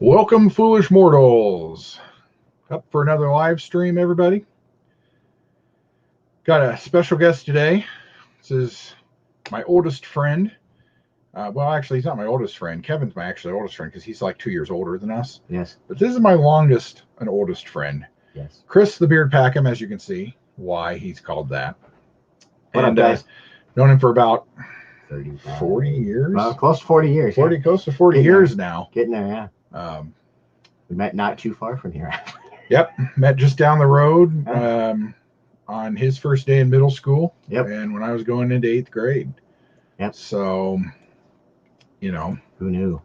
Welcome, foolish mortals. Up for another live stream, everybody. Got a special guest today. This is my oldest friend. Well, actually, he's not my oldest friend. Kevin's my actually oldest friend because he's like 2 years older than us. Yes. But this is my longest and oldest friend. Yes. Chris the Beard Packham, as you can see, why he's called that. What up, guys? Known him for about 35. 40 years. Well, close to 40 years. 40, yeah. Close to 40 Getting years there. now. Getting there, yeah. We met not too far from here. Yep, met just down the road on his first day in middle school. Yep. And when I was going into 8th grade. Yep. So, you know. Who knew?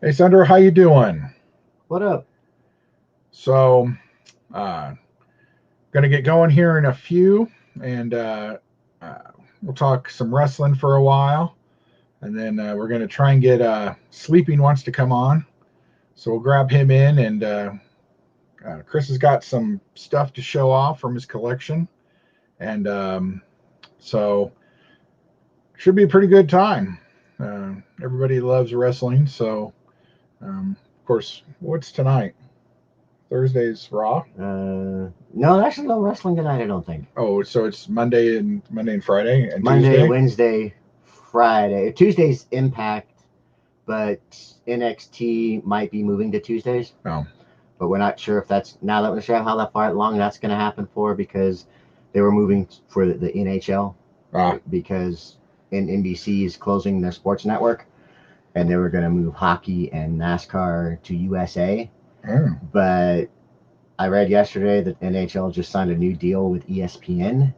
Hey, Sandra, how you doing? What up? So, gonna get going here in a few, and we'll talk some wrestling for a while, and then we're gonna try and get Sleeping wants to come on. So we'll grab him in, and Chris has got some stuff to show off from his collection. And so should be a pretty good time. Everybody loves wrestling. So, of course, what's tonight? Thursday's Raw? No, actually no wrestling tonight, I don't think. Oh, so it's Monday and Friday and Monday, Tuesday? Wednesday, Friday. Tuesday's Impact, but NXT might be moving to Tuesdays. Oh. But we're not sure if that's, now that we're sure how that far along that's going to happen for, because they were moving for the NHL. Because NBC is closing their sports network, and they were going to move hockey and NASCAR to USA. But I read yesterday that NHL just signed a new deal with ESPN.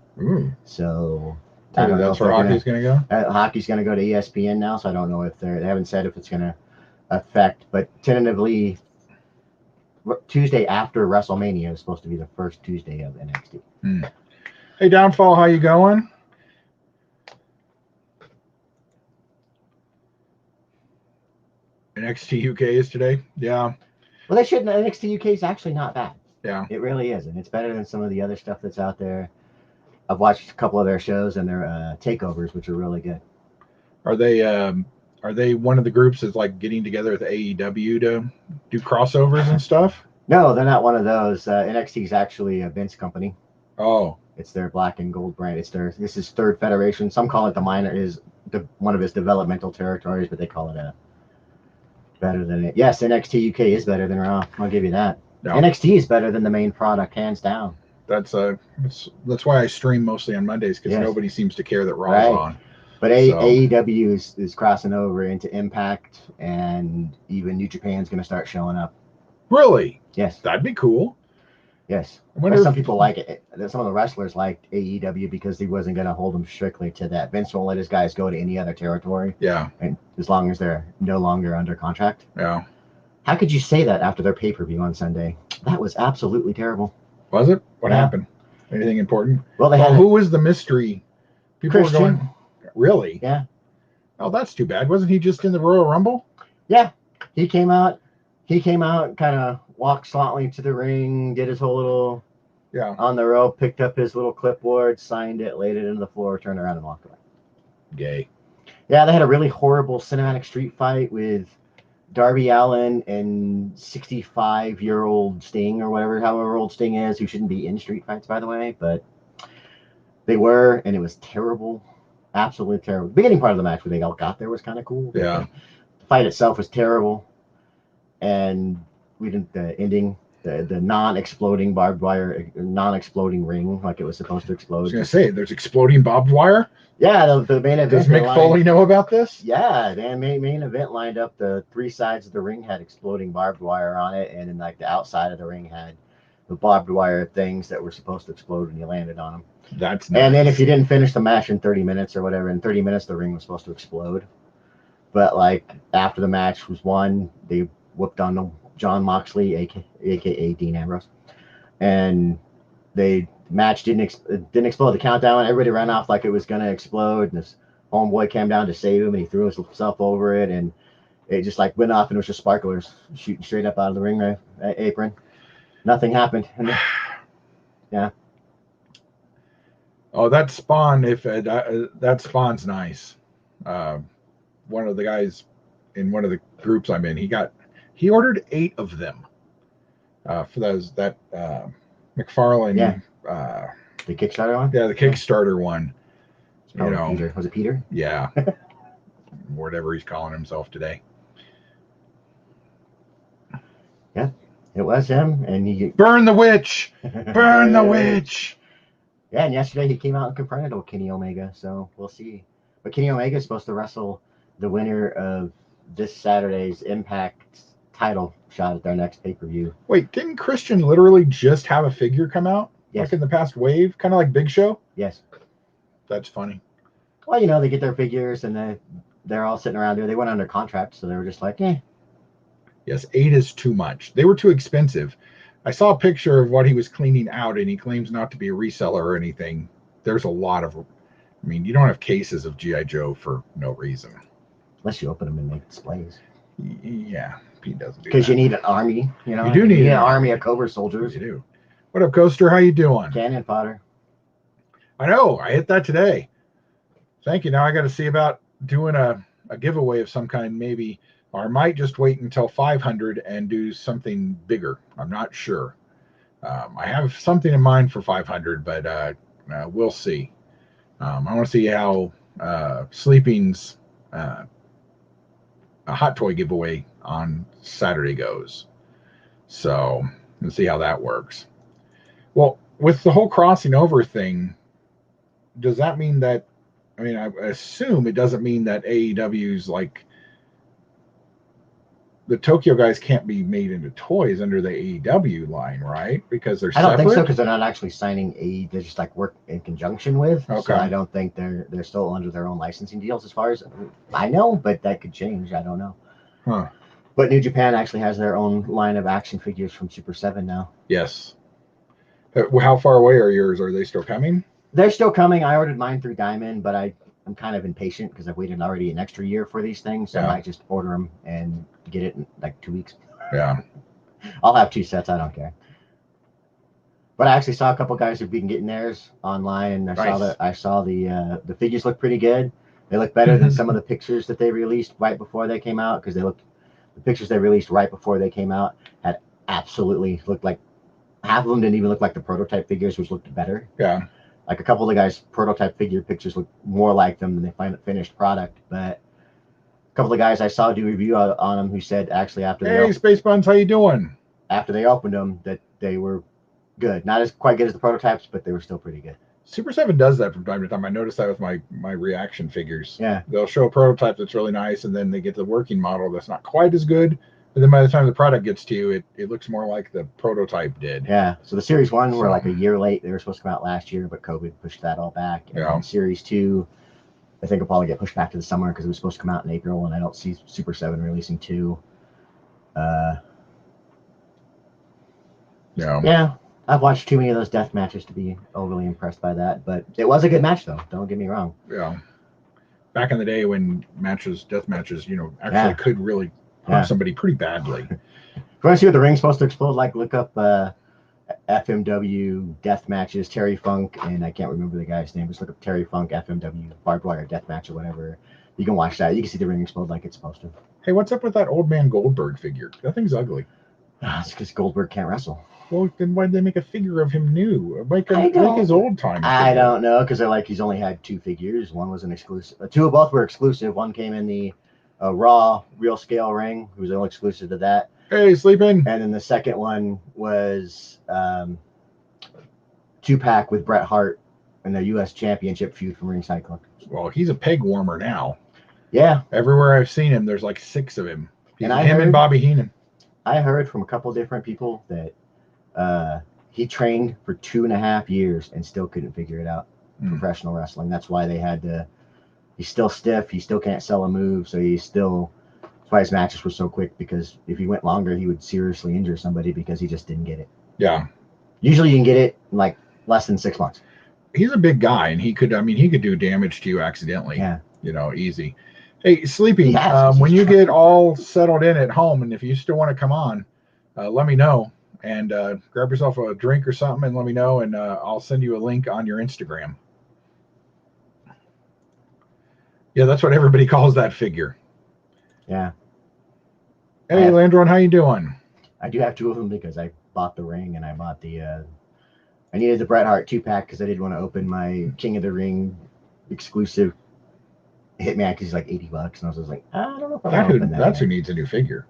So I don't know that's where hockey's going to go? Hockey's going to go to ESPN now, so I don't know if they haven't said if it's going to affect, but tentatively Tuesday after WrestleMania is supposed to be the first Tuesday of NXT. Hey, Downfall, how you going? NXT UK is today? Yeah. Well, they shouldn't. NXT UK is actually not bad. Yeah. It really is, and it's better than some of the other stuff that's out there. I've watched a couple of their shows and their takeovers, which are really good. Are they one of the groups that's like getting together with AEW to do crossovers and stuff? No, they're not one of those. NXT is actually a Vince company. Oh. It's their black and gold brand. This is Third Federation. Some call it the minor, is one of his developmental territories, but they call it better than it. Yes, NXT UK is better than Raw. I'll give you that. No. NXT is better than the main product, hands down. That's why I stream mostly on Mondays, because nobody seems to care that Raw's on. But AEW is crossing over into Impact, and even New Japan's going to start showing up. Really? Yes. That'd be cool. Yes. Some people like it. Some of the wrestlers liked AEW because he wasn't going to hold them strictly to that. Vince won't let his guys go to any other territory. Yeah. And as long as they're no longer under contract. Yeah. How could you say that after their pay-per-view on Sunday? That was absolutely terrible. Was it? What happened? Anything important? Well, who was the mystery? People Christian. were going, really? Yeah. Oh, that's too bad. Wasn't he just in the Royal Rumble? Yeah. He came out, kind of walked slightly to the ring, did his whole little on the rope, picked up his little clipboard, signed it, laid it into the floor, turned around and walked away. Gay. Yeah, they had a really horrible cinematic street fight with Darby Allin and 65-year-old Sting, or however old Sting is, who shouldn't be in street fights, by the way, but they were, and it was terrible. Absolutely terrible. The beginning part of the match where they all got there was kind of cool. Yeah. The fight itself was terrible. And the ending, the non-exploding barbed wire, non-exploding ring, like it was supposed to explode. I was going to say, there's exploding barbed wire? Yeah, the main event. Does Mick Foley know about this? Yeah, the main event lined up. The three sides of the ring had exploding barbed wire on it, and then like the outside of the ring had the barbed wire things that were supposed to explode when you landed on them. That's nice. And then if you didn't finish the match in 30 minutes or whatever, in 30 minutes the ring was supposed to explode. But like after the match was won, they whooped on John Moxley, aka Dean Ambrose, and match didn't explode. The countdown, everybody ran off like it was gonna explode, and this homeboy came down to save him, and he threw himself over it, and it just like went off, and it was just sparklers shooting straight up out of the ring apron. Nothing happened. Yeah. Oh, that Spawn! That Spawn's nice. One of the guys in one of the groups I'm in, he He ordered 8 of them for that McFarlane. Yeah. Uh, The Kickstarter one? yeah, the Kickstarter one. Oh, Peter. Was it Peter? Yeah. Whatever he's calling himself today. Yeah, it was him. And he Burn the witch! Burn the witch! Yeah, and yesterday he came out and confronted old Kenny Omega, so we'll see. But Kenny Omega is supposed to wrestle the winner of this Saturday's Impact title shot at their next pay-per-view. Wait, didn't Christian literally just have a figure come out? Yes. Like in the past wave? Kind of like Big Show? Yes. That's funny. Well, they get their figures and they're all sitting around there. They went under contract, so they were just like, Yes, 8 is too much. They were too expensive. I saw a picture of what he was cleaning out, and he claims not to be a reseller or anything. There's a lot of, you don't have cases of G.I. Joe for no reason. Unless you open them and make displays. Yeah, Pete doesn't do that. Because you need an army, You do need an army of Cobra soldiers. You do. What up, Coaster? How you doing? Cannon fodder. I know. I hit that today. Thank you. Now I got to see about doing a giveaway of some kind, maybe. Or I might just wait until 500 and do something bigger. I'm not sure. I have something in mind for 500, but we'll see. I want to see how Sleeping's a hot toy giveaway on Saturday goes. So let's see how that works. Well, with the whole crossing over thing, does that mean that, I assume it doesn't mean that AEW's like, the Tokyo guys can't be made into toys under the AEW line, right? Because they're separate? I don't think so, because they're not actually signing they're just like work in conjunction with. Okay. So I don't think they're still under their own licensing deals as far as I know, but that could change. I don't know. Huh. But New Japan actually has their own line of action figures from Super 7 now. Yes. How far away are yours? Are they still coming? They're still coming. I ordered mine through Diamond, but I'm kind of impatient because I've waited already an extra year for these things. So I might just order them and get it in like 2 weeks. Yeah. I'll have 2 sets. I don't care. But I actually saw a couple guys who've been getting theirs online, and I saw the figures look pretty good. They look better than some of the pictures that they released right before they came out, because the pictures they released right before they came out had absolutely looked like, half of them didn't even look like the prototype figures, which looked better. Yeah. Like a couple of the guys' prototype figure pictures look more like them than they finished product. But a couple of guys I saw do review on them who said actually Hey, Space Buns, how you doing? After they opened them, that they were good. Not as quite good as the prototypes, but they were still pretty good. Super 7 does that from time to time. I noticed that with my reaction figures. Yeah. They'll show a prototype that's really nice, and then they get the working model that's not quite as good. But then by the time the product gets to you, it looks more like the prototype did. Yeah. So the Series 1 were like a year late. They were supposed to come out last year, but COVID pushed that all back. And then Series 2, I think will probably get pushed back to the summer because it was supposed to come out in April, and I don't see Super 7 releasing 2. Yeah. I've watched too many of those death matches to be overly impressed by that, but it was a good match, though. Don't get me wrong. Yeah. Back in the day when death matches, actually could really hurt somebody pretty badly. If you want to see what the ring's supposed to explode like, look up FMW death matches, Terry Funk, and I can't remember the guy's name. Just look up Terry Funk, FMW barbed wire death match or whatever. You can watch that. You can see the ring explode like it's supposed to. Hey, what's up with that old man Goldberg figure? That thing's ugly. It's because Goldberg can't wrestle. Well, then why did they make a figure of him new? Make his old time. I don't know, because they're like, he's only had 2 figures. One was an exclusive. Both were exclusive. One came in the Raw real scale ring. It was only exclusive to that. Hey, sleeping. And then the second one was 2-pack with Bret Hart and the U.S. Championship feud from Ringside Collectibles. Well, he's a peg warmer now. Yeah. Everywhere I've seen him, there's like 6 of him. And Bobby Heenan. I heard from a couple different people that he trained for 2.5 years and still couldn't figure it out. Professional wrestling. That's why they had he's still stiff. He still can't sell a move. So that's why his matches were so quick, because if he went longer, he would seriously injure somebody because he just didn't get it. Yeah. Usually you can get it in like less than 6 months. He's a big guy, and he could do damage to you accidentally. Yeah. Easy. Hey, Sleepy, when you get all settled in at home, and if you still want to come on, let me know. And grab yourself a drink or something and let me know, and I'll send you a link on your Instagram. Yeah, that's what everybody calls that figure. Yeah. Hey, Landron, how you doing? I do have 2 of them because I bought the ring and I bought the. I needed the Bret Hart 2-pack because I didn't want to open my King of the Ring exclusive Hitman because he's like $80, and I was just like, I don't know if I want to open that. That's who needs a new figure.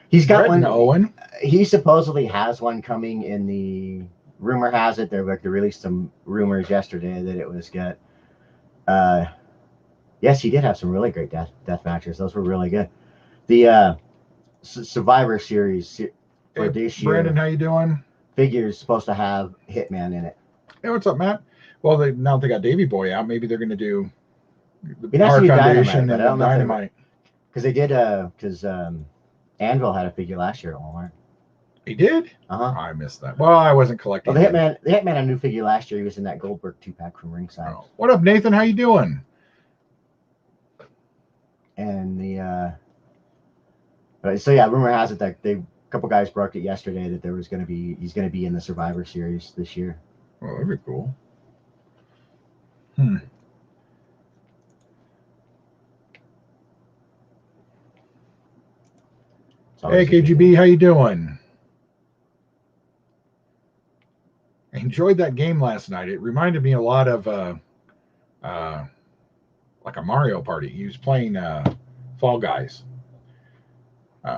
He's got Bret one. Owen. He supposedly has one coming in the. Rumor has it they released some rumors yesterday that it was good. Yes, he did have some really great death matches. Those were really good. The Survivor Series for this year. Brandon, how you doing? Figure is supposed to have Hitman in it. Hey, what's up, Matt? Well, now they got Davey Boy out. Maybe they're going to do the Hart Foundation and the Dynamite. Because they did. Because Anvil had a figure last year at Walmart. He did? I missed that. Well, I wasn't collecting. Well, the Hitman had a new figure last year. He was in that Goldberg 2-pack from Ringside. Oh. What up, Nathan? How you doing? And so yeah, rumor has it that a couple guys broke it yesterday that he's going to be in the Survivor Series this year. Oh, that'd be cool. Hey, KGB, how you doing? I enjoyed that game last night. It reminded me a lot of like a Mario Party. He was playing Fall Guys,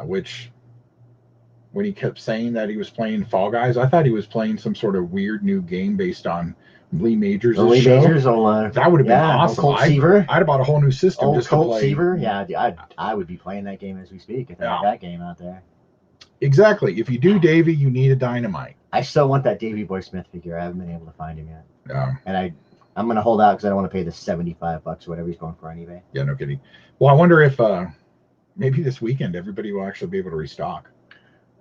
which when he kept saying that he was playing Fall Guys, I thought he was playing some sort of weird new game based on Lee Majors' show. That would have been awesome. I'd have bought a whole new system just to play. Seaver? Yeah, I would be playing that game as we speak if I had that game out there. Exactly. If you do Davey, you need a Dynamite. I still want that Davey Boy Smith figure. I haven't been able to find him yet. Yeah. And I'm going to hold out because I don't want to pay the $75 or whatever he's going for on eBay. Yeah, no kidding. Well, I wonder if maybe this weekend everybody will actually be able to restock.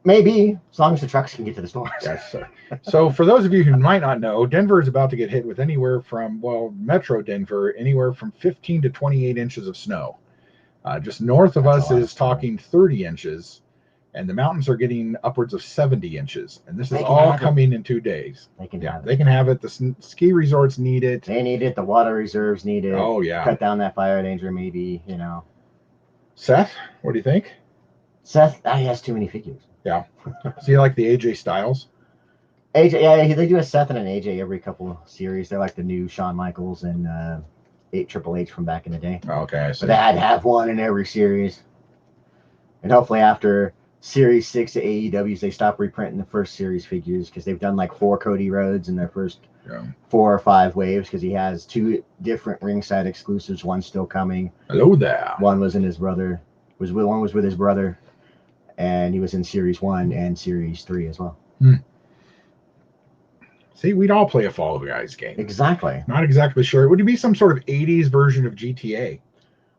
Maybe, as long as the trucks can get to the stores. Yes, sir. So for those of you who might not know, Denver is about to get hit with anywhere from, Metro Denver, anywhere from 15 to 28 inches of snow. Just north of us is talking 30 inches, and the mountains are getting upwards of 70 inches. And this is all coming in 2 days. They can have it. The ski resorts need it. They need it. The water reserves need it. Oh, yeah. Cut down that fire danger, maybe, Seth, what do you think? Seth, he has too many figures. Yeah. So you like the AJ Styles? AJ, yeah, they do a Seth and an AJ every couple of series. They're like the new Shawn Michaels and Triple H from back in the day. Okay, I see. But they had to have one in every series. And hopefully after Series 6 of AEWs, they stop reprinting the first series figures because they've done like 4 Cody Rhodes in their first 4 or 5 waves because he has 2 different ringside exclusives. One's still coming. Hello there. One was with his brother, and he was in Series 1 and Series 3 as well. See, we'd all play a Fall Guys game. Exactly. Not exactly sure. Would it be some sort of 80s version of GTA?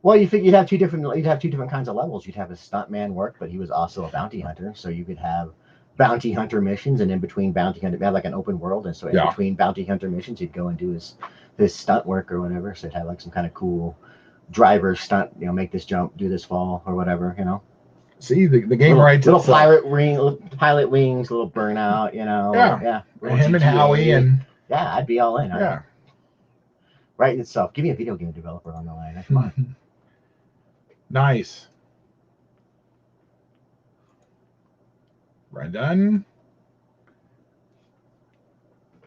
Well, you think you'd have two different kinds of levels. You'd have a stuntman work, but he was also a bounty hunter, so you could have bounty hunter missions, and in between bounty hunter, have like an open world, and so in between bounty hunter missions, he'd go and do his stunt work or whatever. So it'd have like some kind of cool driver stunt, make this jump, do this fall, or whatever, See, the game rights little pilot wings, little burnout, Yeah. Him and Howie and I'd be all in. Yeah. Writing itself. Give me a video game developer on the line. That's fine. Nice. Right done.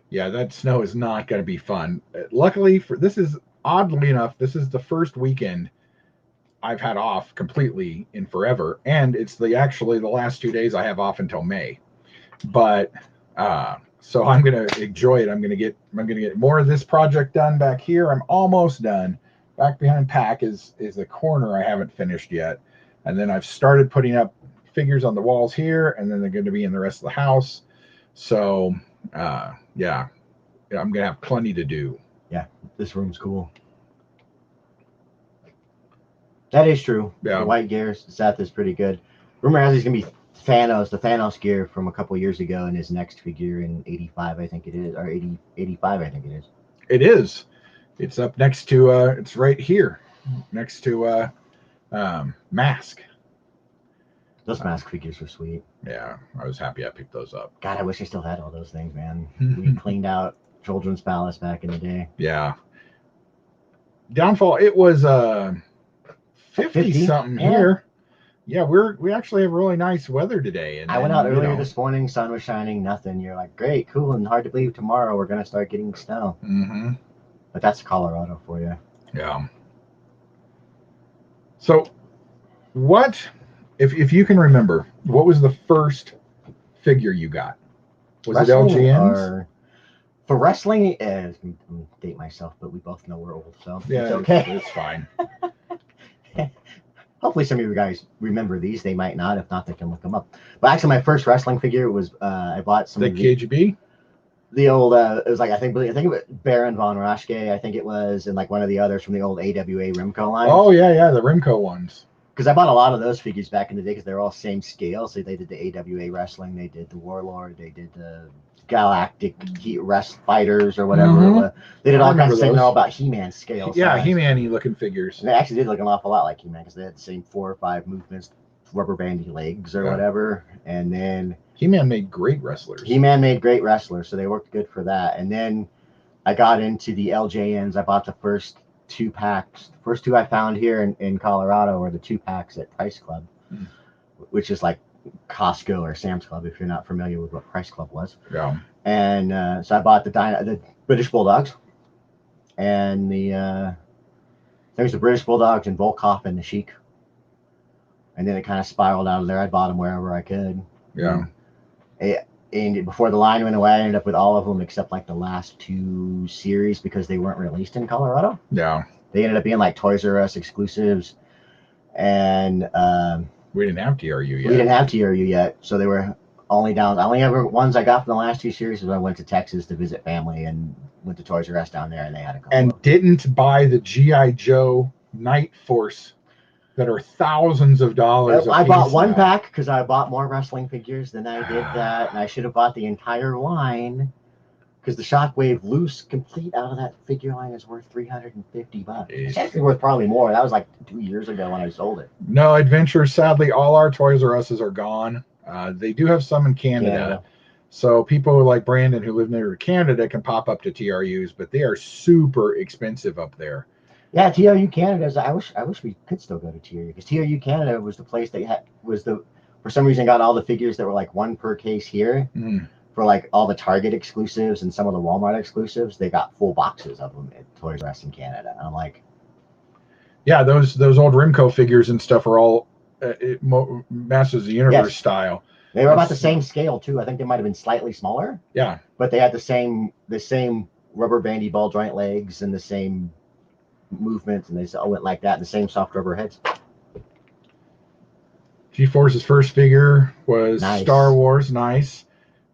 Yeah, that snow is not going to be fun. Luckily, oddly enough, this is the first weekend I've had off completely in forever, and it's actually the last 2 days I have off until May. But so I'm gonna enjoy it. I'm gonna get more of this project done back here. I'm almost done. Back behind Pack is the corner I haven't finished yet, and then I've started putting up figures on the walls here, and then they're going to be in the rest of the house. So I'm gonna have plenty to do. Yeah, this room's cool. That is true. Yeah. The white gear, Seth is pretty good. Rumor has he's going to be the Thanos gear from a couple years ago in his next figure in 85, I think it is, or 85, I think it is. It is. It's up next to, it's right here, next to Mask. Those Mask figures were sweet. Yeah, I was happy I picked those up. God, I wish I still had all those things, man. We cleaned out Children's Palace back in the day. Yeah. Downfall, it was 50 something here. Yeah, we actually have really nice weather today. And I went out earlier this morning, sun was shining, nothing. You're like, great, cool, and hard to believe tomorrow we're gonna start getting snow. Mm-hmm. But that's Colorado for you. Yeah. So, what, if you can remember, what was the first figure you got? Was Wrestling it LGNs? Or, for wrestling, I'm gonna date myself, but we both know we're old, so Yeah, it's okay. It's fine. Hopefully some of you guys remember these. They might not. If not, they can look them up. But actually, my first wrestling figure was I bought some The of KGB? the old. It was like I think it was Baron von Raschke. I think it was, and like one of the others from the old AWA Rimco line. Oh yeah, the Rimco ones. Because I bought a lot of those figures back in the day because they're all same scale. So they did the AWA wrestling, they did the Warlord, they did the Galactic Rest Fighters or whatever. Mhm. They did I all kinds of remember things. They're those. all about He-Man scale. Yeah, size. He-Man-y looking figures. And they actually did look an awful lot like He-Man because they had the same 4 or 5 movements, rubber bandy legs or whatever. And then He-Man made great wrestlers. He-Man made great wrestlers, so they worked good for that. And then I got into the LJNs. I bought the first 2 packs. The first 2 I found here in Colorado were the 2 packs at Price Club, which is like Costco or Sam's Club if you're not familiar with what Price Club was. Yeah. And so I bought the British Bulldogs and there's the British Bulldogs and Volkov and the Sheik. And then it kind of spiraled out of there. I bought them wherever I could. Yeah. And before the line went away, I ended up with all of them except like the last 2 series because they weren't released in Colorado. Yeah. They ended up being like Toys R Us exclusives. And we didn't have TRU yet. We didn't have TRU yet. So they were only down. The only ever ones I got from the last 2 series was when I went to Texas to visit family and went to Toys R Us down there and they had a couple. And didn't buy the G.I. Joe Night Force that are thousands of dollars. I bought 1 pack because I bought more wrestling figures than I did that, and I should have bought the entire line because the Shockwave loose complete out of that figure line is worth $350. It's actually worth probably more. That was like 2 years ago when I sold it. No Adventures. Sadly, all our Toys R Us's are gone. They do have some in Canada. So people like Brandon who live near Canada can pop up to TRUs, but they are super expensive up there. Yeah, TRU Canada. I wish we could still go to TRU because TRU Canada was the place that for some reason got all the figures that were like 1 per case here. For like all the Target exclusives and some of the Walmart exclusives. They got full boxes of them at Toys R Us in Canada. And I'm like, yeah, those old Rimco figures and stuff are all Masters of the Universe style. They were about the same scale too. I think they might have been slightly smaller. Yeah, but they had the same rubber bandy ball joint legs and the same movements, and they all went like that. The same soft rubber heads. G-Force's first figure was Star Wars. Nice.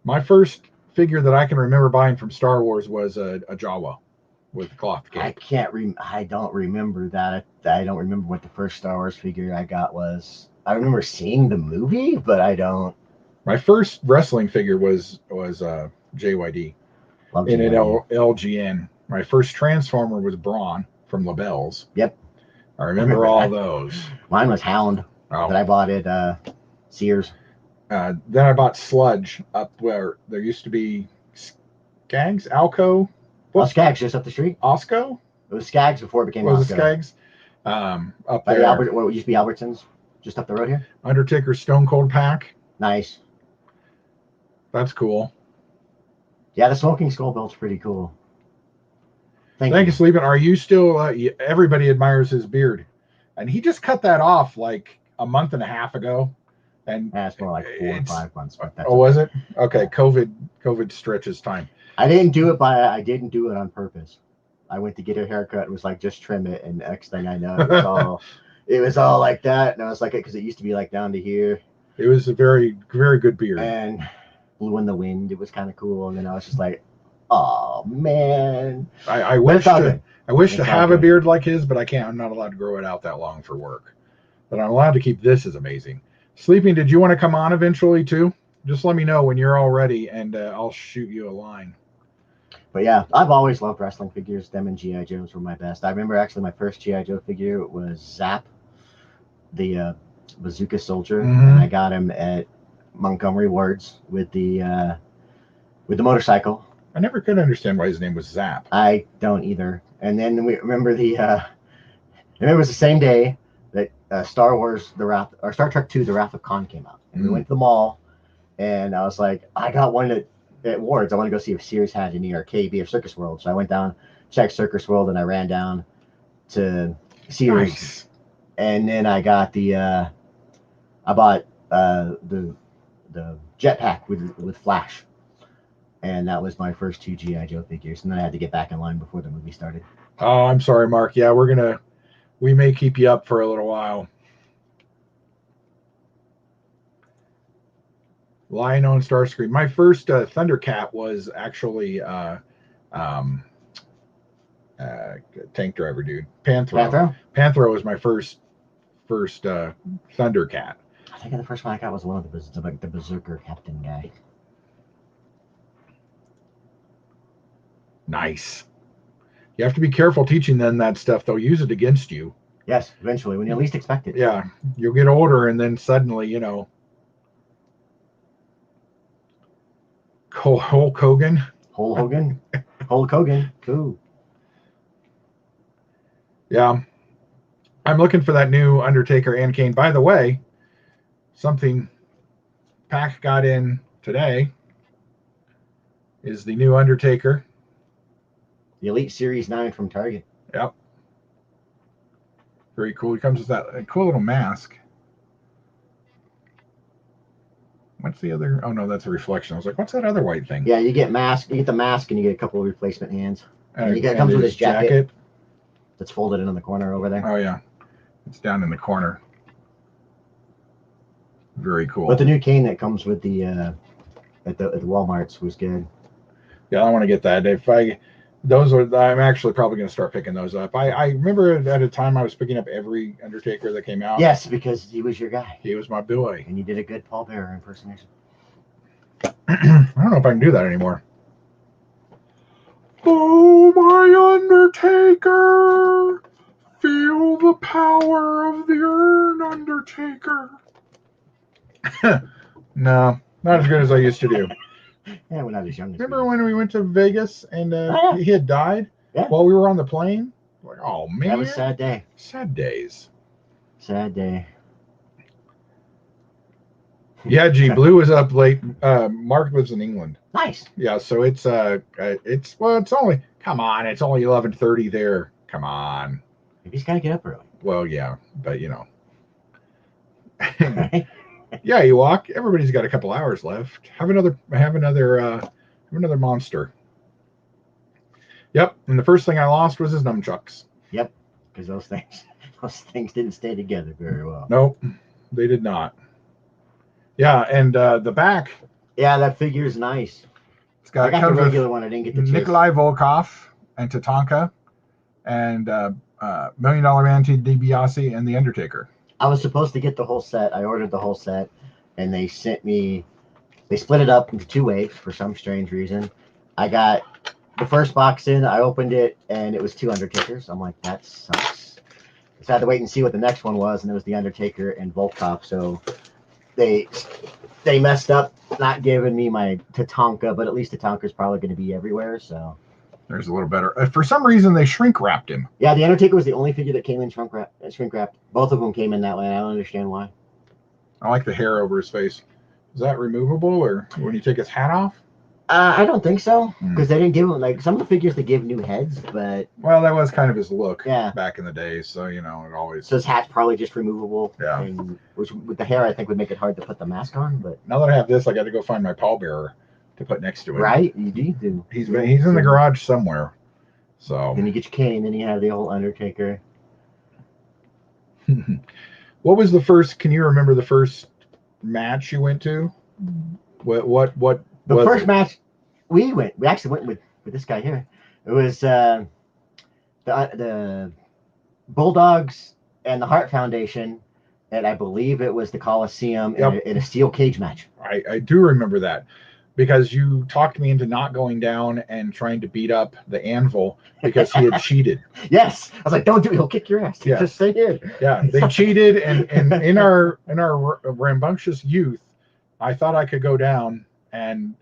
My first figure that I can remember buying from Star Wars was a Jawa with cloth cape. I don't remember that. I don't remember what the first Star Wars figure I got was. I remember seeing the movie, but I don't. My first wrestling figure was JYD in an LGN. My first Transformer was Brawn from LaBelle's. Yep. I remember all those. Mine was Hound that I bought at Sears. Then I bought Sludge up where there used to be Skaggs, Alco. Skaggs just up the street. Osco? It was Skaggs before it became Osco. Was it Skaggs? Up by there. What used to be Albertsons, just up the road here. Undertaker Stone Cold pack. Nice. That's cool. Yeah, the Smoking Skull belt's pretty cool. Thank you, Sleeping. Are you still? Everybody admires his beard, and he just cut that off like a month and a half ago. And it's more like 4 or 5 months. But that's was it? Okay, COVID stretches time. I didn't do it on purpose. I went to get a haircut and was like, just trim it, and next thing I know, it was all like that, and I was like, because it used to be like down to here. It was a very, very good beard. And blew in the wind. It was kind of cool, and then I was just like, oh man. I wish to have a beard like his, but I can't. I'm not allowed to grow it out that long for work. But I'm allowed to keep this. Is amazing. Sleeping, did you want to come on eventually too? Just let me know when you're all ready, and I'll shoot you a line. But yeah, I've always loved wrestling figures. Them and G.I. Joes were my best. I remember actually my first G.I. Joe figure was Zap, the bazooka soldier, and I got him at Montgomery Ward's with the motorcycle. I never could understand why his name was Zap. I don't either. And then we remember it was the same day. that Star Wars The Wrath or Star Trek 2 The Wrath of Khan came out, and we went to the mall, and I was like, I got one at Ward's. I want to go see if Sears had any or KB or Circus World. So I went down, checked Circus World, and I ran down to Sears, Nice. and then I got I bought the jetpack with Flash, and that was my first 2 GI Joe figures, and then I had to get back in line before the movie started. Oh, I'm sorry, Mark. Yeah, we may keep you up for a little while. Lion on Starscream. My first Thundercat was actually tank driver dude. Panthro. Panthro was my first Thundercat. I think the first one I got was one of the Berserker Captain guy. Nice. You have to be careful teaching them that stuff. They'll use it against you. Yes, eventually, when you least expect it. Yeah, you'll get older, and then suddenly, Hulk Hogan. Hulk Hogan. Cool. Yeah. I'm looking for that new Undertaker and Kane. By the way, something Pack got in today is the new Undertaker. The Elite Series 9 from Target. Yep. Very cool. He comes with that cool little mask. What's the other? Oh, no, that's a reflection. I was like, what's that other white thing? Yeah, you get the mask, and you get a couple of replacement hands. And it comes with his jacket that's folded in the corner over there. Oh, yeah. It's down in the corner. Very cool. But the new cane that comes with the at the Walmarts was good. Yeah, I want to get that. I'm actually probably going to start picking those up. I remember at a time I was picking up every Undertaker that came out. Yes, because he was your guy. He was my boy. And you did a good Paul Bearer impersonation. I don't know if I can do that anymore. Oh, my Undertaker! Feel the power of the urn, Undertaker. No, not as good as I used to do. Yeah, we're not as young as Remember when we went to Vegas and he had died while we were on the plane? Like, oh, man. That was a sad day. Sad days. Sad day. Yeah, gee, Blue was up late. Mark lives in England. Nice. Yeah, so it's only, come on, it's only 11:30 there. Come on. Maybe he's got to get up early. Well, yeah, but yeah, you walk. Everybody's got a couple hours left. Have another monster. Yep. And the first thing I lost was his nunchucks. Yep. Because those things didn't stay together very well. Nope, they did not. Yeah, and the back. Yeah, that figure is nice. I got the regular one. I didn't get the Nikolai Volkov and Tatanka and $1 Million Man Ted DiBiase and the Undertaker. I was supposed to get the whole set. I ordered the whole set, and they split it up into 2 waves for some strange reason. I got the first box in, I opened it, and it was 2 Undertakers. I'm like, that sucks. So I had to wait and see what the next one was, and it was the Undertaker and Volkov. So they messed up not giving me my Tatanka, but at least Tatanka's probably going to be everywhere, so. There's a little better. For some reason, they shrink wrapped him. Yeah, the Undertaker was the only figure that came in shrink wrapped. Both of them came in that way. I don't understand why. I like the hair over his face. Is that removable, or when you take his hat off? I don't think so, because they didn't give him, like, some of the figures they give new heads, but. Well, that was kind of his look. Yeah. Back in the day, so it always. So his hat's probably just removable. Yeah. Which with the hair, I think would make it hard to put the mask on. But now that I have this, I got to go find my pallbearer to put next to it. Right, you do. He's in the garage somewhere. So then you get your cane, then you have the old Undertaker. What was the first? Can you remember the first match you went to? What? The first match we actually went with this guy here. It was the Bulldogs and the Hart Foundation, and I believe it was the Coliseum in a steel cage match. I do remember that. Because you talked me into not going down and trying to beat up the Anvil because he had cheated. Yes, I was like, "Don't do it; he'll kick your ass." Yeah. Just stay here. Yeah, they cheated, and in our rambunctious youth, I thought I could go down and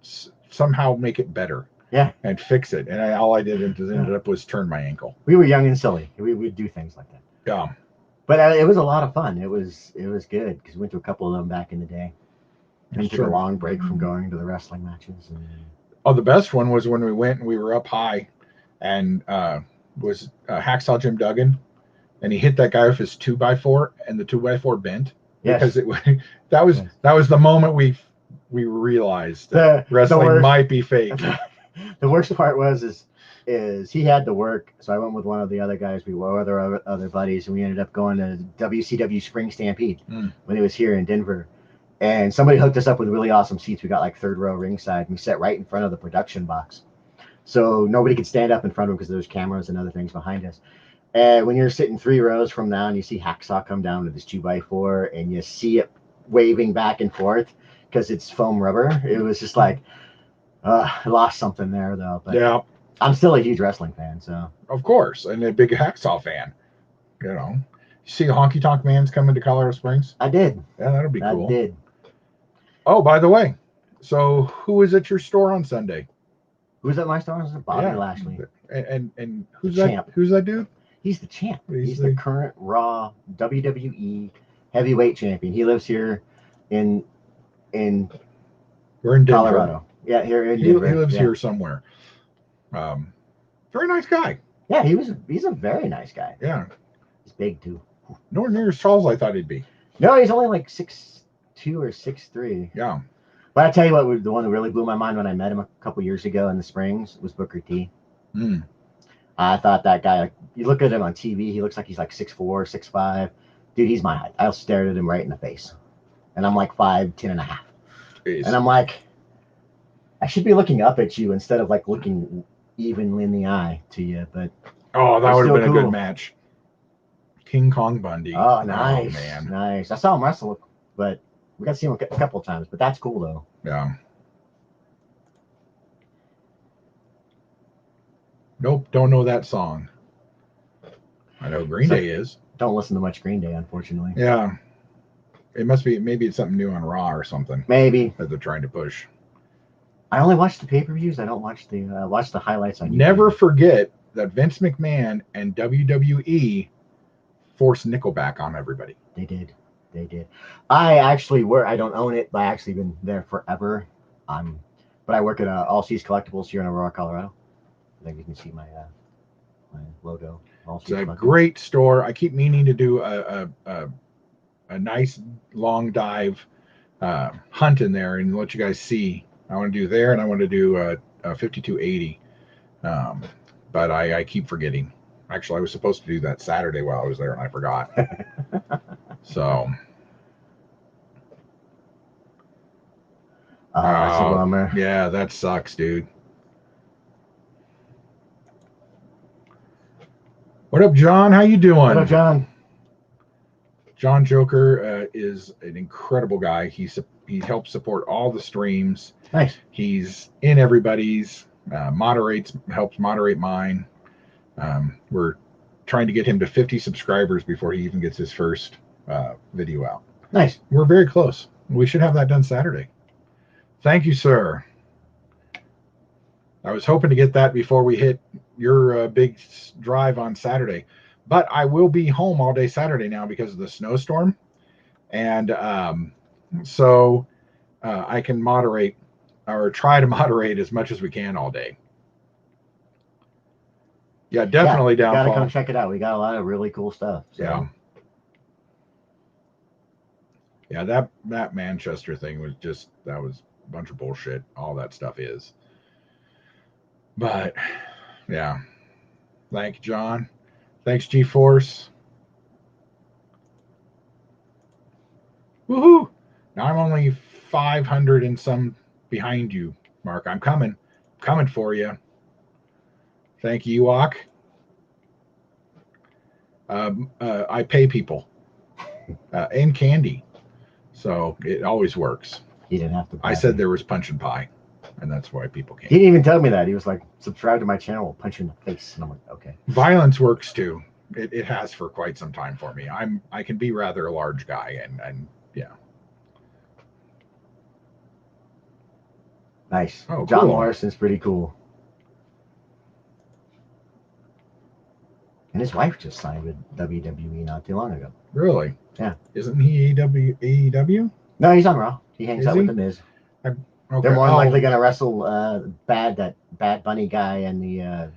somehow make it better. Yeah, and fix it, and all I did ended up was turn my ankle. We were young and silly. We would do things like that. Yeah. But it was a lot of fun. It was good because we went to a couple of them back in the day. And took a long break from going to the wrestling matches. And... Oh, the best one was when we went and we were up high, and was Hacksaw Jim Duggan, and he hit that guy with his 2x4, and the 2x4 bent. Yes. Because that was the moment we realized that wrestling might be fake. The worst part is he had to work, so I went with one of the other guys. We were other buddies, and we ended up going to WCW Spring Stampede when it was here in Denver. And somebody hooked us up with really awesome seats. We got like third row ringside, and we sat right in front of the production box. So nobody could stand up in front of them because there's cameras and other things behind us. And when you're sitting 3 rows from now and you see Hacksaw come down with this 2x4 and you see it waving back and forth because it's foam rubber, it was just like, I lost something there though. But yeah. I'm still a huge wrestling fan, so. Of course, and a big Hacksaw fan. You see Honky Tonk Man's coming to Colorado Springs? I did. Yeah, that'll be cool. I did. Oh, by the way, so who was at your store on Sunday? Who's at my store? Bobby Lashley. And who's that? Champ. Who's that dude? He's the champ. He's the current Raw WWE heavyweight champion. He lives here in we're in Denver. Colorado. Yeah, here in Denver. He lives here somewhere. Very nice guy. Yeah, he's a very nice guy. Yeah. He's big too. Nowhere near as tall as I thought he'd be. No, he's only like 6'2" or 6'3". Yeah. But I tell you what, the one that really blew my mind when I met him a couple years ago in the Springs was Booker T. I thought that guy, like, you look at him on TV, he looks like he's like 6'4", 6'5". Dude, he's my height. I stared at him right in the face. And I'm like 5'10" and a half. Jeez. And I'm like, I should be looking up at you instead of like looking evenly in the eye to you. But that would have been a good match. King Kong Bundy. Oh, nice. Oh, man. Nice. I saw him wrestle, but we got to see him a couple of times. But that's cool, though. Yeah. Nope, don't know that song. I know Green Day is. Don't listen to much Green Day, unfortunately. Yeah. It must be, maybe it's something new on Raw or something. Maybe. That they're trying to push. I only watch the pay-per-views. I don't watch the highlights on YouTube. Never forget that Vince McMahon and WWE forced Nickelback on everybody. They did. I actually I don't own it, but I actually been there forever. But I work at All Seas Collectibles here in Aurora, Colorado. I think you can see my logo. It's a great store. I keep meaning to do a nice long dive hunt in there and let you guys see. I want to do there, and I want to do a 5280. But I keep forgetting. Actually, I was supposed to do that Saturday while I was there, and I forgot. So. That's a bummer. Yeah, that sucks, dude. What up, John? How you doing? What up, John? John Joker is an incredible guy. He helps support all the streams. Nice. He's in everybody's, helps moderate mine. We're trying to get him to 50 subscribers before he even gets his first video out. Nice. We're very close. We should have that done Saturday. Thank you, sir. I was hoping to get that before we hit your big drive on Saturday, but I will be home all day Saturday now because of the snowstorm, and so I can moderate or try to moderate as much as we can all day. Yeah, definitely down. Gotta come check it out. We got a lot of really cool stuff. So. Yeah, that Manchester thing was that was a bunch of bullshit. All that stuff is. But yeah, thank you, John. Thanks, G-Force. Woohoo! Now I'm only 500 and some behind you, Mark. I'm coming for you. Thank you, Ewok. I pay people and candy, so it always works. He didn't have to. I said there was punch and pie, and that's why people came. He didn't even tell me that. He was like, "Subscribe to my channel, we'll punch you in the face," and I'm like, "Okay." Violence works too. It has for quite some time for me. I can be rather a large guy, and yeah. Nice. Oh, John cool. Morrison's pretty cool. And his wife just signed with WWE not too long ago. Really? Yeah. Isn't he AEW? No, he's on Raw. He hangs Is out he? with The Miz. Okay. They're more than likely going to wrestle that Bad Bunny guy and the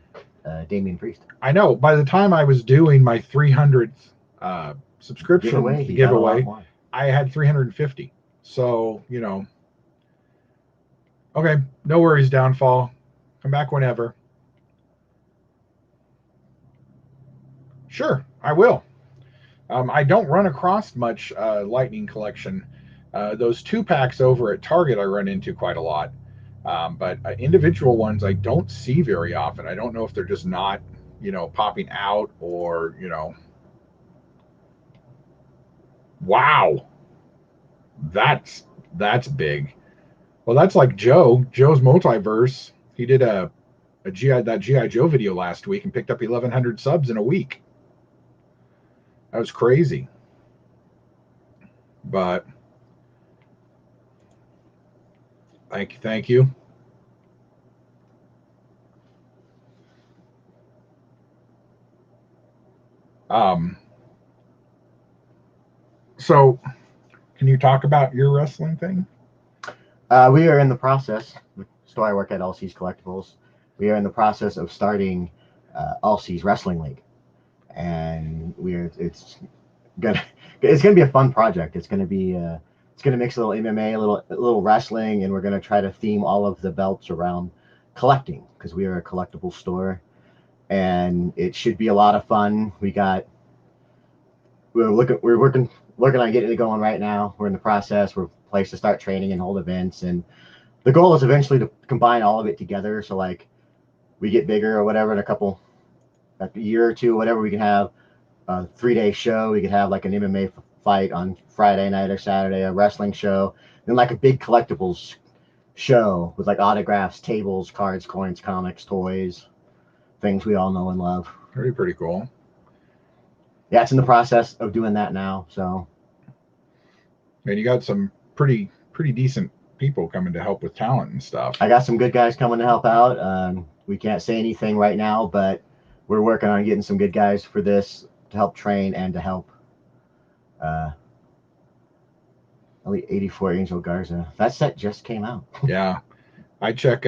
Damian Priest. I know. By the time I was doing my 300th subscription giveaway, I had 350. So, you know. Okay, no worries, Downfall. Come back whenever. Sure, I will. I don't run across much Lightning Collection. Those 2-packs over at Target I run into quite a lot. But individual ones I don't see very often. I don't know if they're just not, you know, popping out or, you know. Wow. That's big. Well, that's like Joe's Multiverse. He did that GI Joe video last week and picked up 1,100 subs in a week. That was crazy. But thank you. So can you talk about your wrestling thing? We are in the process. The store I work at, All Seas Collectibles. We are in the process of starting All Seas Wrestling League, and it's gonna be a fun project. It's gonna mix a little MMA, a little wrestling, and we're gonna try to theme all of the belts around collecting because we are a collectible store, and it should be a lot of fun. We're working on getting it going right now. We're in the process. We're place to start training and hold events, and the goal is eventually to combine all of it together. So like we get bigger or whatever in a year or two, whatever, we can have a 3-day show. We could have like an MMA fight on Friday night or Saturday, a wrestling show, then like a big collectibles show with like autographs, tables, cards, coins, comics, toys, things we all know and love. That'd be pretty cool. Yeah, it's in the process of doing that now. So, and you got some pretty decent people coming to help with talent and stuff. I got some good guys coming to help out. We can't say anything right now, but we're working on getting some good guys for this to help train and to help. Elite 84 Angel Garza. That set just came out. Yeah, I check.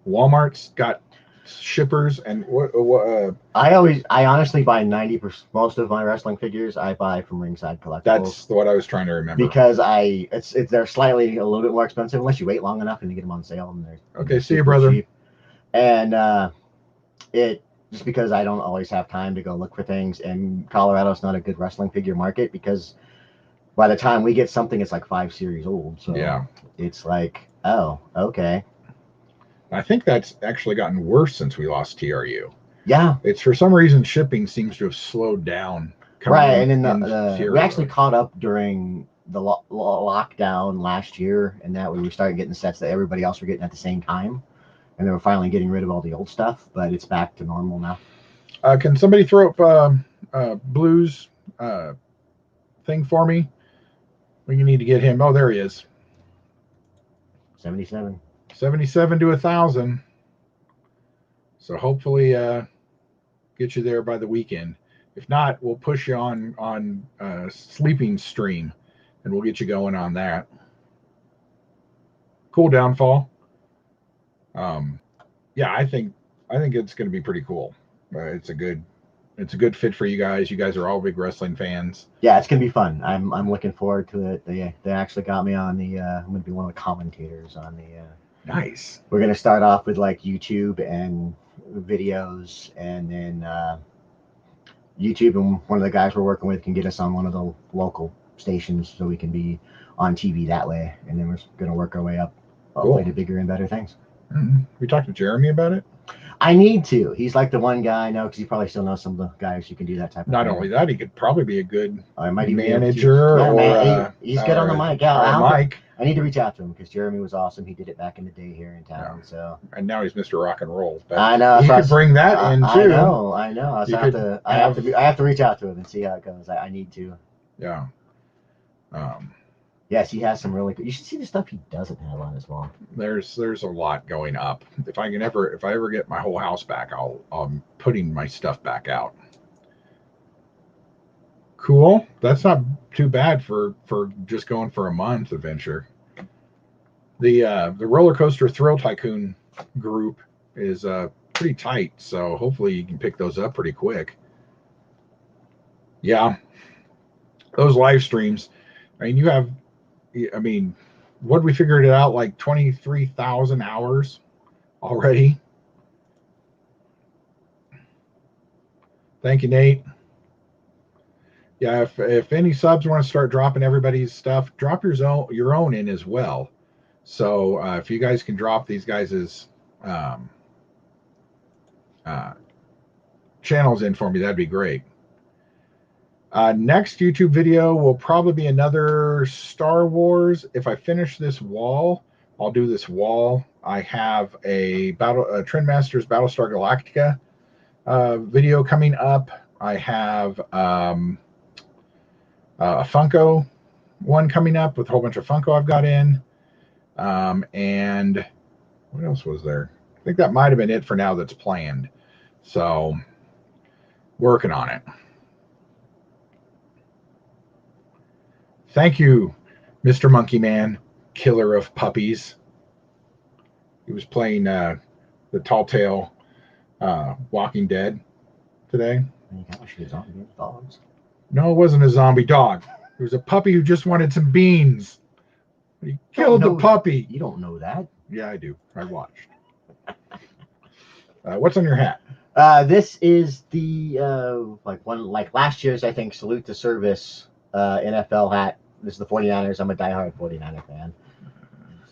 Walmart's got shippers, and I honestly buy 90%. Most of my wrestling figures I buy from Ringside Collectibles. That's what I was trying to remember. Because they're slightly a little bit more expensive unless you wait long enough and you get them on sale, and they're okay. See you, brother. Cheap. And it just because I don't always have time to go look for things, and Colorado's not a good wrestling figure market because by the time we get something, it's like 5 series old. So yeah, it's like, oh, okay. I think that's actually gotten worse since we lost TRU. Yeah. It's for some reason shipping seems to have slowed down. Right, and then we actually caught up during the lockdown last year, and that we were starting getting sets that everybody else were getting at the same time, and they were finally getting rid of all the old stuff, but it's back to normal now. Can somebody throw up Blue's thing for me? We need to get him. Oh, there he is. 77. 77 to 1,000. So hopefully get you there by the weekend. If not, we'll push you on sleeping stream, and we'll get you going on that. Cool, Downfall. Yeah, I think it's going to be pretty cool. It's a good fit for you guys. You guys are all big wrestling fans. Yeah, it's gonna be fun. I'm looking forward to it. They actually got me on the. I'm gonna be one of the commentators on the. Nice. We're gonna start off with like YouTube and videos, and then YouTube and one of the guys we're working with can get us on one of the local stations so we can be on TV that way, and then we're gonna work our way up, hopefully to bigger and better things. Mm-hmm. We talked to Jeremy about it. I need to. He's like the one guy I know because he probably still knows some of the guys who can do that type of Not thing. only that, he could probably be a good manager. He's good on the mic. Yeah, I need to reach out to him because Jeremy was awesome. He did it back in the day here in town. Yeah. So and now he's Mr. Rock and Roll. But I know. He could bring that in too. I know. I have to reach out to him and see how it goes. I need to. Yeah. Yes, he has some really good. You should see the stuff he doesn't have on his wall. There's a lot going up. If I ever get my whole house back, I'm putting my stuff back out. Cool. That's not too bad for just going for a month adventure. The roller coaster Thrill Tycoon group is pretty tight, so hopefully you can pick those up pretty quick. Yeah, those live streams. I mean, what we figured it out like 23,000 hours already. Thank you, Nate. Yeah, if any subs want to start dropping everybody's stuff, drop your own in as well. So if you guys can drop these guys' channels in for me, that'd be great. Next YouTube video will probably be another Star Wars. If I finish this wall, I'll do this wall. I have a Trendmasters Battlestar Galactica video coming up. I have a Funko one coming up with a whole bunch of Funko I've got in. And what else was there? I think that might have been it for now that's planned. So, working on it. Thank you, Mr. Monkey Man, killer of puppies. He was playing the Tall Tale Walking Dead today. No, it wasn't a zombie dog. It was a puppy who just wanted some beans. He killed the puppy. You don't know that. Yeah, I do. I watched. What's on your hat? This is the like last year's, I think, Salute to Service NFL hat. This is the 49ers. I'm a diehard 49er fan.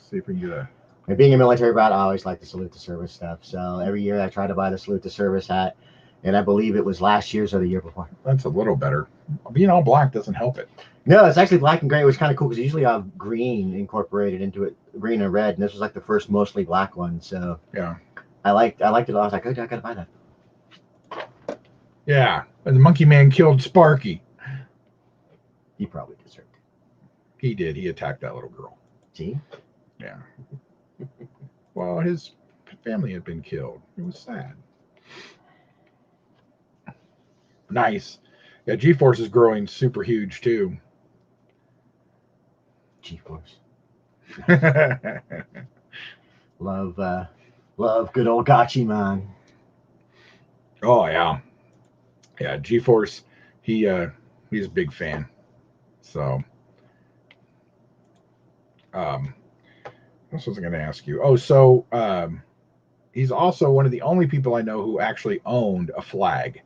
See if we can get a... Being a military brat, I always like the Salute to Service stuff. So every year I try to buy the Salute to Service hat, and I believe it was last year's or the year before. That's a little better. Being all black doesn't help it. No, it's actually black and gray, which is kind of cool because usually I have green incorporated into it, green and red, and this was like the first mostly black one. So yeah, I liked it. I was like, oh, I gotta buy that. Yeah, and the Monkey Man killed Sparky. He probably deserved it. He did. He attacked that little girl. See? Yeah. Well, his family had been killed. It was sad. Nice. Yeah, G-Force is growing super huge too. G-Force. Love good old Gotchi, man. Oh yeah. Yeah, G-Force, he's a big fan. So what was I going to ask you? Oh, so he's also one of the only people I know who actually owned a flag.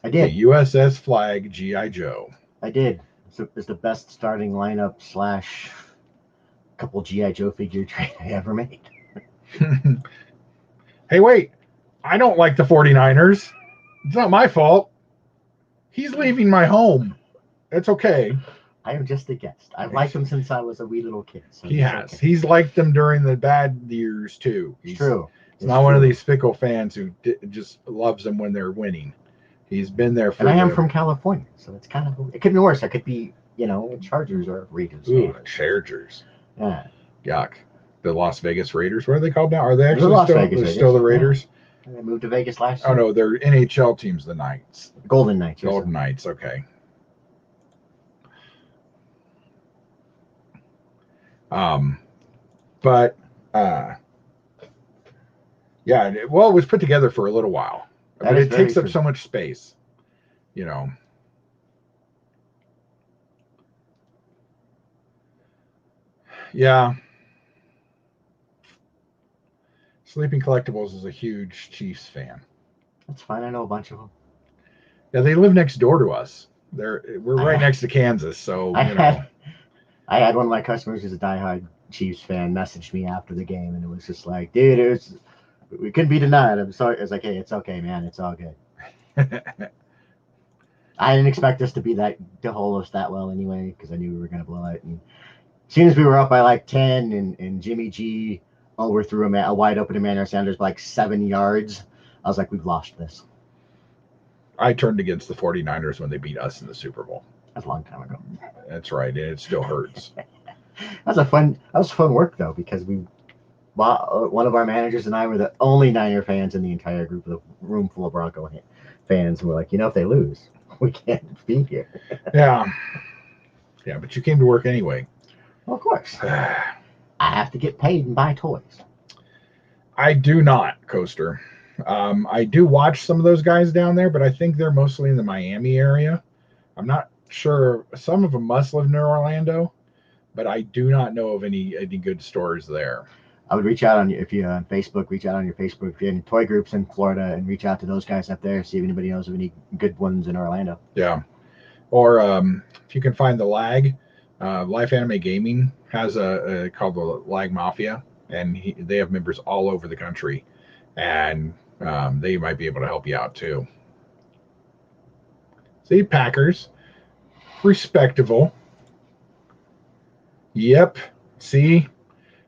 I did. The USS flag G.I. Joe. I did. It's the best starting lineup / couple G.I. Joe figure trade I ever made. Hey, wait. I don't like the 49ers. It's not my fault. He's leaving my home. It's okay. I am just a guest. I've liked him since I was a wee little kid. So he has. Okay. He's liked them during the bad years, too. It's true. He's not one of these fickle fans who just loves them when they're winning. He's been there for... And I am from California, so it's kind of... It could be worse. I could be, Chargers or Raiders. Ooh, Chargers. Yeah. Yuck. The Las Vegas Raiders. What are they called now? Are they actually still the Raiders? Yeah. They moved to Vegas last year. Oh, no. Their NHL team's the Knights. Golden Knights. Golden Knights. Okay. But yeah, well, it was put together for a little while, but it takes up so much space, Yeah. Sleeping Collectibles is a huge Chiefs fan. That's fine. I know a bunch of them. Yeah, they live next door to us. We're right next to Kansas, so I had one of my customers who's a diehard Chiefs fan messaged me after the game, and it was just like, dude, we couldn't be denied. I'm sorry. It's like, hey, it's okay, man. It's all good. I didn't expect this to be to hold us that well anyway, because I knew we were going to blow it. And as soon as we were up by like 10 and Jimmy G overthrew a wide open Emmanuel Sanders by like 7 yards, I was like, we've lost this. I turned against the 49ers when they beat us in the Super Bowl. That's a long time ago. That's right. And it still hurts. That was fun work though, because one of our managers and I were the only Niner fans in the entire group of the room full of Bronco fans. And we're like, if they lose, we can't be here. Yeah. Yeah, but you came to work anyway. Well, of course. I have to get paid and buy toys. I do not, Coaster. I do watch some of those guys down there, but I think they're mostly in the Miami area. I'm not sure. Some of them must live near Orlando, but I do not know of any good stores there. I would reach out on you if you're on Facebook. Reach out on your Facebook if you're in toy groups in Florida, and reach out to those guys up there. See if anybody knows of any good ones in Orlando. Yeah, or if you can find the Lag, Life Anime Gaming has a called the Lag Mafia, and they have members all over the country, and they might be able to help you out too. See, Packers, respectable. Yep. See.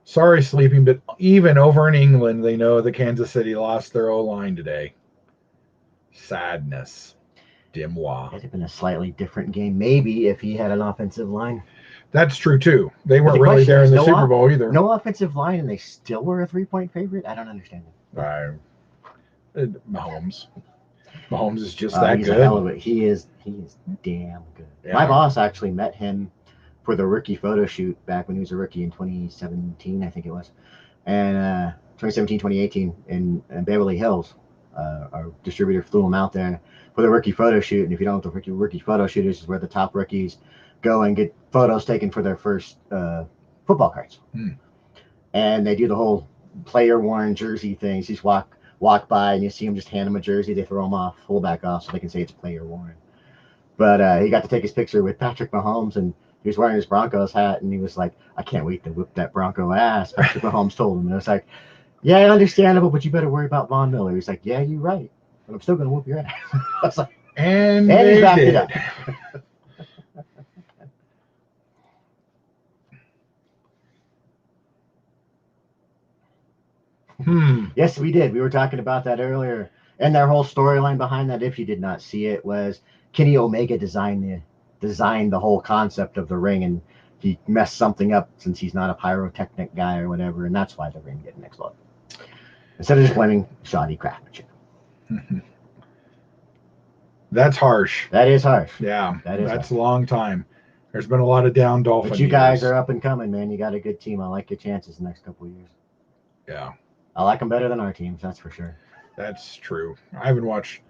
Sorry, Sleeping, but even over in England, they know that Kansas City lost their O-line today. Sadness. Dimois. It'd have been a slightly different game, maybe, if he had an offensive line. That's true, too. They weren't really there in the Super Bowl either. No offensive line, and they still were a 3-point favorite? I don't understand it. Mahomes. Mahomes is just that he's good. A hell of it. He is damn good. Yeah. My boss actually met him for the rookie photo shoot back when he was a rookie in 2017, I think it was. And 2017, 2018 in Beverly Hills. Our distributor flew him out there for the rookie photo shoot. And if you don't know what the rookie photo shoot is where the top rookies go and get photos taken for their first football cards. And they do the whole player-worn jersey things. You just walk by and you see them just hand them a jersey. They throw them off, fullback off, so they can say it's player-worn. But he got to take his picture with Patrick Mahomes, and he was wearing his Broncos hat, and he was like, I can't wait to whip that Bronco ass. Patrick Mahomes told him. And I was like, yeah, understandable, but you better worry about Von Miller. He's like, yeah, you're right. But I'm still going to whoop your ass. I was like, and he backed it up. Yes, we did. We were talking about that earlier. And their whole storyline behind that, if you did not see it, was Kenny Omega designed the whole concept of the ring, and he messed something up since he's not a pyrotechnic guy or whatever, and that's why the ring didn't explode. Instead of just blaming shoddy craftsmanship. That's harsh. That is harsh. Yeah, that's a long time. There's been a lot of down Dolphin But you guys are up and coming, man. You got a good team. I like your chances the next couple of years. Yeah. I like them better than our teams, that's for sure. That's true. I haven't watched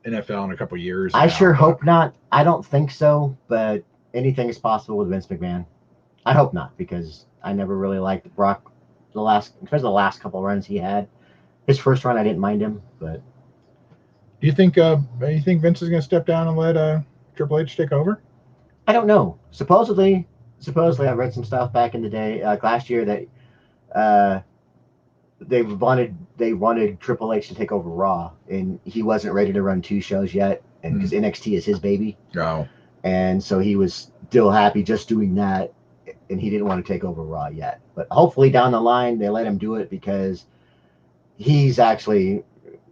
NFL in a couple of years. I sure hope not. I don't think so, but anything is possible with Vince McMahon. I hope not, because I never really liked Brock especially the last couple of runs he had. His first run, I didn't mind him, but. Do you think Vince is going to step down and let Triple H take over? I don't know. Supposedly, I read some stuff back in the day, last year, that they wanted Triple H to take over Raw, and he wasn't ready to run 2 shows yet, and because NXT is his baby. Oh. And so he was still happy just doing that, and he didn't want to take over Raw yet. But hopefully down the line they let him do it, because he's actually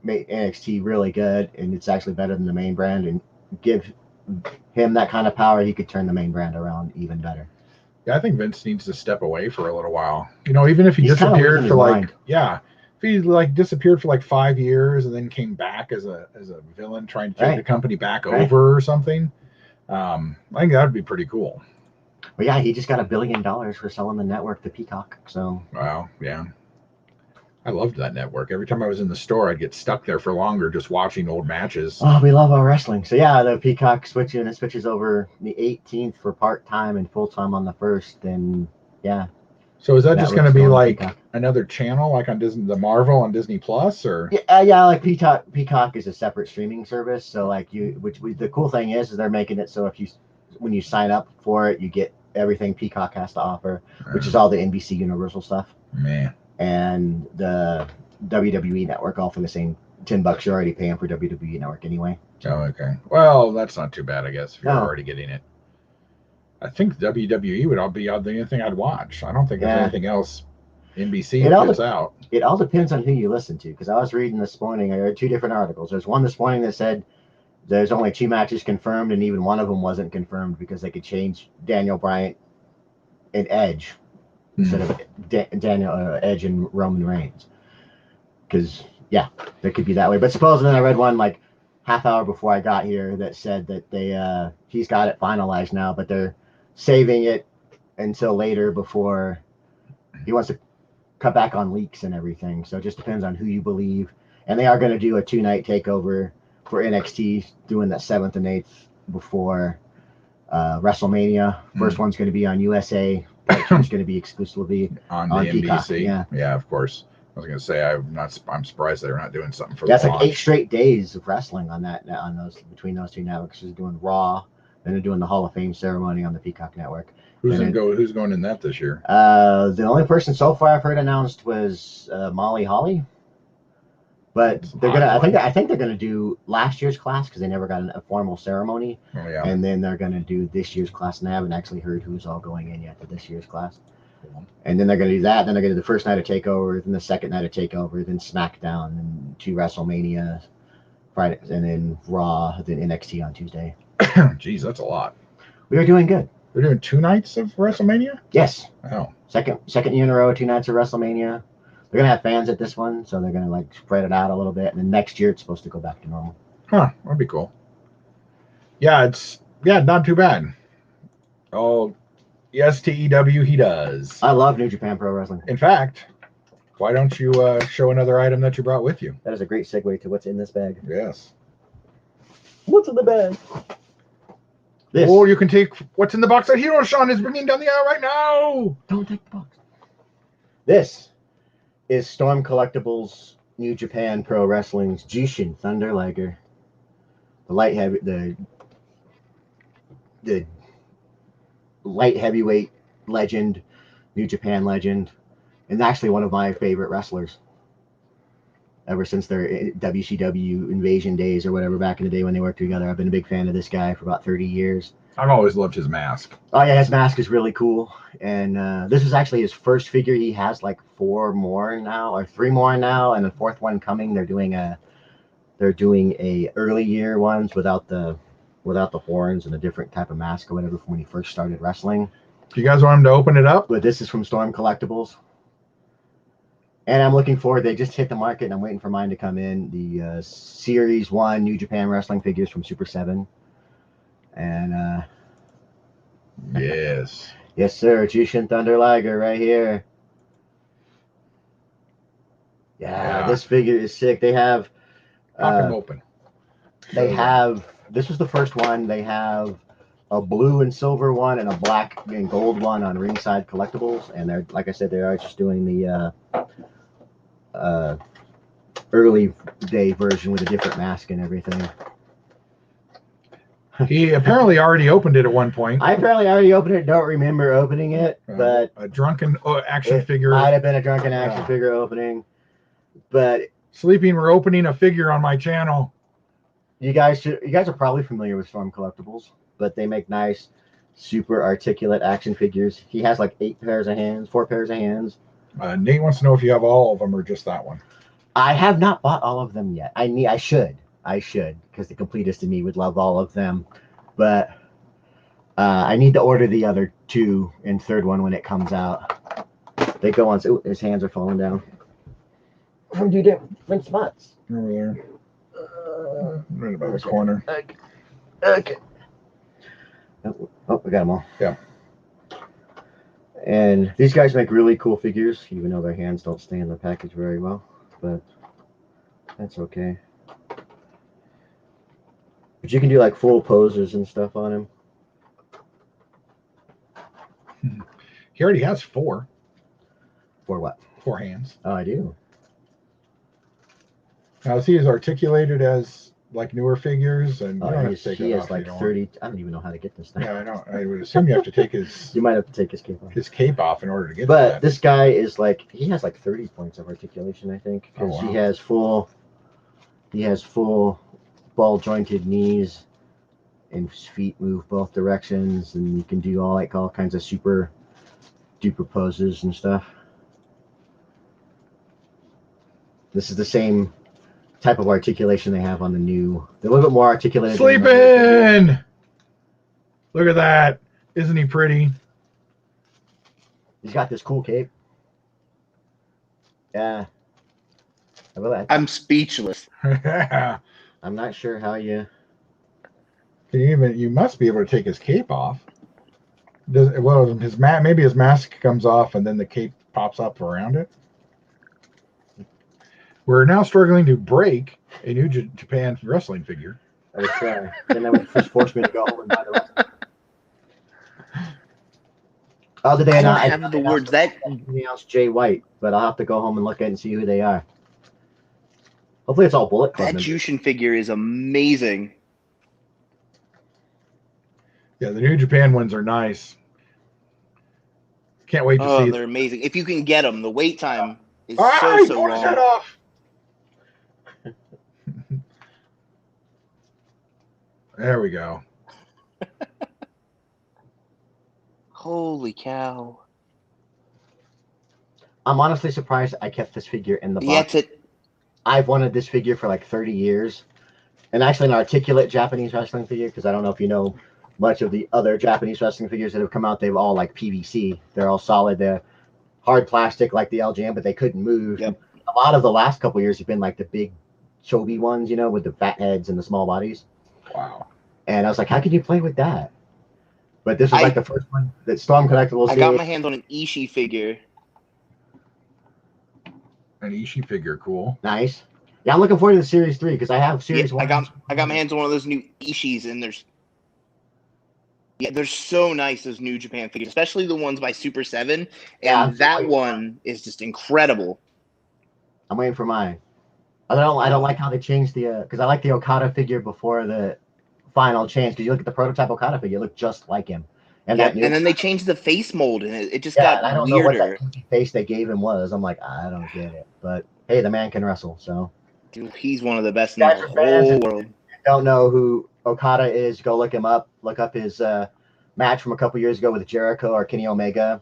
made NXT really good, and it's actually better than the main brand, and give him that kind of power, he could turn the main brand around even better. Yeah, I think Vince needs to step away for a little while. Even if he disappeared for if he disappeared for 5 years and then came back as a villain trying to take the company back over or something. I think that would be pretty cool. Well, yeah, he just got $1 billion for selling the network to Peacock. So. Wow, yeah. I loved that network. Every time I was in the store, I'd get stuck there for longer just watching old matches. Oh, we love our wrestling. So yeah, the Peacock switches over the 18th for part-time and full-time on the 1st, and yeah. So is that just going to be another channel, like on Disney, the Marvel on Disney Plus, or? Yeah, like Peacock is a separate streaming service. So the cool thing is they're making it so when you sign up for it, you get everything Peacock has to offer, which is all the NBC Universal stuff. Man. And the WWE Network, all for the same $10 you're already paying for WWE Network anyway. Oh, okay. Well, that's not too bad, I guess, if you're already getting it. I think WWE would be the only thing I'd watch. I don't think there's anything else NBC puts out. It all depends on who you listen to, because I was reading this morning, I read 2 different articles. There's one this morning that said there's only 2 matches confirmed, and even one of them wasn't confirmed because they could change Daniel Bryan and Edge instead of Daniel Edge and Roman Reigns. Because yeah, there could be that way. But supposedly I read one like half hour before I got here that said that he's got it finalized now, but they're saving it until later before he wants to cut back on leaks and everything. So it just depends on who you believe. And they are going to do a 2-night takeover for NXT, doing that 7th and 8th before WrestleMania. First one's going to be on USA. It's going to be exclusively on the Peacock. NBC. Yeah, of course. I was going to say I'm surprised they're not doing something for that's the like 8 straight days of wrestling on those between those 2 networks. They're doing Raw, then they're doing the Hall of Fame ceremony on the Peacock network. Who's going in that this year? The only person so far I've heard announced was Molly Holly. But they're gonna. I think they're gonna do last year's class because they never got a formal ceremony. Oh, yeah. And then they're gonna do this year's class, and I haven't actually heard who's all going in yet to this year's class. Cool. And then they're gonna do that. Then they're gonna do the first night of Takeover, then the second night of Takeover, then SmackDown, then 2 WrestleMania Friday, and then Raw, then NXT on Tuesday. Jeez, that's a lot. We are doing good. We're doing 2 nights of WrestleMania? Yes. Oh. Second year in a row, 2 nights of WrestleMania. They're gonna have fans at this one, so they're gonna like spread it out a little bit, and then next year it's supposed to go back to normal. Huh, that'd be cool. Yeah, not too bad. Oh, yes, TEW he does. I love New Japan Pro Wrestling. In fact, why don't you show another item that you brought with you? That is a great segue to what's in this bag. Yes. What's in the bag? This. Or you can take what's in the box that Hero Sean is bringing down the aisle right now. Don't take the box. This is Storm Collectibles New Japan Pro Wrestling's Jushin Thunder Liger. The light heavyweight legend, New Japan legend, and actually one of my favorite wrestlers. Ever since their WCW Invasion days or whatever back in the day when they worked together, I've been a big fan of this guy for about 30 years. I've always loved his mask. Oh yeah, his mask is really cool. And this is actually his first figure. He has like 4 more now, or 3 more now, and a 4th one coming. They're doing a early year ones without the horns and a different type of mask or whatever from when he first started wrestling. Do you guys want him to open it up? But this is from Storm Collectibles. And I'm looking forward. They just hit the market, and I'm waiting for mine to come in. The Series 1 New Japan Wrestling figures from Super 7. And yes. Yes, sir. Jushin Thunder Liger right here. Yeah, this figure is sick. They have Pop him open. They have this was the first one. They have a blue and silver one and a black and gold one on Ringside Collectibles. And they're, like I said, they are just doing the early day version with a different mask and everything. He apparently already opened it at one point. I apparently already opened it. Don't remember opening it, but a drunken action figure. Might have been a drunken action figure opening. But Sleeping, we're opening a figure on my channel. You guys are probably familiar with Storm Collectibles, but they make nice, super articulate action figures. He has like 4 pairs of hands. Nate wants to know if you have all of them or just that one. I have not bought all of them yet. I should, because the completist in me would love all of them, but I need to order the other 2 and 3rd one when it comes out. They go on. Ooh, his hands are falling down. From 2 different spots. Over there. Right about this corner. Okay. Oh, we got them all. Yeah. And these guys make really cool figures, even though their hands don't stay in the package very well. But that's okay. But you can do like full poses and stuff on him. He already has 4. 4 what? 4 hands. Oh, I do. Now, is he as articulated as like newer figures? And he has like 30. I don't even know how to get this thing. Yeah, I know. I would assume you have to take his. You might have to take his cape off. His cape off in order to get. But this guy is like he has like 30 points of articulation, I think, because he has full ball jointed knees, and his feet move both directions, and you can do all kinds of super duper poses and stuff. This is the same type of articulation they have on the new. They're a little bit more articulated. Sleeping! Look at that. Isn't he pretty? He's got this cool cape. Yeah. I'm speechless. Can I'm not sure how you. you must be able to take his cape off. Maybe his mask comes off and then the cape pops up around it. We're now struggling to break a New Japan wrestling figure. I was trying. Then that would just force me to go home and buy the rest. Other day, I don't I have the words that. announced Jay White, but I'll have to go home and look at it and see who they are. Hopefully, it's all Bullet Club. That Jushin figure is amazing. Yeah, the New Japan ones are nice. Can't wait to see. They're amazing. If you can get them, the wait time is All so right, long. Shut off. There we go. Holy cow! I'm honestly surprised I kept this figure in the box. Yeah, I've wanted this figure for like 30 years. And actually an articulate Japanese wrestling figure, because I don't know if you know much of the other Japanese wrestling figures that have come out. They've all like PVC. They're all solid. They're hard plastic like the LJN, but they couldn't move. Yep. A lot of the last couple of years have been like the big Chobi ones, with the fat heads and the small bodies. Wow. And I was like, how can you play with that? But this was like the first one that Storm Collectibles. I got my hands on an Ishii figure. An Ishii figure, cool. Nice. Yeah, I'm looking forward to the Series 3 because I have Series 1. I got my hands on one of those new Ishis, and they're so nice, those New Japan figures, especially the ones by Super 7. And that one is just incredible. I'm waiting for mine. I don't like how they changed the because I like the Okada figure before the final change, because you look at the prototype Okada figure, it looked just like him. And then they changed the face mold, and it just got I don't weirder. know what that face they gave him was. I'm like, I don't get it. But hey, the man can wrestle, so. Dude, he's one of the best in the whole world. If you don't know who Okada is, go look him up. Look up his match from a couple years ago with Jericho or Kenny Omega.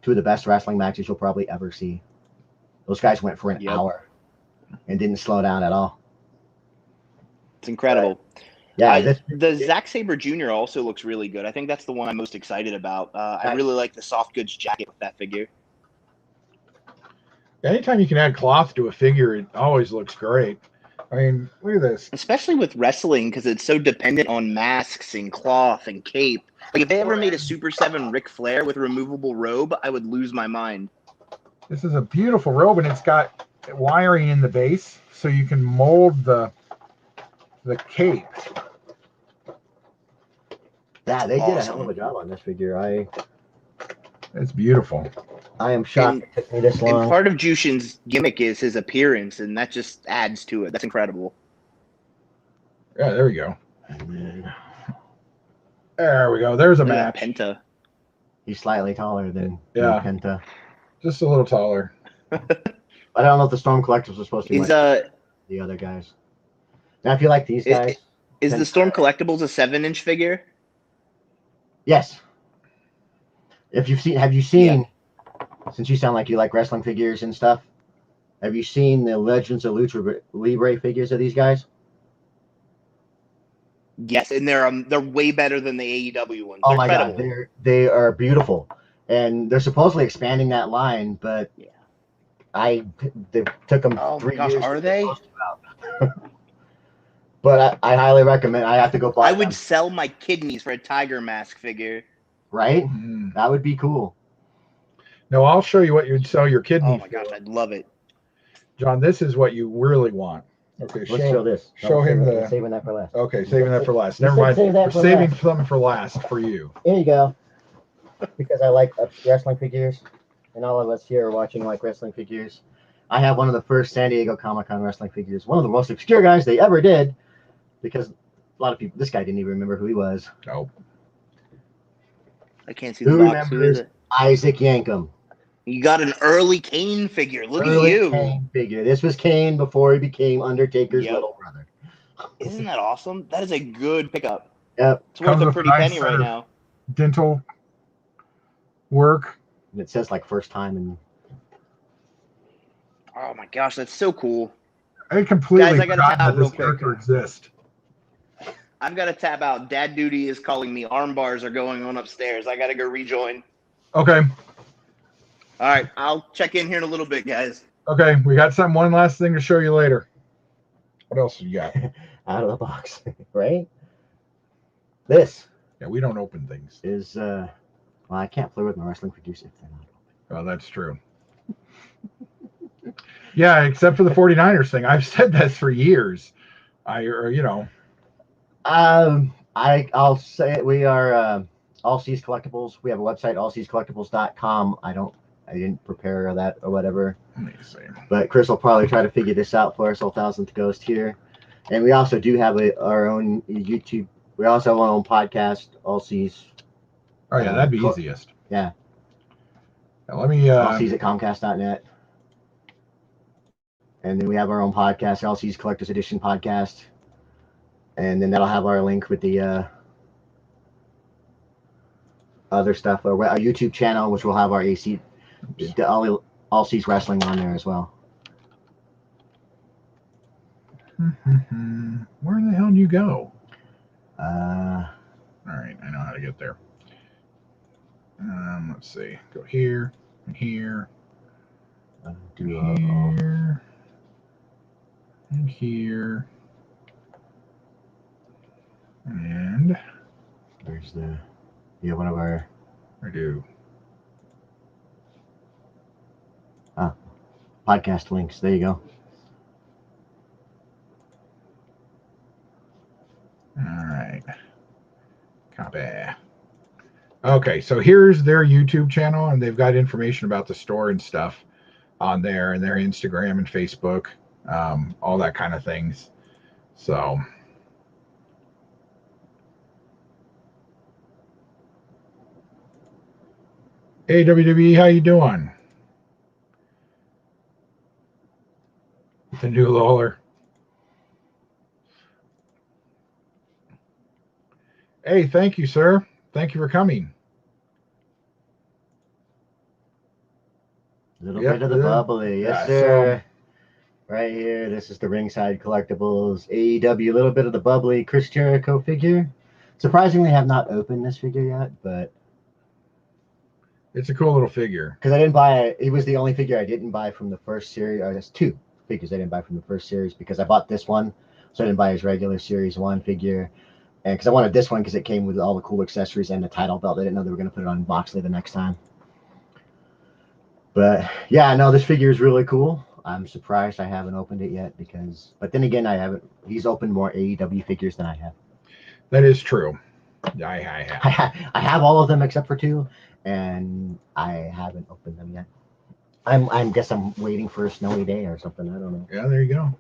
Two of the best wrestling matches you'll probably ever see. Those guys went for an hour and didn't slow down at all. It's incredible. The Zack Sabre Jr. also looks really good. I think that's the one I'm most excited about. I really like the soft goods jacket with that figure. Anytime you can add cloth to a figure, it always looks great. I mean, look at this. Especially with wrestling, because it's so dependent on masks and cloth and cape. Like, if they ever made a Super 7 Ric Flair with a removable robe, I would lose my mind. This is a beautiful robe, and it's got wiring in the base, so you can mold the cape. Yeah, they did a hell of a job on this figure. It's beautiful. I am shocked it took me this long. And part of Jushin's gimmick is his appearance, and that just adds to it. That's incredible. Yeah, there we go. There we go. There's a match. Penta. He's slightly taller than Penta. Just a little taller. I don't know if the Storm Collectibles are supposed to be the other guys. Now, if you like these guys. Is the Storm Collectibles a 7-inch figure? Yes. Have you seen, since you sound like you like wrestling figures and stuff, have you seen the Legends of Lucha Libre figures of these guys? Yes, and they're way better than the AEW ones. Oh my God, they are beautiful, and they're supposedly expanding that line, but they took them 3 years. Are they? But I highly recommend. I have to go buy. I would sell my kidneys for a Tiger Mask figure. Right? That would be cool. No, I'll show you what you'd sell your kidney. Oh my gosh, I'd love it. John, this is what you really want. Okay, let's show this. Show him the. Saving that for last. Okay, saving that for last. Never mind. We're saving some for last for you. Here you go. Because I like wrestling figures, and all of us here are watching like wrestling figures. I have one of the first San Diego Comic-Con wrestling figures. One of the most obscure guys they ever did, because a lot of people. This guy didn't even remember who he was. Nope. I can't see the box. Who is it? Isaac Yankem. You got an early Kane figure. Look at you. Kane figure. This was Kane before he became Undertaker's little brother. Isn't that awesome? That is a good pickup. Yep. It's worth a pretty penny right now. Dental work. And it says like first time and. Oh my gosh, that's so cool. I completely forgot that this character exists. I've got to tap out. Dad duty is calling me. Arm bars are going on upstairs. I got to go rejoin. Okay. All right, I'll check in here in a little bit, guys. Okay, we got one last thing to show you later. What else you got? Out of the box, right? This. Yeah, we don't open things. Is well, I can't play with my wrestling figures if they're not open. Oh, that's true. Yeah, except for the 49ers thing. I've said that for years. I'll say it. We are All Seas Collectibles. We have a website, allseascollectibles.com. I didn't prepare that or whatever. Let me see. But Chris will probably try to figure this out for us, Old Thousandth Ghost here. And we also do have our own YouTube. We also have our own podcast, All Seas. Oh yeah, that'd be easiest. Yeah. Now, let me. All Seas at Comcast.net. And then we have our own podcast, All Seas Collectors Edition podcast. And then that'll have our link with the other stuff, our YouTube channel, which will have our All Seas Wrestling on there as well. Where the hell do you go? All right, I know how to get there. Let's see. Go here and here. Here and here. And there's one of our. I do. Podcast links. There you go. All right. Copy. Okay, so here's their YouTube channel, and they've got information about the store and stuff on there, and their Instagram and Facebook, all that kind of things. So. Hey, WWE, how you doing? The new Lawler. Hey, thank you, sir. Thank you for coming. A little bit of the bubbly. Yes, sir. Right here. This is the Ringside Collectibles AEW. A little bit of the bubbly Chris Jericho figure. Surprisingly, I have not opened this figure yet, but it's a cool little figure. Because I didn't buy it. It was the only figure I didn't buy from the first series. Or there's two figures I didn't buy from the first series because I bought this one. So I didn't buy his regular Series 1 figure. And because I wanted this one because it came with all the cool accessories and the title belt. I didn't know they were going to put it on Boxley the next time. But yeah, no, this figure is really cool. I'm surprised I haven't opened it yet but then again, I haven't. He's opened more AEW figures than I have. That is true. I have all of them except for two, and I haven't opened them yet. I guess I'm waiting for a snowy day or something. I don't know. Yeah, there you go.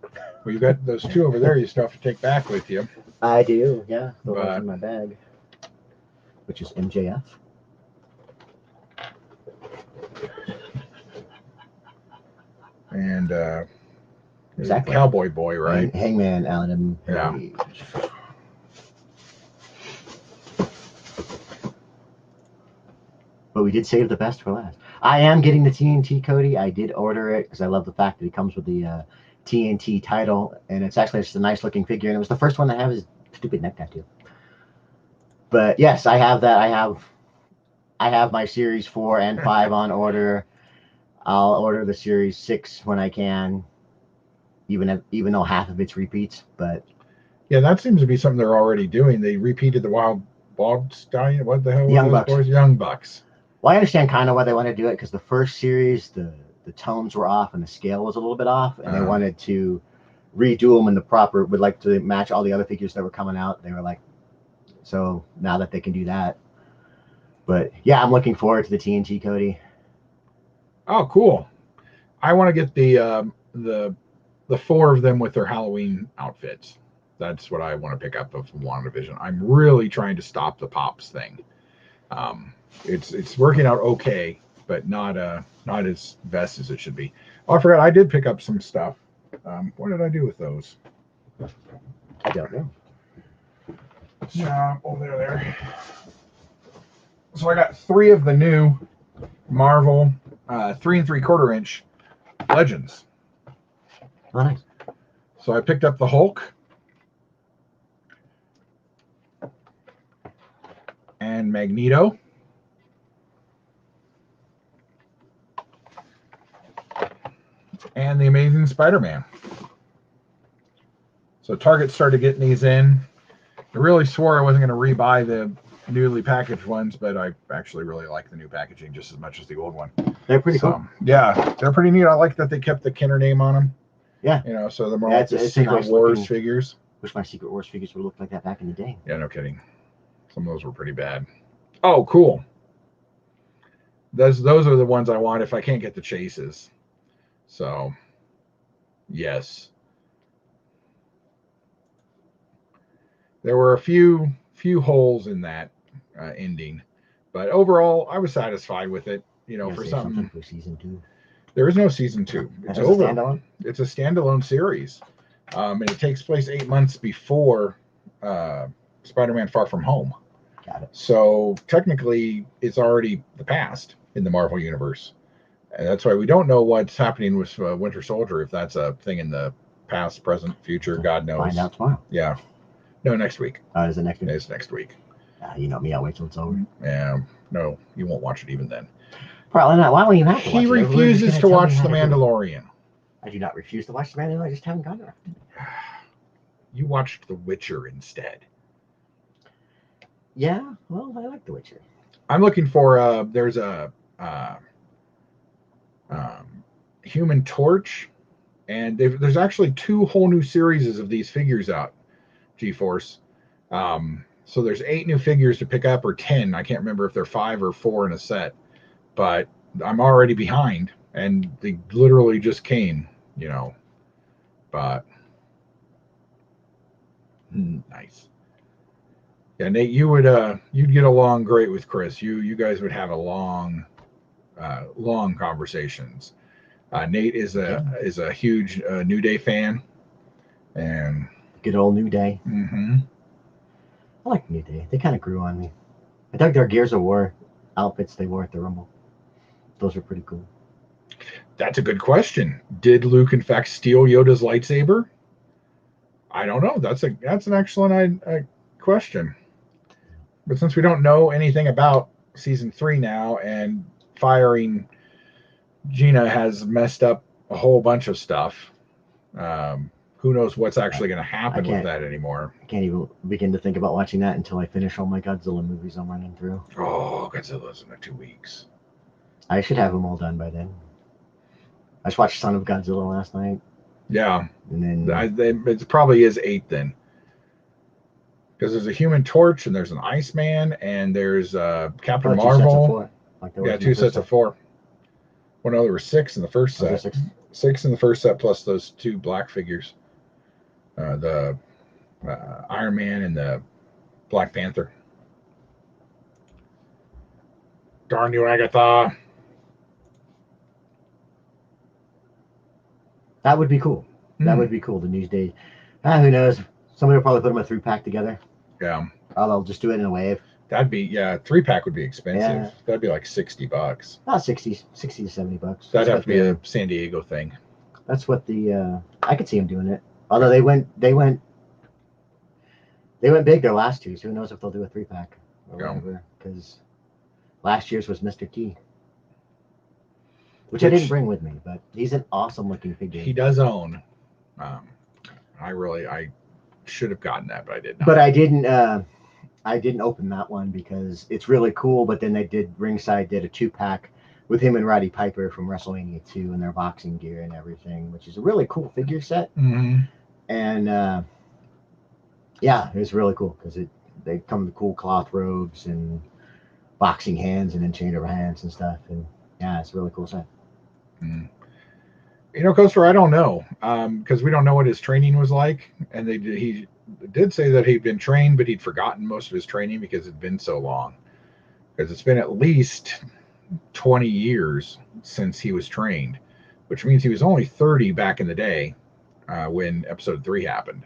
Well, you got those two over there you still have to take back with you. I do, yeah. The one's in my bag, which is MJF. And exactly. Cowboy Boy, right? And Hangman Adam Page. Yeah. But we did save the best for last. I am getting the TNT Cody. I did order it because I love the fact that it comes with the TNT title, and it's actually just a nice looking figure. And it was the first one to have his stupid neck tattoo. But yes, I have that. I have my Series 4 and 5 on order. I'll order the Series 6 when I can, even though half of it's repeats. But yeah, that seems to be something they're already doing. They repeated the Wild Stallion. What the hell? Young Bucks. Boys? Young Bucks. Well, I understand kind of why they want to do it because the first series, the tones were off and the scale was a little bit off, and they wanted to redo them in the proper. Would like to match all the other figures that were coming out. They were like, so now that they can do that. But yeah, I'm looking forward to the TNT Cody. Oh, cool! I want to get the four of them with their Halloween outfits. That's what I want to pick up from WandaVision. I'm really trying to stop the Pops thing. It's working out okay, but not as best as it should be. Oh, I forgot I did pick up some stuff. What did I do with those? I don't know. Yeah, oh, there. So I got 3 of the new Marvel 3 3/4 inch Legends. Oh, nice. So I picked up the Hulk and Magneto. and the Amazing Spider-Man. So Target started getting these in. I really swore I wasn't going to rebuy the newly packaged ones, but I actually really like the new packaging just as much as the old one. They're pretty cool. Yeah, they're pretty neat. I like that they kept the Kenner name on them. Yeah. So they're more like the Secret Wars figures. Wish my Secret Wars figures would look like that back in the day. Yeah, no kidding. Some of those were pretty bad. Oh, cool. Those are the ones I want if I can't get the chases. So, yes. There were a few holes in that ending, but overall, I was satisfied with it. For something for season 2. There is no season 2. It's over. Standalone? It's a standalone series, and it takes place 8 months before Spider-Man: Far From Home. Got it. So technically, it's already the past in the Marvel universe, and that's why we don't know what's happening with Winter Soldier. If that's a thing in the past, present, future, God knows. Find out tomorrow. Yeah. No, next week. Is it next week? It's next week. You know me, I'll wait till it's over. Yeah. No, you won't watch it even then. Probably not. Why don't you have to watch it? He refuses to watch The Mandalorian. I do not refuse to watch The Mandalorian. I just haven't gotten there. You watched The Witcher instead. Yeah, well, I like The Witcher. I'm looking for there's a Human Torch, and there's actually 2 whole new series of these figures out. G-Force. So there's 8 new figures to pick up, or 10. I can't remember if they're 5 or 4 in a set, but I'm already behind, and they literally just came, but nice. Yeah, Nate, you'd get along great with Chris. You guys would have a long conversations. Nate is a huge New Day fan, and good old New Day. Mm-hmm. I like New Day. They kind of grew on me. I dug their Gears of War outfits they wore at the Rumble. Those are pretty cool. That's a good question. Did Luke in fact steal Yoda's lightsaber? I don't know. That's an excellent question. But since we don't know anything about season 3 now, and firing Gina has messed up a whole bunch of stuff, who knows what's actually going to happen with that anymore. I can't even begin to think about watching that until I finish all my Godzilla movies I'm running through. Oh, Godzilla's in 2 weeks. I should have them all done by then. I just watched Son of Godzilla last night. Yeah. And then it probably is 8 then. Because there's a Human Torch, and there's an Iceman, and there's Captain Marvel. 2 sets of 4. Well, no, there were 6 in the first set. 6 in the first set, plus those 2 black figures. The Iron Man and the Black Panther. Darn you, Agatha. That would be cool. That would be cool. The News Day. Who knows? Somebody will probably put them in a 3-pack together. Yeah. Or they'll just do it in a wave. That'd be, 3-pack would be expensive. Yeah. That'd be like $60. Not 60 to $70. That'd have to be a San Diego thing. That's what I could see them doing it. Although they went big their last 2, so who knows if they'll do a 3-pack or whatever. Because last year's was Mr. T. Which I didn't bring with me, but he's an awesome looking figure. He does own. I should have gotten that, but I did not. But I didn't open that one because it's really cool. But then Ringside did a 2-pack with him and Roddy Piper from WrestleMania 2 and their boxing gear and everything, which is a really cool figure set. Mm-hmm. And it was really cool because they come with cool cloth robes and boxing hands and then changeover hands and stuff. And yeah, it's a really cool set. Mm. Coaster, I don't know because we don't know what his training was like. And he did say that he'd been trained, but he'd forgotten most of his training because it'd been so long. Because it's been at least 20 years since he was trained, which means he was only 30 back in the day when episode 3 happened.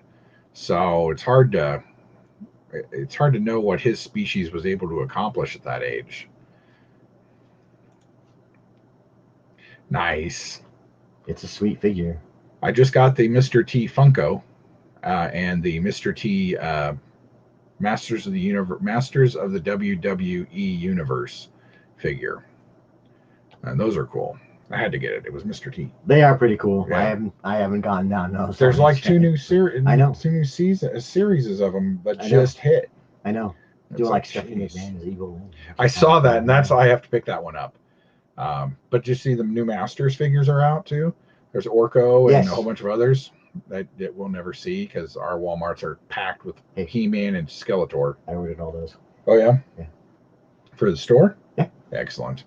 So it's hard to know what his species was able to accomplish at that age. Nice. It's a sweet figure. I just got the Mr. T Funko and the Mr. T Masters of the WWE Universe figure. And those are cool. I had to get it. It was Mr. T. They are pretty cool. Yeah. I haven't gone down those. There's like two new series. I know. 2 new series of them that just hit. I know. Doing like Stephanie McMahon is evil. I saw that, and I have to pick that one up. But you see the new Masters figures are out too. There's Orko and a whole bunch of others that we'll never see because our Walmarts are packed with He-Man and Skeletor. I ordered all those. Oh yeah? Yeah. For the store? Yeah. Excellent.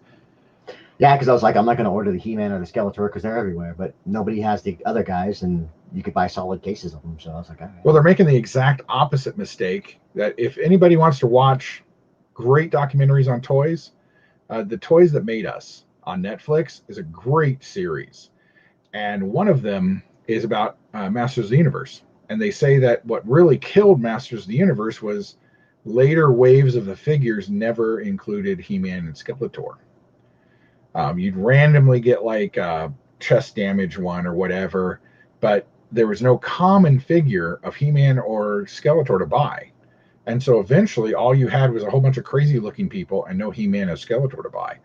Yeah, because I was like, I'm not going to order the He-Man or the Skeletor because they're everywhere, but nobody has the other guys, and you could buy solid cases of them. So I was like, all right. Well, they're making the exact opposite mistake that if anybody wants to watch great documentaries on toys, The Toys That Made Us on Netflix is a great series. And one of them is about Masters of the Universe. And they say that what really killed Masters of the Universe was later waves of the figures never included He-Man and Skeletor. You'd randomly get like a chest damage one or whatever, but there was no common figure of He-Man or Skeletor to buy. And so eventually all you had was a whole bunch of crazy looking people and no He-Man or Skeletor to buy.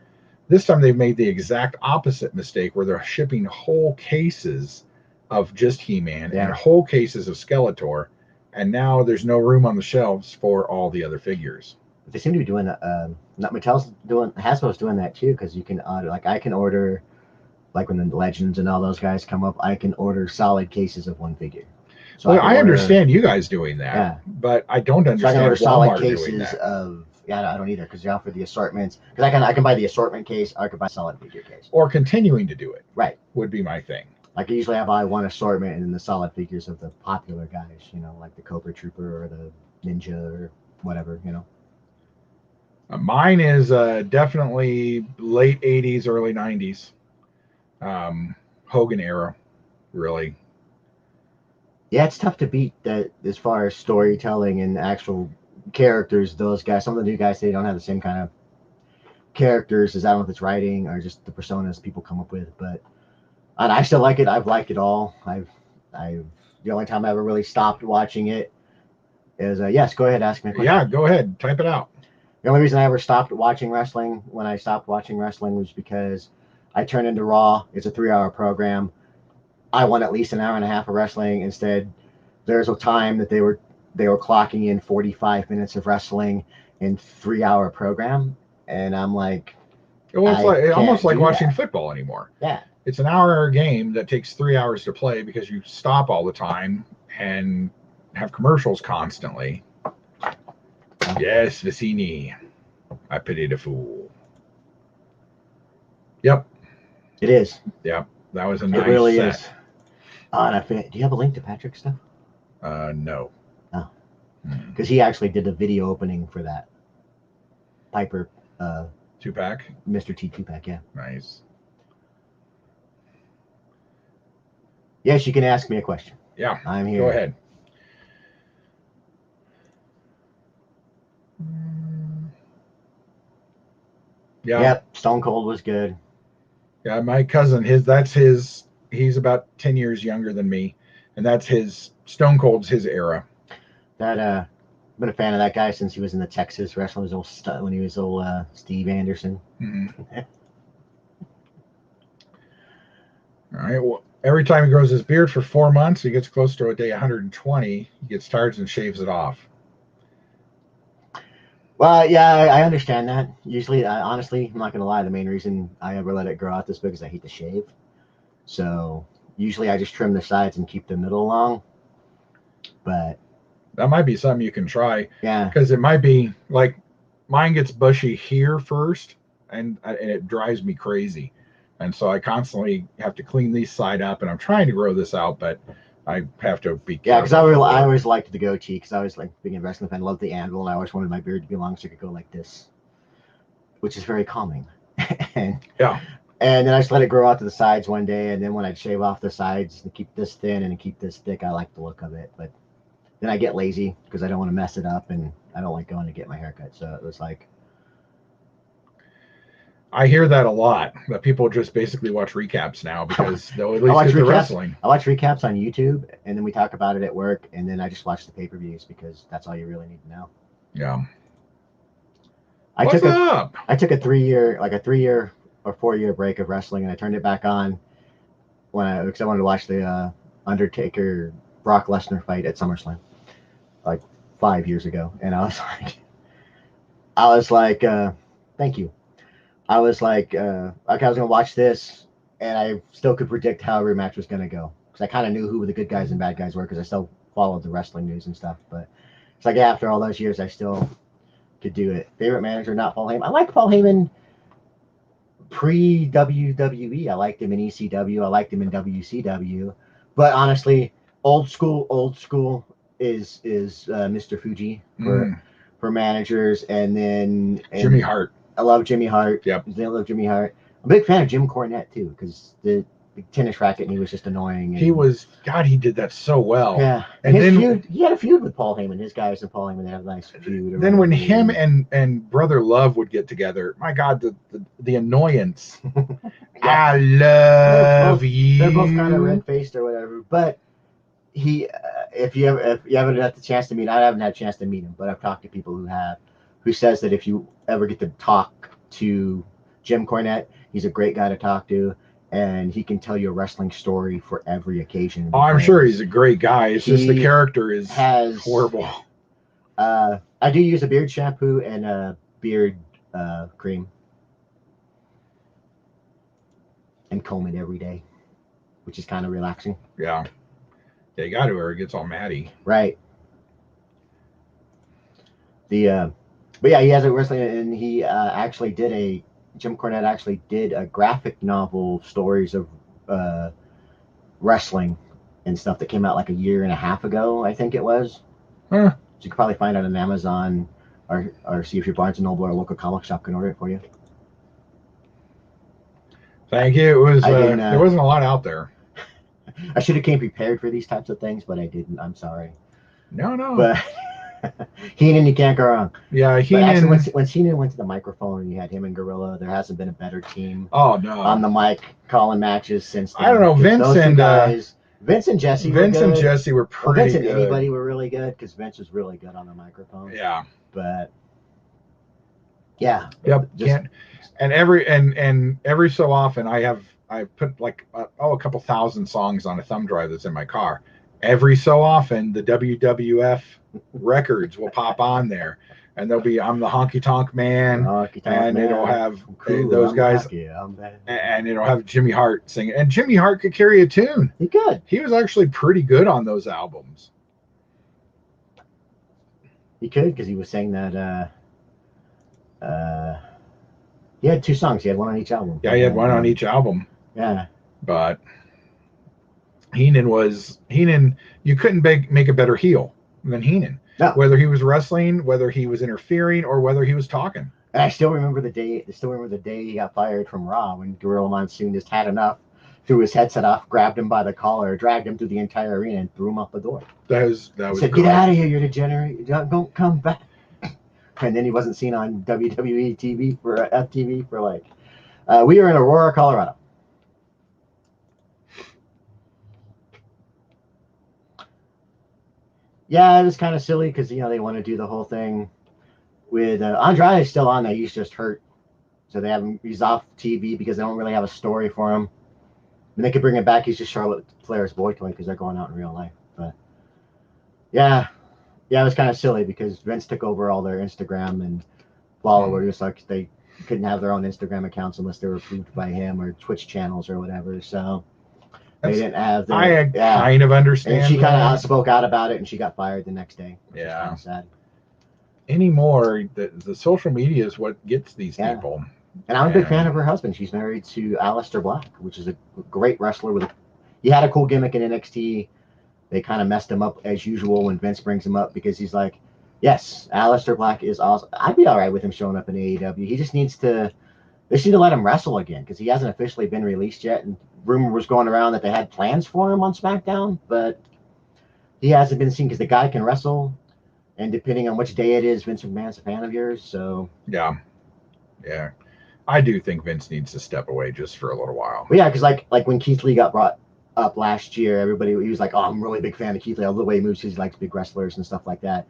This time they've made the exact opposite mistake where they're shipping whole cases of just He-Man and whole cases of Skeletor. And now there's no room on the shelves for all the other figures. They seem to be doing that. Hasbro's doing that too, because you can order, like I can order, like when the Legends and all those guys come up, I can order solid cases of one figure. So I understand you guys doing that, but I don't understand. So I can order solid cases of. Yeah, I don't either, because they offer the assortments. Because I can buy the assortment case, or I could buy solid figure case. Or continuing to do it. Right. Would be my thing. Like usually I buy one assortment and then the solid figures of the popular guys, like the Cobra Trooper or the Ninja or whatever, Mine is definitely late 80s, early 90s. Hogan era, really. Yeah, it's tough to beat that as far as storytelling and actual characters. Those guys, some of the new guys, they don't have the same kind of characters as I don't know if it's writing or just the personas people come up with. But and I still like it. I've liked it all. I've the only time I ever really stopped watching it is yes. Go ahead, ask me a question. Yeah, go ahead, type it out. The only reason I ever stopped watching wrestling when I stopped watching wrestling was because I turned into Raw. It's a 3-hour program. I want at least an hour and a half of wrestling. Instead, there's a time that they were clocking in 45 minutes of wrestling in 3-hour program, and I'm like, well, it's almost like watching football anymore. Yeah, it's an hour game that takes 3 hours to play because you stop all the time and have commercials constantly. Yes, Vicini. I pity the fool. Yep. It is. Yep. That was a nice It really set. is. Do you have a link to Patrick's stuff? No. Oh. Because he actually did a video opening for that. Piper. 2-pack? Mr. T 2-pack, yeah. Nice. Yes, you can ask me a question. Yeah. I'm here. Go ahead. Yeah. Yep. Stone Cold was good. Yeah, my cousin, he's about 10 years younger than me, and that's Stone Cold's his era. That I've been a fan of that guy since he was in the Texas wrestling when he was old Steve Anderson. Mm-hmm. All right. Well, every time he grows his beard for 4 months, he gets close to a day 120. He gets tired and shaves it off. Well, yeah, I understand that. Usually, honestly, I'm not going to lie. The main reason I ever let it grow out this big is I hate to shave. So usually I just trim the sides and keep the middle long. But that might be something you can try. Yeah. Because it might be like mine gets bushy here first, and it drives me crazy. And so I constantly have to clean these side up, and I'm trying to grow this out, but I have to be careful. Yeah, because I always liked the goatee, because I was like being a wrestling fan, loved the anvil, and I always wanted my beard to be long so I could go like this, which is very calming. And then I just let it grow out to the sides one day, and then when I'd shave off the sides and keep this thin and keep this thick, I like the look of it. But then I get lazy because I don't want to mess it up, and I don't like going to get my haircut. So it was like, I hear that a lot, that people just basically watch recaps now because they'll at least get the wrestling. I watch recaps on YouTube, and then we talk about it at work, and then I just watch the pay-per-views because that's all you really need to know. Yeah. I took a 3-year or 4-year break of wrestling, and I turned it back on because I wanted to watch the Undertaker Brock Lesnar fight at SummerSlam like 5 years ago, and I was like, thank you. I was like, okay, I was gonna watch this, and I still could predict how every match was gonna go because I kind of knew who the good guys and bad guys were because I still followed the wrestling news and stuff. But it's like after all those years, I still could do it. Favorite manager, not Paul Heyman. I like Paul Heyman pre-WWE. I liked him in ECW. I liked him in WCW. But honestly, old school is Mr. Fuji for managers, and then Jimmy Hart. I love Jimmy Hart. Yep. I love Jimmy Hart. I'm a big fan of Jim Cornette too, because the tennis racket, and he was just annoying. And, he did that so well. Yeah. And then he had a feud with Paul Heyman. His guys and Paul Heyman, they had a nice feud. Then when him and Brother Love would get together, my God, the annoyance. Yeah. I love you. They're both kind of red-faced or whatever. But if you haven't had the chance to meet, I haven't had a chance to meet him, but I've talked to people who have, who says that if you ever get to talk to Jim Cornette, he's a great guy to talk to, and he can tell you a wrestling story for every occasion. Oh, I'm sure he's a great guy. It's just the character is horrible. I do use a beard shampoo and a beard cream, and comb it every day, which is kind of relaxing. Yeah. Yeah, you got to, or it gets all matty. Right. But yeah, he has a wrestling, and he Jim Cornette actually did a graphic novel stories of wrestling and stuff that came out like a year and a half ago, I think it was. Huh. So you can probably find it on Amazon or see if your Barnes & Noble or local comic shop can order it for you. Thank you. It was there wasn't a lot out there. I should have came prepared for these types of things, but I didn't. I'm sorry. No. But Heenan, you can't go wrong. Yeah, Heenan. When Heenan went to the microphone and you had him and Gorilla, there hasn't been a better team. Oh no. On the mic calling matches since then. I don't know. Vince and Jesse. Vince and Jesse were pretty Vince and good. anybody were really good because Vince was really good on the microphone. Yeah. But yeah. Yep. And every so often I put like a couple thousand songs on a thumb drive that's in my car. Every so often, the WWF records will pop on there, and they'll be "I'm the Honky Tonk Man," and it'll have those guys, and it'll have Jimmy Hart singing. And Jimmy Hart could carry a tune. He could. He was actually pretty good on those albums. He could, because he was saying that. He had 2 songs. He had one on each album. Yeah, he had one on each album. Yeah. But Heenan, you couldn't make a better heel than Heenan. No. Whether he was wrestling, whether he was interfering, or whether he was talking. And I still remember the day he got fired from Raw when Gorilla Monsoon just had enough, threw his headset off, grabbed him by the collar, dragged him through the entire arena, and threw him out the door. That was said, "Get out of here, you degenerate! Don't come back." And then he wasn't seen on WWE TV for FTV for like. We were in Aurora, Colorado. Yeah, it was kind of silly because they want to do the whole thing with Andrade is still on there. He's just hurt, so they have him. He's off TV because they don't really have a story for him. And they could bring him back. He's just Charlotte Flair's boy toy because they're going out in real life. But yeah, it was kind of silly because Vince took over all their Instagram and followers. Like they couldn't have their own Instagram accounts unless they were approved by him or Twitch channels or whatever. So. They didn't have. I kind of understand. And she kind of spoke out about it, and she got fired the next day. Which is kind of sad. Anymore, the social media is what gets these people. And I'm a big fan of her husband. She's married to Aleister Black, which is a great wrestler. He had a cool gimmick in NXT. They kind of messed him up as usual when Vince brings him up because he's like, yes, Aleister Black is awesome. I'd be all right with him showing up in AEW. He just needs to. They just need to let him wrestle again because he hasn't officially been released yet. And rumor was going around that they had plans for him on SmackDown, but he hasn't been seen because the guy can wrestle. And depending on which day it is, Vince McMahon's a fan of yours. So yeah, I do think Vince needs to step away just for a little while. Well, yeah, because like when Keith Lee got brought up last year, he was like, "Oh, I'm a really big fan of Keith Lee. All the way he moves, he likes big wrestlers and stuff like that."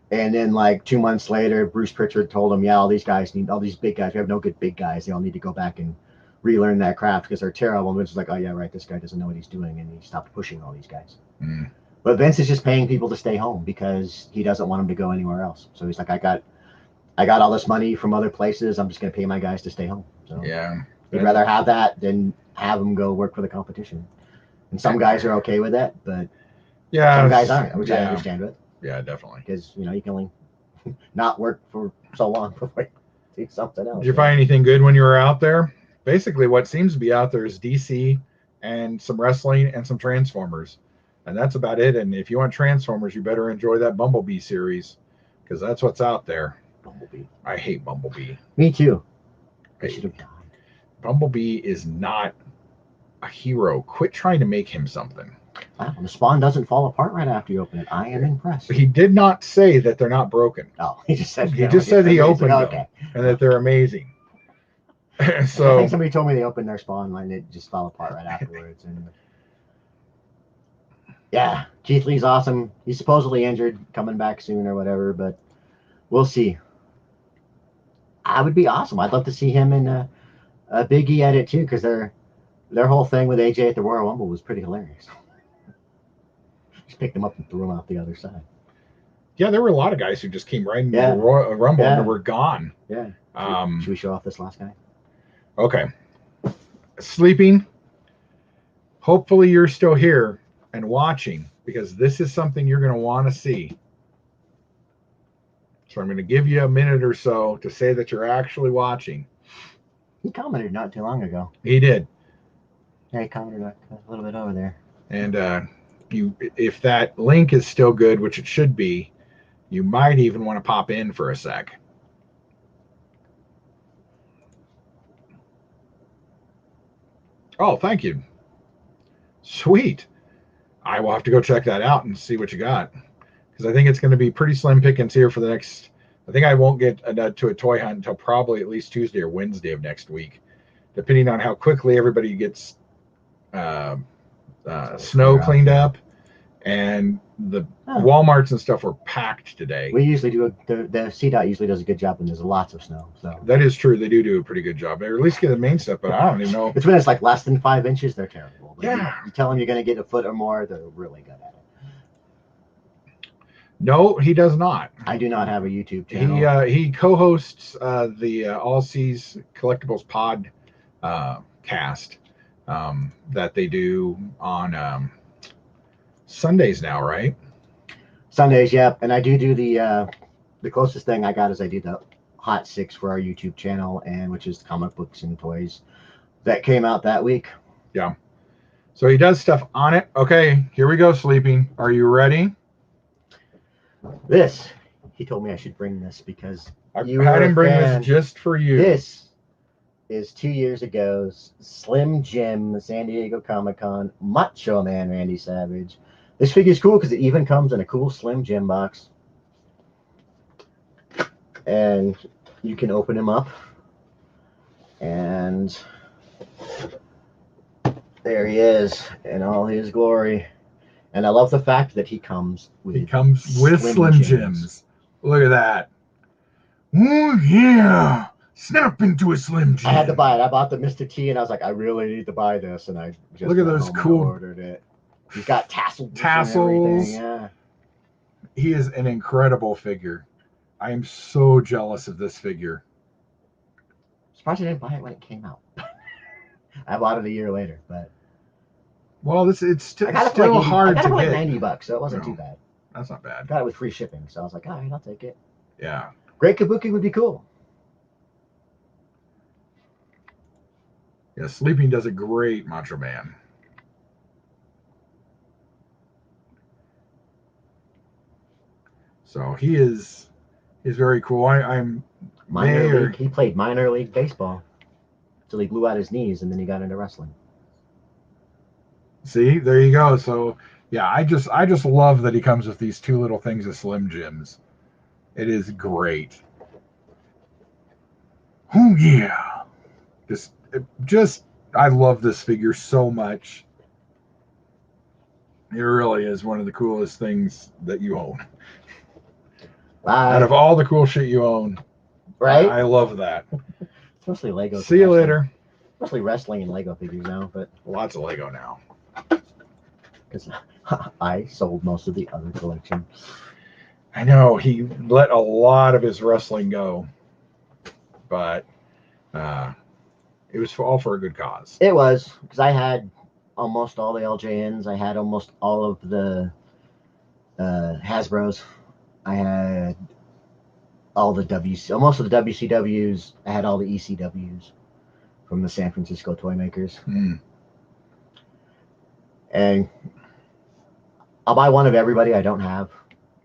And then like 2 months later, Bruce Pritchard told him, "Yeah, all these big guys. We have no good big guys. They all need to go back and relearn that craft because they're terrible. And Vince is like, oh yeah, right, this guy doesn't know what he's doing, and he stopped pushing all these guys. Mm. But Vince is just paying people to stay home because he doesn't want them to go anywhere else. So he's like, I got all this money from other places. I'm just going to pay my guys to stay home. So yeah, he'd rather have that than have them go work for the competition. And some guys are okay with that, but some guys aren't, which I understand with. Yeah, definitely. Because you can only not work for so long before you do something else. Did you find anything good when you were out there? Basically, what seems to be out there is DC and some wrestling and some Transformers. And that's about it. And if you want Transformers, you better enjoy that Bumblebee series because that's what's out there. Bumblebee. I hate Bumblebee. Me too. I should have died. Bumblebee is not a hero. Quit trying to make him something. Wow, the Spawn doesn't fall apart right after you open it. I am impressed. He did not say that they're not broken. No, he just said he opened them and that they're amazing. So I think somebody told me they opened their Spawn line, it just fell apart right afterwards. And yeah, Keith Lee's awesome. He's supposedly injured, coming back soon or whatever, but we'll see. I would be awesome. I'd love to see him in a Big E at it too, because their whole thing with AJ at the Royal Rumble was pretty hilarious. Just picked him up and threw him out the other side. Yeah, there were a lot of guys who just came right into the Rumble and were gone. Yeah. Should we show off this last guy? Okay. Sleeping. Hopefully you're still here and watching because this is something you're going to want to see. So I'm going to give you a minute or so to say that you're actually watching. He commented not too long ago. He did. Yeah, he commented a little bit over there. And if that link is still good, which it should be, you might even want to pop in for a sec. Oh, thank you. Sweet. I will have to go check that out and see what you got. Because I think it's going to be pretty slim pickings here for the next... I think I won't get to a toy hunt until probably at least Tuesday or Wednesday of next week. Depending on how quickly everybody gets snow cleaned up. And the Walmarts and stuff were packed today. We usually do the CDOT usually does a good job when there's lots of snow. So that is true. They do a pretty good job. Or at least get the main stuff, but I don't even know. It's when it's like less than 5 inches, they're terrible. But yeah. You tell them you're going to get a foot or more, they're really good at it. No, he does not. I do not have a YouTube channel. He co-hosts the All Seas Collectibles Pod cast that they do on Sundays now, right? Sundays, yep. And I do the closest thing I got is I do the Hot 6 for our YouTube channel, and which is comic books and toys that came out that week. Yeah. So he does stuff on it. Okay, here we go, Sleeping. Are you ready? This, he told me I should bring this because I had him bring this just for you. This is 2 years ago's Slim Jim San Diego Comic-Con Macho Man Randy Savage. This figure is cool because it even comes in a cool Slim Jim box. And you can open him up. And there he is in all his glory. And I love the fact that he comes with Slim Jims. Look at that. Oh, yeah. Snap into a Slim Jim. I had to buy it. I bought the Mr. T, and I was like, I really need to buy this. And I just look at those cool. Ordered it. He's got tassels. Yeah. He is an incredible figure. I am so jealous of this figure. Surprised I didn't buy it when it came out. I bought it a year later, but. Well, it's still hard to get. Like $90, so it wasn't too bad. That's not bad. Got it with free shipping, so I was like, all right, I'll take it. Yeah. Great Kabuki would be cool. Yeah, Sleeping does a great Macho Man. So he's very cool. I'm minor league. He played minor league baseball until he blew out his knees, and then he got into wrestling. See, there you go. So yeah, I just love that he comes with these two little things of Slim Jims. It is great. Oh yeah, just I love this figure so much. It really is one of the coolest things that you own. Out of all the cool shit you own, right? I love that. It's mostly Lego. See you later. Mostly wrestling and Lego figures now, but lots of Lego now. Because I sold most of the other collection. I know he let a lot of his wrestling go, but it was all for a good cause. It was, because I had almost all the LJNs. I had almost all of the Hasbros. I had all the most of the WCWs. I had all the ECWs from the San Francisco toy makers. And I'll buy one of everybody I don't have.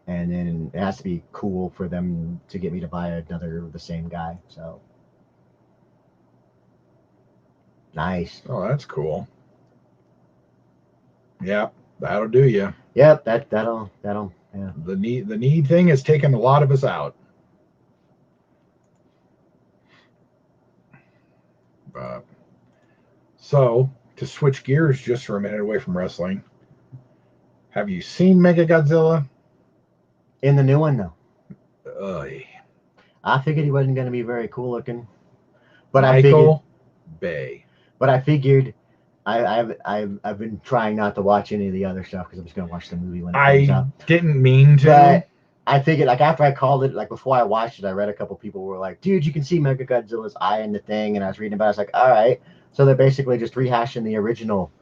And then it has to be cool for them to get me to buy another of the same guy. So nice. Oh, that's cool. Yep, that'll do you. Yep, that'll yeah. The need thing has taken a lot of us out. So to switch gears just for a minute away from wrestling, have you seen Mechagodzilla? In the new one, no. Ugh. I figured he wasn't going to be very cool looking, but Michael Bay. But I figured I've been trying not to watch any of the other stuff because I'm just going to watch the movie when it comes out. I didn't mean to. But I figured, like, after I called it, like, before I watched it, I read a couple people were like, dude, you can see Mechagodzilla's eye in the thing. And I was reading about it. I was like, all right. So they're basically just rehashing the original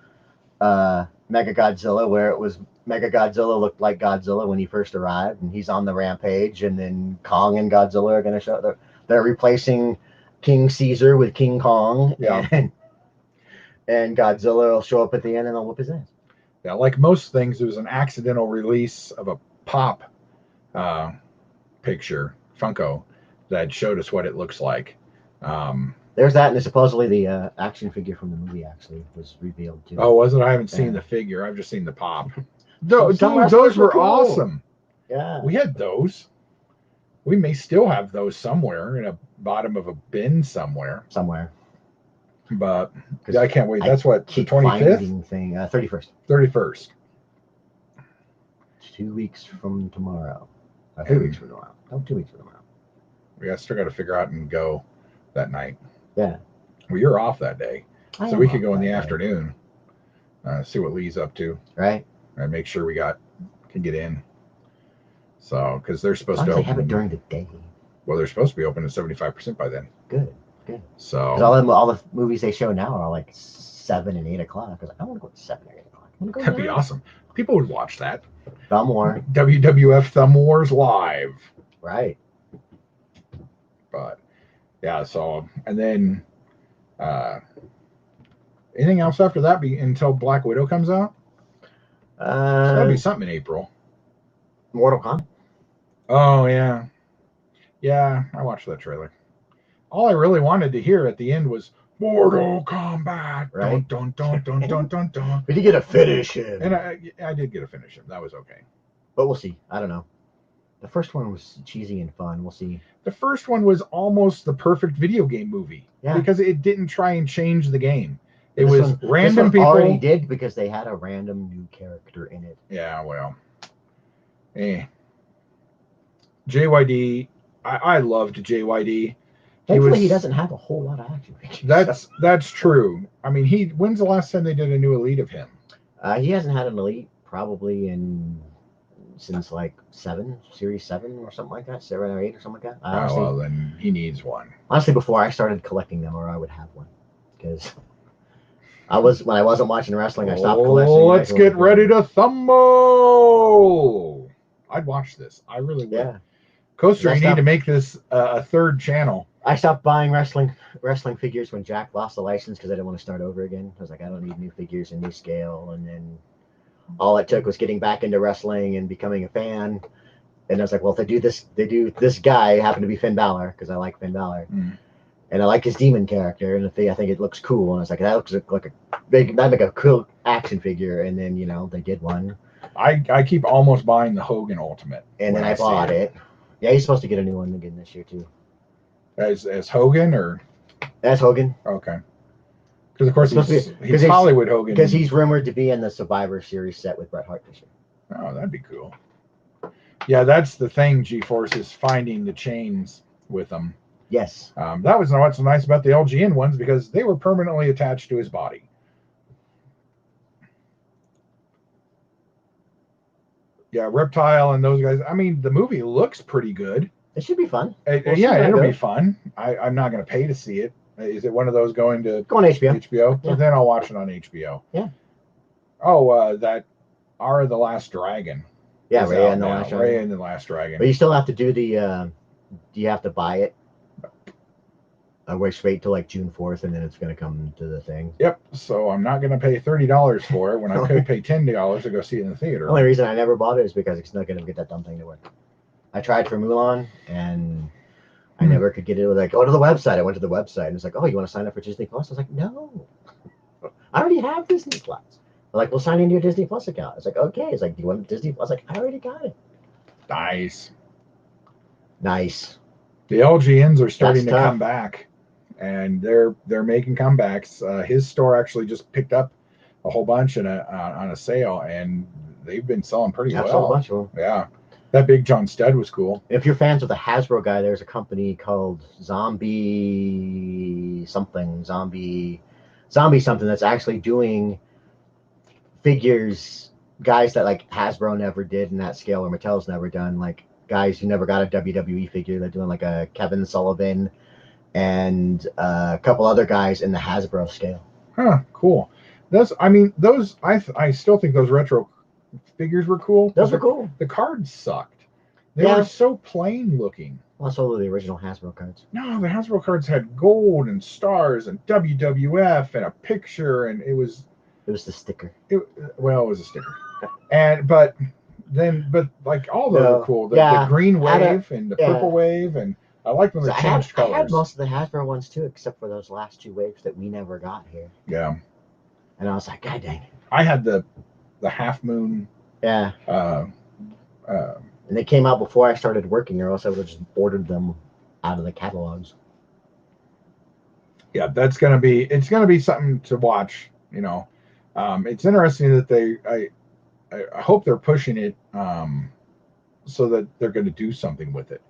Mechagodzilla, where it was Mechagodzilla looked like Godzilla when he first arrived. And he's on the rampage. And then Kong and Godzilla are going to show. They're replacing King Caesar with King Kong. Yeah. And Godzilla will show up at the end and they'll whoop his ass. Yeah, like most things, it was an accidental release of a pop picture, Funko, that showed us what it looks like. There's that, and supposedly the action figure from the movie actually was revealed too. Oh, was it? I haven't seen the figure. I've just seen the pop. Those were cool. awesome. Yeah. We had those. We may still have those somewhere in a bottom of a bin somewhere. But I can't wait. That's what, the 25th? Thing, 31st. 31st. 2 weeks from tomorrow. 2 weeks from tomorrow. Oh, 2 weeks from tomorrow. We still got to figure out and go that night. Yeah. Well, you're off that day. So we could go in the afternoon. See what Lee's up to. Right. And make sure we can get in. So, because they're supposed to open. They have it during the day. Well, they're supposed to be open at 75% by then. Good. So all the movies they show now are like 7 and 8 o'clock. I was like, I want to go at 7 or 8 o'clock. That'd be awesome. People would watch that. Thumb War. WWF Thumb Wars live. Right. But yeah, so and then anything else after that until Black Widow comes out? There's gotta be something in April. Mortal Kombat. Oh yeah. Yeah, I watched that trailer. All I really wanted to hear at the end was Mortal Kombat. Right? Dun, dun, dun, dun, dun, dun. But you get a finish him. And I did get a finish him. That was okay. But we'll see. I don't know. The first one was cheesy and fun. We'll see. The first one was almost the perfect video game movie. Yeah. Because it didn't try and change the game. It This was one, random this one people. already did because they had a random new character in it. Yeah, well. JYD, I loved JYD. Thankfully, he doesn't have a whole lot of action figures. That's true. I mean, when's the last time they did a new Elite of him? He hasn't had an Elite probably since like Series 7 or something like that, 7 or 8 or something like that. Honestly, well, then he needs one. Honestly, before I started collecting them, or I would have one, because when I wasn't watching wrestling, I stopped collecting. Let's get ready to thumbo. I'd watch this. I really would. Yeah. Coaster, you need to make this a third channel. I stopped buying wrestling figures when Jack lost the license because I didn't want to start over again. I was like, I don't need new figures and new scale. And then all it took was getting back into wrestling and becoming a fan. And I was like, well, if they do this guy happened to be Finn Balor because I like Finn Balor. And I like his demon character. And I think it looks cool. And I was like, that looks like that'd make a cool action figure. And then, they did one. I keep almost buying the Hogan Ultimate. And then I bought it. Yeah, he's supposed to get a new one again this year too. As Hogan or? As Hogan. Okay. Because of course he's Hollywood Hogan. Because he's rumored to be in the Survivor Series set with Bret Hart this year. Oh, that'd be cool. Yeah, that's the thing. G-Force is finding the chains with them. Yes. That was what's nice about the LGN ones because they were permanently attached to his body. Yeah, Reptile and those guys. I mean, the movie looks pretty good. It should be fun. Yeah, it'll be fun. I'm not going to pay to see it. Is it one of those going to HBO? HBO? Yeah. So then I'll watch it on HBO. Yeah. Oh, that Are the Last Dragon. Yeah, Ray and the Last Dragon. Ray and the Last Dragon. But you still have to do the. Do you have to buy it? I wait till like June 4th, and then it's going to come to the thing. Yep. So I'm not going to pay $30 for it when I could pay $10 to go see it in the theater. The only reason I never bought it is because it's not going to get that dumb thing to work. I tried for Mulan, and I never could get it. It was like, go to the website. I went to the website, and it's like, oh, you want to sign up for Disney Plus? I was like, no. I already have Disney Plus. They're like, we'll sign into your Disney Plus account. It's like, okay. It's like, do you want Disney Plus? I was like, I already got it. Nice. The LGNs are starting to come back, and they're making comebacks. His store actually just picked up a whole bunch on a sale, and they've been selling pretty well. Sold a bunch of them. Yeah, that Big John Stud was cool. If you're fans of the Hasbro guy, there's a company called Zombie something that's actually doing figures, guys that like Hasbro never did in that scale or Mattel's never done, like guys who never got a WWE figure. They're doing like a Kevin Sullivan and a couple other guys in the Hasbro scale. Huh, cool. I still think those retro figures were cool. Those were cool. The cards sucked. They were so plain looking. Well, so were the original Hasbro cards. No, the Hasbro cards had gold and stars and WWF and a picture, and it was the sticker. It was a sticker. But like all those were cool. The green wave and the purple wave, and I like when they changed colors. I had most of the Hasbro ones too, except for those last two waves that we never got here. Yeah. And I was like, God dang it. I had the Half Moon. Yeah. And they came out before I started working, or else I would have just ordered them out of the catalogs. Yeah, it's gonna be something to watch. You know, it's interesting that I hope they're pushing it so that they're going to do something with it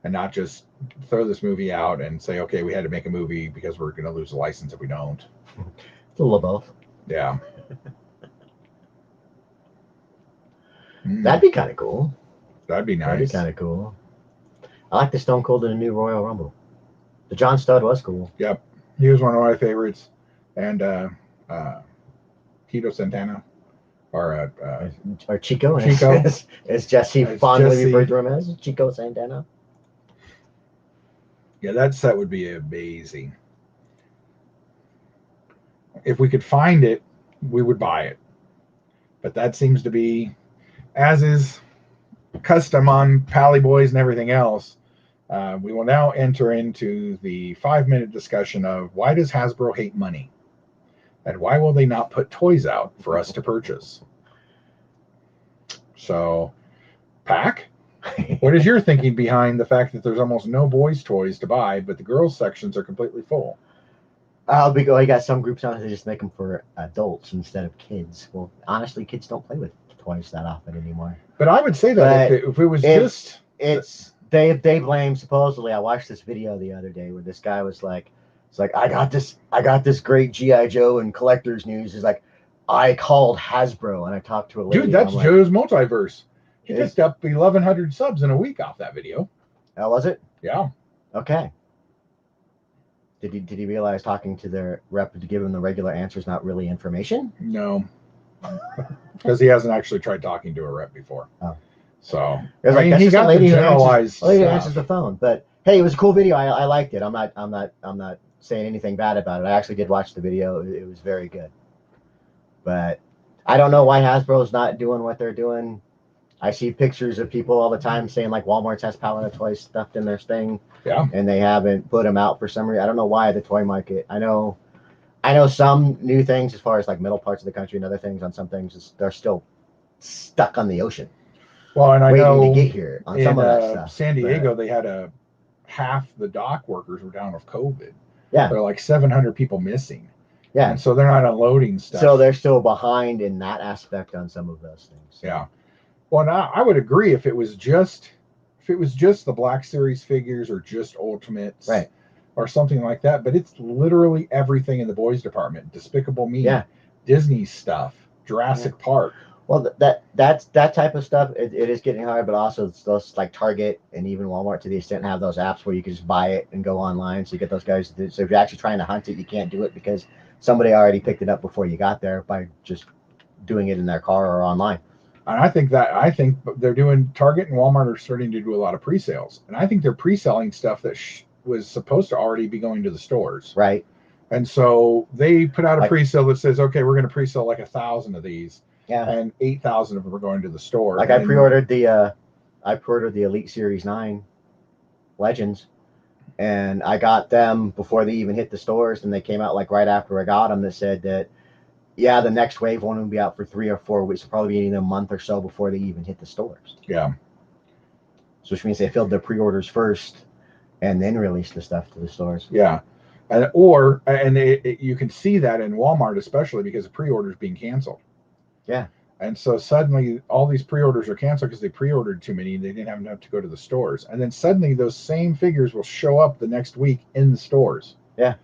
and not just throw this movie out and say, okay, we had to make a movie because we're going to lose the license if we don't. It's a little of both. Yeah. That'd be kind of cool. That'd be nice. That'd be kind of cool. I like the Stone Cold in the new Royal Rumble. The John Studd was cool. Yep. He was one of my favorites. And Tito Santana. Or Chico. As Jesse fondly referred to him as. Chico Santana. Yeah, that set would be amazing. If we could find it, we would buy it. But that seems to be, as is custom on Pally Boys and everything else, we will now enter into the 5-minute discussion of why does Hasbro hate money? And why will they not put toys out for us to purchase? So, Pack, what is your thinking behind the fact that there's almost no boys' toys to buy, but the girls' sections are completely full? You got some groups out there just make them for adults instead of kids. Well, honestly, kids don't play with toys that often anymore. But I would say that if it was they blame, supposedly. I watched this video the other day where this guy was like, it's like, I got this great G.I. Joe and collector's news. He's like, I called Hasbro and I talked to a lady. Dude, that's Joe's Multiverse. He picked up 1,100 subs in a week off that video. Oh, was it? Yeah. Okay. Did he realize talking to their rep to give him the regular answer is not really information? No. Because he hasn't actually tried talking to a rep before. Oh. So he got the generalized lady who answers the phone. But hey, it was a cool video. I liked it. I'm not saying anything bad about it. I actually did watch the video. It was very good. But I don't know why Hasbro's not doing what they're doing. I see pictures of people all the time saying like Walmart has Palette of Toys stuffed in their thing. Yeah. And they haven't put them out for some reason. I don't know why the toy market. I know some new things as far as like middle parts of the country and other things on some things. They're still stuck on the ocean. Well, and I know to get here on some of that stuff. San Diego, they had half the dock workers were down with COVID. Yeah. There are like 700 people missing. Yeah. And so they're not unloading stuff. So they're still behind in that aspect on some of those things. Yeah. Well, now I would agree if it was just if it was just the Black Series figures or just Ultimates, right, or something like that, but it's literally everything in the boys department. Despicable Me, Disney stuff, Jurassic Park. Well, that type of stuff, it is getting hard, but also it's those like Target and even Walmart to the extent have those apps where you can just buy it and go online. So you get those guys. So if you're actually trying to hunt it, you can't do it because somebody already picked it up before you got there by just doing it in their car or online. And I think they're doing, Target and Walmart are starting to do a lot of pre-sales, and I think they're pre-selling stuff that was supposed to already be going to the stores. Right. And so they put out a pre-sale that says, okay, we're going to pre-sell like 1,000 of these. Yeah. And 8,000 of them are going to the store. Like I pre-ordered the Elite Series 9 Legends, and I got them before they even hit the stores, and they came out like right after I got them that said that, yeah, the next wave won't be out for 3 or 4 weeks. It'll probably be a month or so before they even hit the stores. Yeah. So which means they filled their pre-orders first and then released the stuff to the stores. Yeah. And you can see that in Walmart, especially because the pre-orders being canceled. Yeah. And so suddenly all these pre-orders are canceled because they pre-ordered too many and they didn't have enough to go to the stores. And then suddenly those same figures will show up the next week in the stores. Yeah.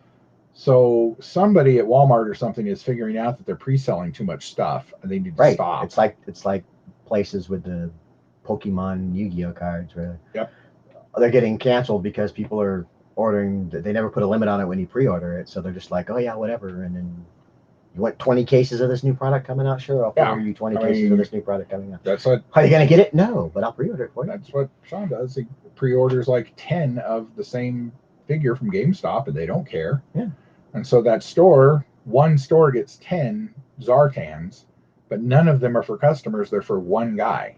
So somebody at Walmart or something is figuring out that they're pre-selling too much stuff and they need to stop. It's like places with the Pokemon Yu-Gi-Oh cards where yep. they're getting canceled because people are ordering. They never put a limit on it when you pre-order it, so they're just like, oh yeah, whatever. And then you want 20 cases of this new product coming out? Sure, I'll pre-order you 20 cases of this new product coming out. That's what. Are you gonna get it? No, but I'll pre-order it for you. That's what Sean does. He pre-orders like 10 of the same figure from GameStop, and they don't care. Yeah. And so that one store gets 10 Zartans, but none of them are for customers. They're for one guy,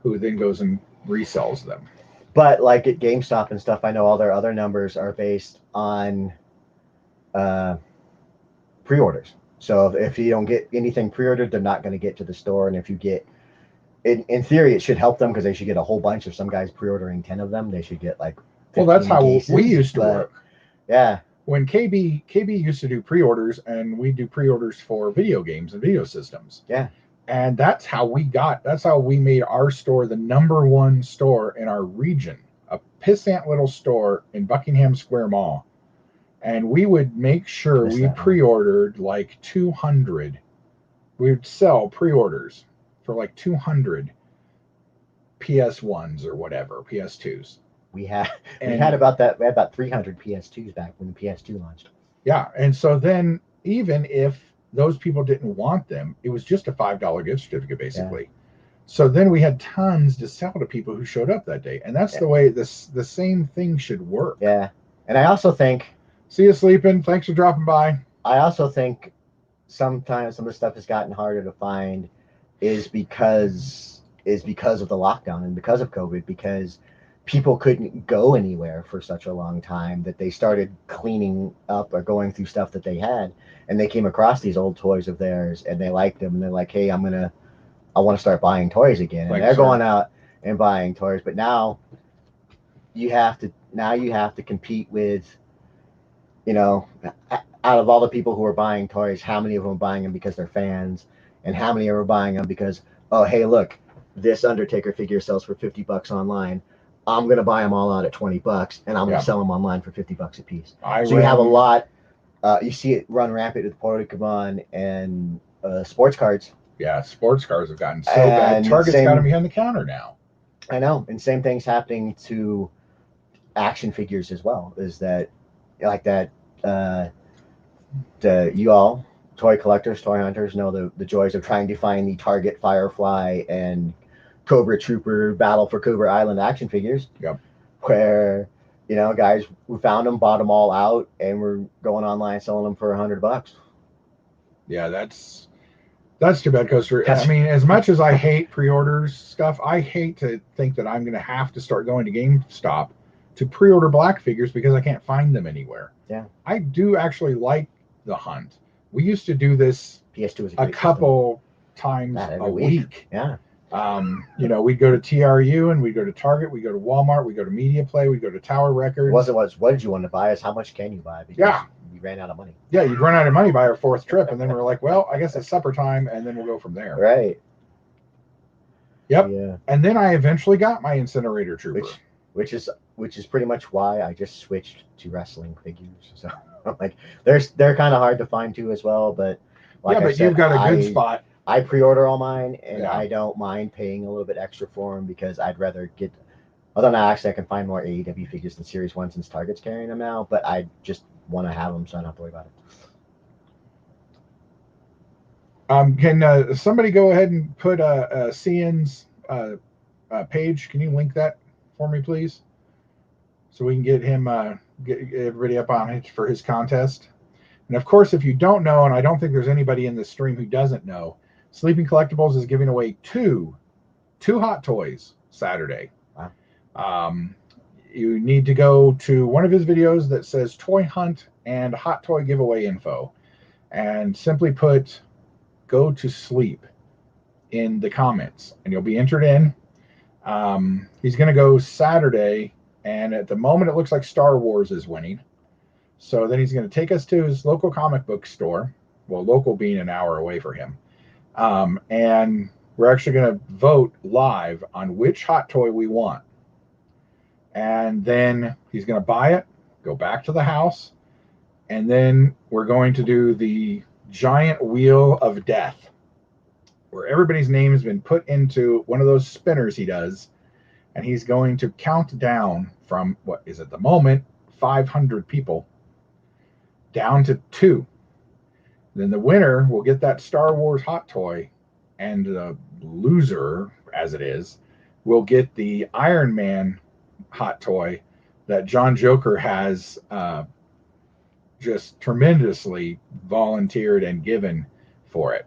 who then goes and resells them. But like at GameStop and stuff, I know all their other numbers are based on pre-orders. So if you don't get anything pre-ordered, they're not going to get to the store. And if you get, in theory, it should help them because they should get a whole bunch. If some guy's pre-ordering 10 of them, they should get like 15 well, that's how cases, we used to work. Yeah. When KB used to do pre-orders, and we do pre-orders for video games and video systems. Yeah. And that's how we made our store the #1 store in our region, a pissant little store in Buckingham Square Mall. And we would make sure we pre-ordered like 200. We would sell pre-orders for like 200 PS1s or whatever, PS2s. We had about 300 PS2s back when the PS2 launched. Yeah, and so then even if those people didn't want them, it was just a $5 gift certificate basically. Yeah. So then we had tons to sell to people who showed up that day, and that's the way the same thing should work. Yeah, and I also think. See you sleeping. Thanks for dropping by. I also think sometimes some of the stuff has gotten harder to find is because of the lockdown and because of COVID, because people couldn't go anywhere for such a long time that they started cleaning up or going through stuff that they had, and they came across these old toys of theirs and they liked them and they're like, hey, I want to start buying toys again. And they're going out and buying toys, but now you have to compete with, out of all the people who are buying toys, how many of them are buying them because they're fans, and how many are buying them because, oh, hey, look, this Undertaker figure sells for $50 online. I'm going to buy them all out at $20, and I'm going to sell them online for $50 a piece. You have a lot. You see it run rampant with Pokemon and sports cards. Yeah, sports cards have gotten so bad. Target's got them behind the counter now. I know, and same thing's happening to action figures as well. Is that like that? You all toy collectors, toy hunters know the joys of trying to find the Target Firefly and Cobra Trooper Battle for Cobra Island action figures. Yep. Where guys who found them bought them all out and we're going online selling them for $100. Yeah, that's too bad, Coaster. I mean, as much as I hate pre-orders stuff, I hate to think that I'm going to have to start going to GameStop to pre-order black figures because I can't find them anywhere. Yeah. I do actually like the hunt. We used to do this PS2 was a couple times a week. Yeah. We'd go to TRU and we'd go to Target, we'd go to Walmart, we'd go to Media Play, we'd go to Tower Records. What did you want to buy? Is how much can you buy? Because you ran out of money. Yeah, you'd run out of money by our 4th trip, and then we're like, well, I guess it's supper time, and then we'll go from there. Right. Yep. Yeah. And then I eventually got my Incinerator Trooper. Which is pretty much why I just switched to wrestling figures. So like they're kind of hard to find too as well, but like I said, you've got a good spot. I pre-order all mine, and Yeah. I don't mind paying a little bit extra for them because I'd rather get. Although now actually I can find more AEW figures than Series 1 since Target's carrying them now, but I just want to have them so I don't have to worry about it. Can somebody go ahead and put CN's page? Can you link that for me, please? So we can get him, get everybody up on it for his contest. And of course, if you don't know, and I don't think there's anybody in the stream who doesn't know, Sleeping Collectibles is giving away two Hot Toys Saturday. Wow. You need to go to one of his videos that says Toy Hunt and Hot Toy Giveaway info, and simply put "Go to Sleep" in the comments, and you'll be entered in. He's going to go Saturday, and at the moment it looks like Star Wars is winning. So then he's going to take us to his local comic book store, well, local being an hour away for him, and we're actually going to vote live on which hot toy we want. And then he's going to buy it, go back to the house, and then we're going to do the giant wheel of death, where everybody's name has been put into one of those spinners he does, and he's going to count down from what is at the moment 500 people down to 2. Then the winner will get that Star Wars hot toy, and the loser, as it is, will get the Iron Man hot toy that John Joker has just tremendously volunteered and given for it.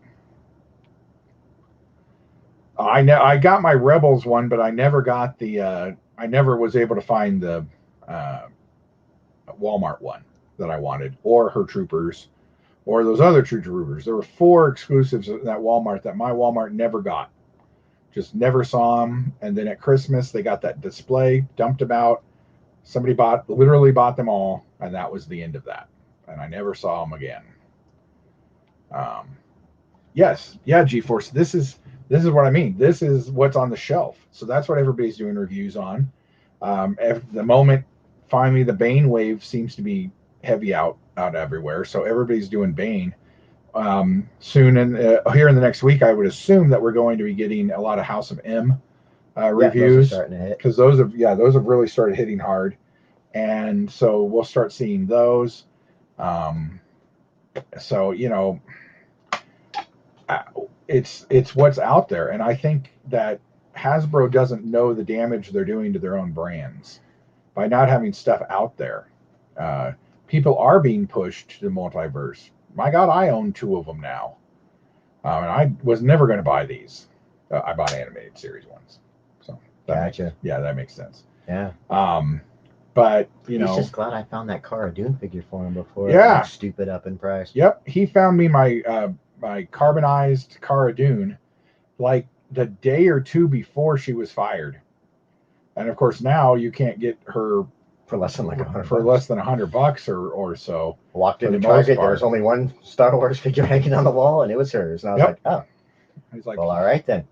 I got my Rebels one, but I never got the I never was able to find the Walmart one that I wanted, or her Troopers, or those other Troopers. There were 4 exclusives at that Walmart that my Walmart never got. Just never saw them. And then at Christmas, they got that display, dumped them out. Somebody literally bought them all, and that was the end of that. And I never saw them again. Yes, yeah, G-Force. This is what I mean. This is what's on the shelf. So that's what everybody's doing reviews on. At the moment, finally, the Bane wave seems to be heavy out everywhere. So everybody's doing Bane. Soon, and here in the next week, I would assume that we're going to be getting a lot of House of M reviews, because those have really started hitting hard, and so we'll start seeing those. So it's what's out there, and I think that Hasbro doesn't know the damage they're doing to their own brands by not having stuff out there. People are being pushed to the multiverse. My God, I own 2 of them now. And I was never going to buy these. I bought animated series ones. So gotcha. That makes sense. Yeah. But he's just glad I found that Cara Dune figure for him before it got stupid up in price. Yep. He found me my my carbonized Cara Dune like the day or 2 before she was fired. And of course now you can't get her for less than like $100 or so. Walked into Target, there was only one Star Wars figure hanging on the wall, and it was hers. And I was like, oh. He's like, well, all right then.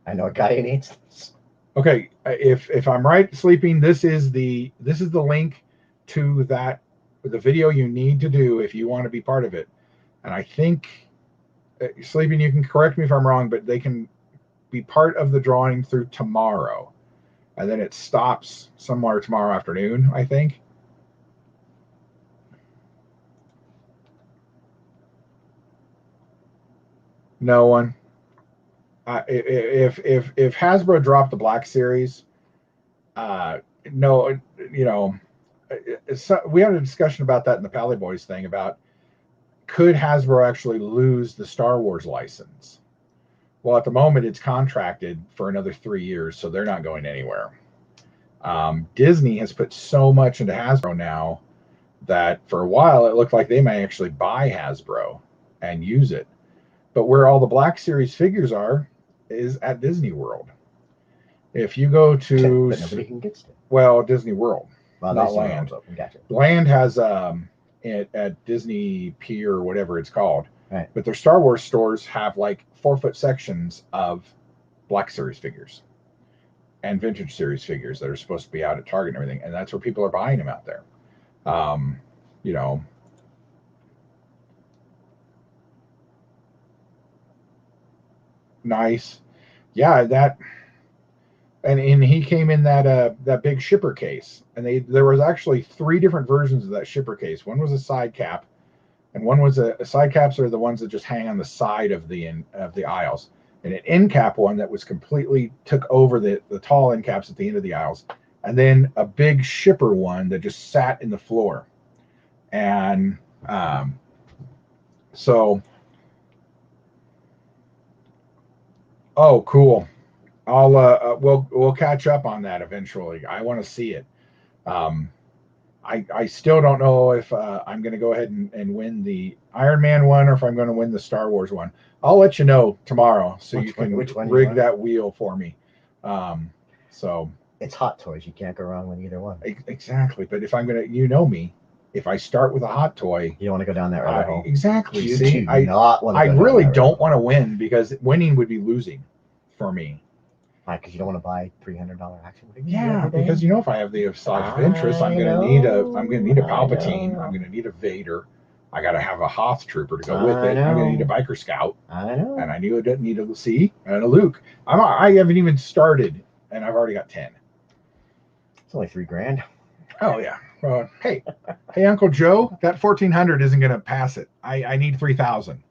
I know a guy who needs this. Okay, if I'm right, Sleeping, this is the link to the video you need to do if you want to be part of it. And I think, Sleeping, you can correct me if I'm wrong, but they can be part of the drawing through tomorrow. And then it stops somewhere tomorrow afternoon, I think. No one. If Hasbro dropped the Black Series, no, we had a discussion about that in the Pally Boys thing about could Hasbro actually lose the Star Wars license? Well, at the moment, it's contracted for another 3 years, so they're not going anywhere. Disney has put so much into Hasbro now that for a while it looked like they may actually buy Hasbro and use it. But where all the Black Series figures are is at Disney World. If you go to but nobody can get it. Well, Disney World, well, not Land. Gotcha. Land has at Disney Pier or whatever it's called. Right. But their Star Wars stores have like 4-foot sections of Black Series figures and Vintage Series figures that are supposed to be out at Target and everything, and that's where people are buying them out there. You know, nice, yeah. That and he came in that big shipper case, and there was actually 3 different versions of that shipper case. One was a side cap, and one was a side caps are the ones that just hang on the side of the aisles, and an end cap one that was completely took over the tall end caps at the end of the aisles, and then a big shipper one that just sat in the floor. And so, oh, cool. I'll we'll catch up on that eventually. I want to see it. I still don't know if I'm going to go ahead and win the Iron Man one or if I'm going to win the Star Wars one. I'll let you know tomorrow, so you can rig that wheel for me. So it's Hot Toys. You can't go wrong with either one. Exactly. But if I'm going to, you know me, if I start with a Hot Toy, you don't want to go down that rabbit hole. Exactly. You See, do not want to I really don't want to win, because winning would be losing for me. Why? Because you don't want to buy $300 action figures. Yeah, because you know, if I have the size of interest, I'm going to need a Palpatine. I'm going to need a Vader. I got to have a Hoth Trooper to go with it. I'm going to need a Biker Scout. I know. And I need a C and a Luke. I haven't even started, and I've already got 10. It's only $3,000. Oh yeah. Well, hey, Uncle Joe, that 1,400 isn't going to pass it. I need 3,000.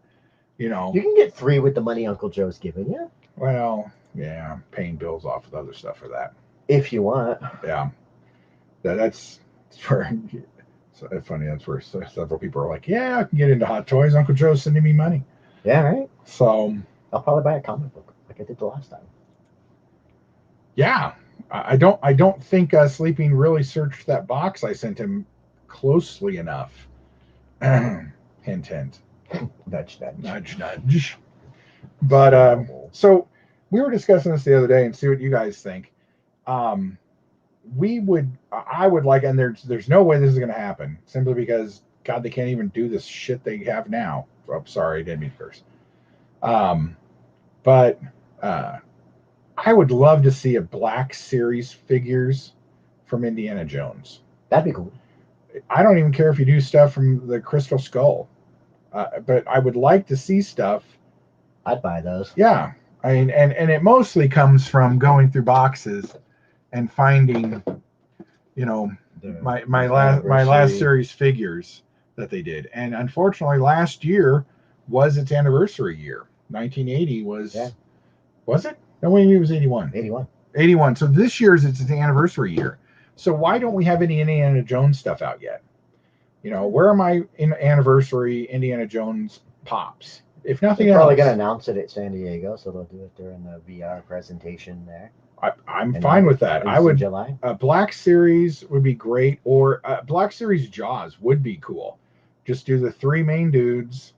You know. You can get 3 with the money Uncle Joe's giving you. Well, yeah, paying bills off with other stuff for that. If you want. Yeah. That's where. So it's funny. That's where several people are like, "Yeah, I can get into Hot Toys. Uncle Joe's sending me money." Yeah, right. So I'll probably buy a comic book like I did the last time. Yeah. I don't think Sleeping really searched that box I sent him closely enough. Hint, hint. Nudge, nudge. Nudge, nudge. But so we were discussing this the other day, and see what you guys think. I would like, and there's no way this is going to happen, simply because God, they can't even do this shit they have now. Oh, sorry, I didn't mean to curse. But I would love to see a Black Series figures from Indiana Jones. That'd be cool. I don't even care if you do stuff from the Crystal Skull, but I would like to see stuff. I'd buy those. Yeah, I mean, and it mostly comes from going through boxes and finding, you know, my last series figures that they did. And unfortunately, last year was its anniversary year. 1980 was. Yeah. Was it? No, wait, it was 81. 81. So this year's it's the anniversary year. So why don't we have any Indiana Jones stuff out yet? You know, where are my anniversary Indiana Jones pops? If nothing else, they're probably going to announce it at San Diego, so they'll do it during the VR presentation there. I'm fine with that. I would. July. Black Series would be great, or Black Series Jaws would be cool. Just do the 3 main dudes,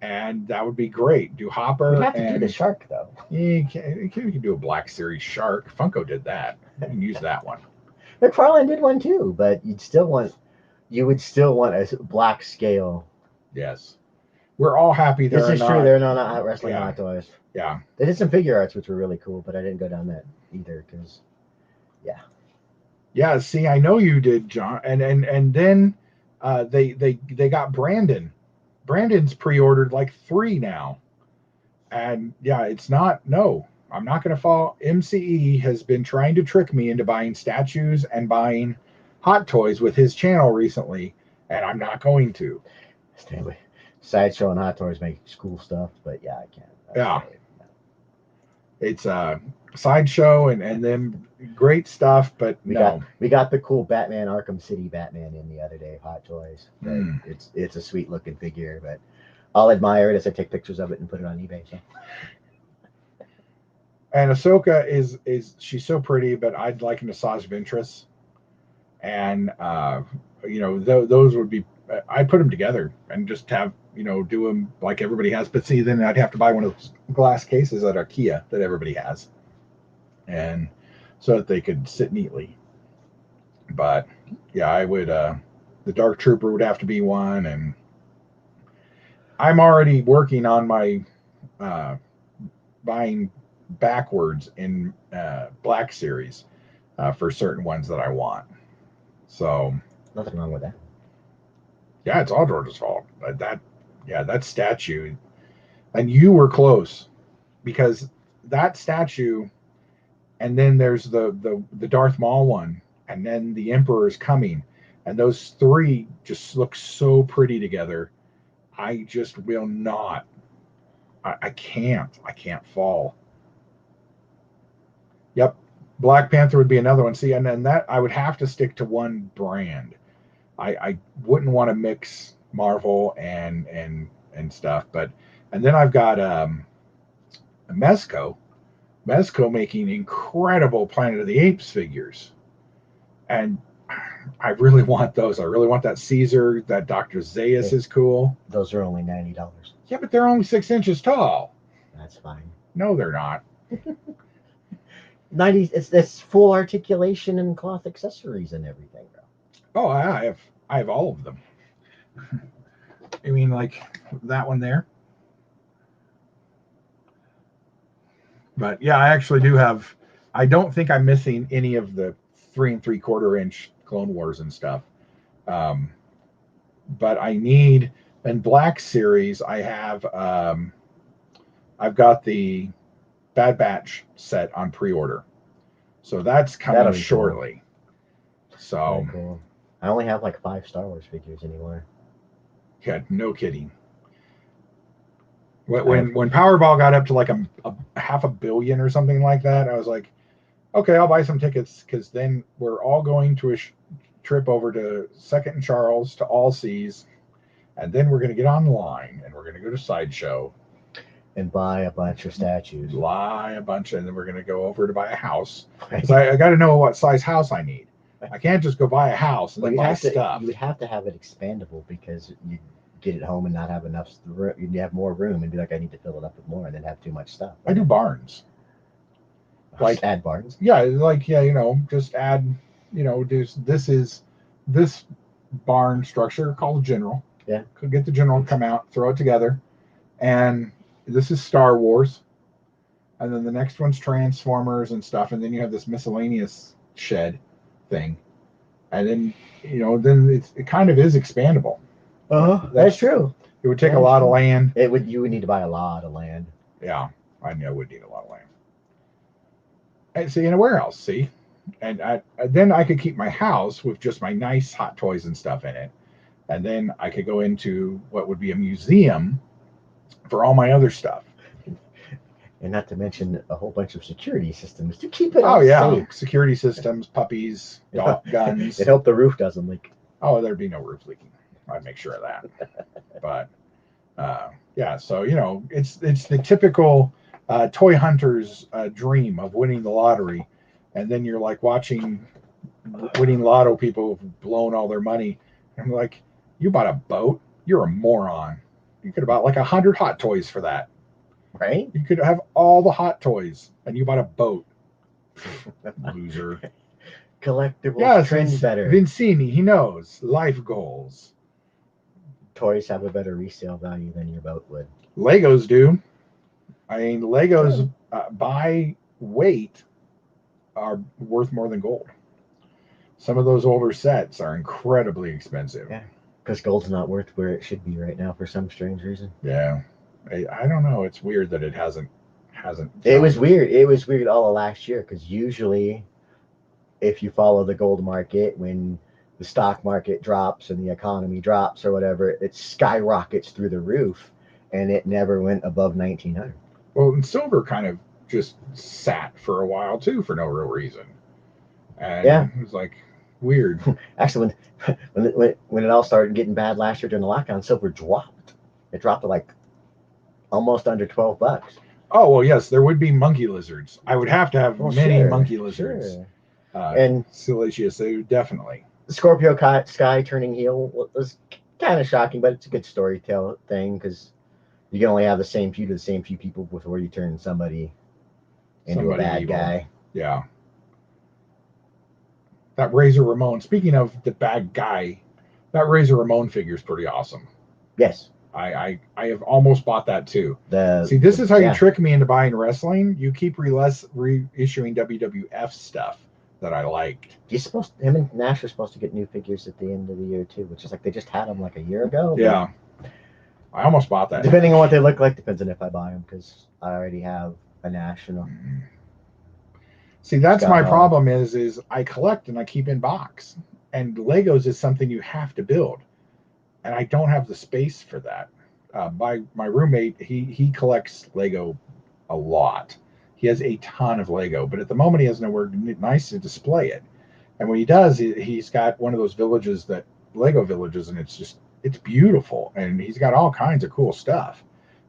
and that would be great. Do Hopper. You have to do the shark, though. Yeah, you can do a Black Series shark. Funko did that. You can use that one. McFarlane did one too, but you would still want a black scale. Yes. We're all happy this is true. They're not out wrestling Hot Toys. Yeah. They did some figure arts, which were really cool, but I didn't go down that either because, yeah. Yeah, see, I know you did, John. And then they got Brandon. Brandon's pre-ordered like 3 now. And yeah, I'm not going to fall. MCE has been trying to trick me into buying statues and buying Hot Toys with his channel recently, and I'm not going to. Stanley. Sideshow and Hot Toys make cool stuff, but yeah, I can't. Yeah. It's a Sideshow and then great stuff, but we got the cool Batman Arkham City Batman in the other day, Hot Toys. It's a sweet looking figure, but I'll admire it as I take pictures of it and put it on eBay. So. And Ahsoka is she's so pretty, but I'd like an Asajj Ventress, and those would be. I'd put them together and just have do them like everybody has. But see, then I'd have to buy one of those glass cases at IKEA that everybody has, and so that they could sit neatly. But yeah, I would. The Dark Trooper would have to be one, and I'm already working on my buying backwards in Black Series for certain ones that I want. So nothing wrong with that. Yeah, it's all George's fault. That statue, and you were close because that statue, and then there's the Darth Maul one, and then the Emperor is coming, and those three just look so pretty together. I just will not. I can't fall. Yep, Black Panther would be another one. See, and then that I would have to stick to one brand. I wouldn't want to mix Marvel and stuff, and then I've got Mezco making incredible Planet of the Apes figures, and I really want those. I really want that Caesar. That Dr. Zaius is cool. Those are only $90. Yeah, but they're only 6 inches tall. That's fine. No, they're not. 90. It's full articulation and cloth accessories and everything, bro. Oh, I have all of them. I mean, like that one there. But yeah, I actually do have. I don't think I'm missing any of the 3 3/4 inch Clone Wars and stuff. But I need in Black Series. I have. I've got the Bad Batch set on pre-order, so that's coming shortly. Cool. So. Cool. I only have like 5 Star Wars figures anymore. Yeah, no kidding. When Powerball got up to like a $500 million or something like that, I was like, okay, I'll buy some tickets because then we're all going to a trip over to 2nd and Charles to All Seas, and then we're going to get on the line and we're going to go to Sideshow and buy a bunch of statues. And then we're going to go over to buy a house because I got to know what size house I need. I can't just go buy a house and then buy stuff. You would have to have it expandable because you get it home and not have enough room. You'd have more room and be like, I need to fill it up with more, and then have too much stuff. I do barns. Like add barns? Yeah, just add, this barn structure called General. Yeah. Could get the General to come out, throw it together. And this is Star Wars. And then the next one's Transformers and stuff. And then you have this miscellaneous shed thing, and then it kind of is expandable. That's true. It would take a lot of land. You would need to buy a lot of land. Yeah, I know it would need a lot of land. And see, in a warehouse, see, and then I could keep my house with just my nice Hot Toys and stuff in it, and then I could go into what would be a museum for all my other stuff. And not to mention a whole bunch of security systems to keep it all safe. Security systems, puppies, guns. It helped the roof doesn't leak. Oh, there'd be no roof leaking. I'd make sure of that. But so it's the typical toy hunter's dream of winning the lottery, and then you're like watching winning lotto people who've blown all their money. And I'm like, you bought a boat? You're a moron. You could have bought like 100 Hot Toys for that. Right? You could have all the Hot Toys, and you bought a boat. Loser. Collectibles trend better. Vincini, he knows. Life goals. Toys have a better resale value than your boat would. Legos do. I mean, Legos by weight are worth more than gold. Some of those older sets are incredibly expensive. Yeah, because gold's not worth where it should be right now for some strange reason. Yeah. I don't know. It's weird that it hasn't. It was weird. It was weird all of last year because usually, if you follow the gold market, when the stock market drops and the economy drops or whatever, it skyrockets through the roof, and it never went above 1900. Well, and silver kind of just sat for a while too for no real reason, and it was like weird. Actually, when it all started getting bad last year during the lockdown, silver dropped. It dropped to like almost under $12. Oh, well, yes, there would be monkey lizards. I would have to have many monkey lizards. Sure. And Silesia, so definitely. Scorpio Sky turning heel was kind of shocking, but it's a good storytelling thing because you can only have the same few people before you turn somebody into a bad evil guy. Yeah. That Razor Ramon, speaking of the bad guy, that Razor Ramon figure is pretty awesome. Yes. I have almost bought that too. See, this is how you trick me into buying wrestling. You keep reissuing WWF stuff that I liked. Him and Nash are supposed to get new figures at the end of the year too, which is like they just had them like a year ago. Yeah, I almost bought that. Depending on what they look like, depends on if I buy them because I already have a Nash. See, that's my problem is I collect and I keep in box, and Legos is something you have to build, and I don't have the space for that. My roommate, he collects Lego a lot. He has a ton of Lego, but at the moment he has nowhere nice to display it. And when he does, he's got one of those Lego villages, and it's beautiful, and he's got all kinds of cool stuff.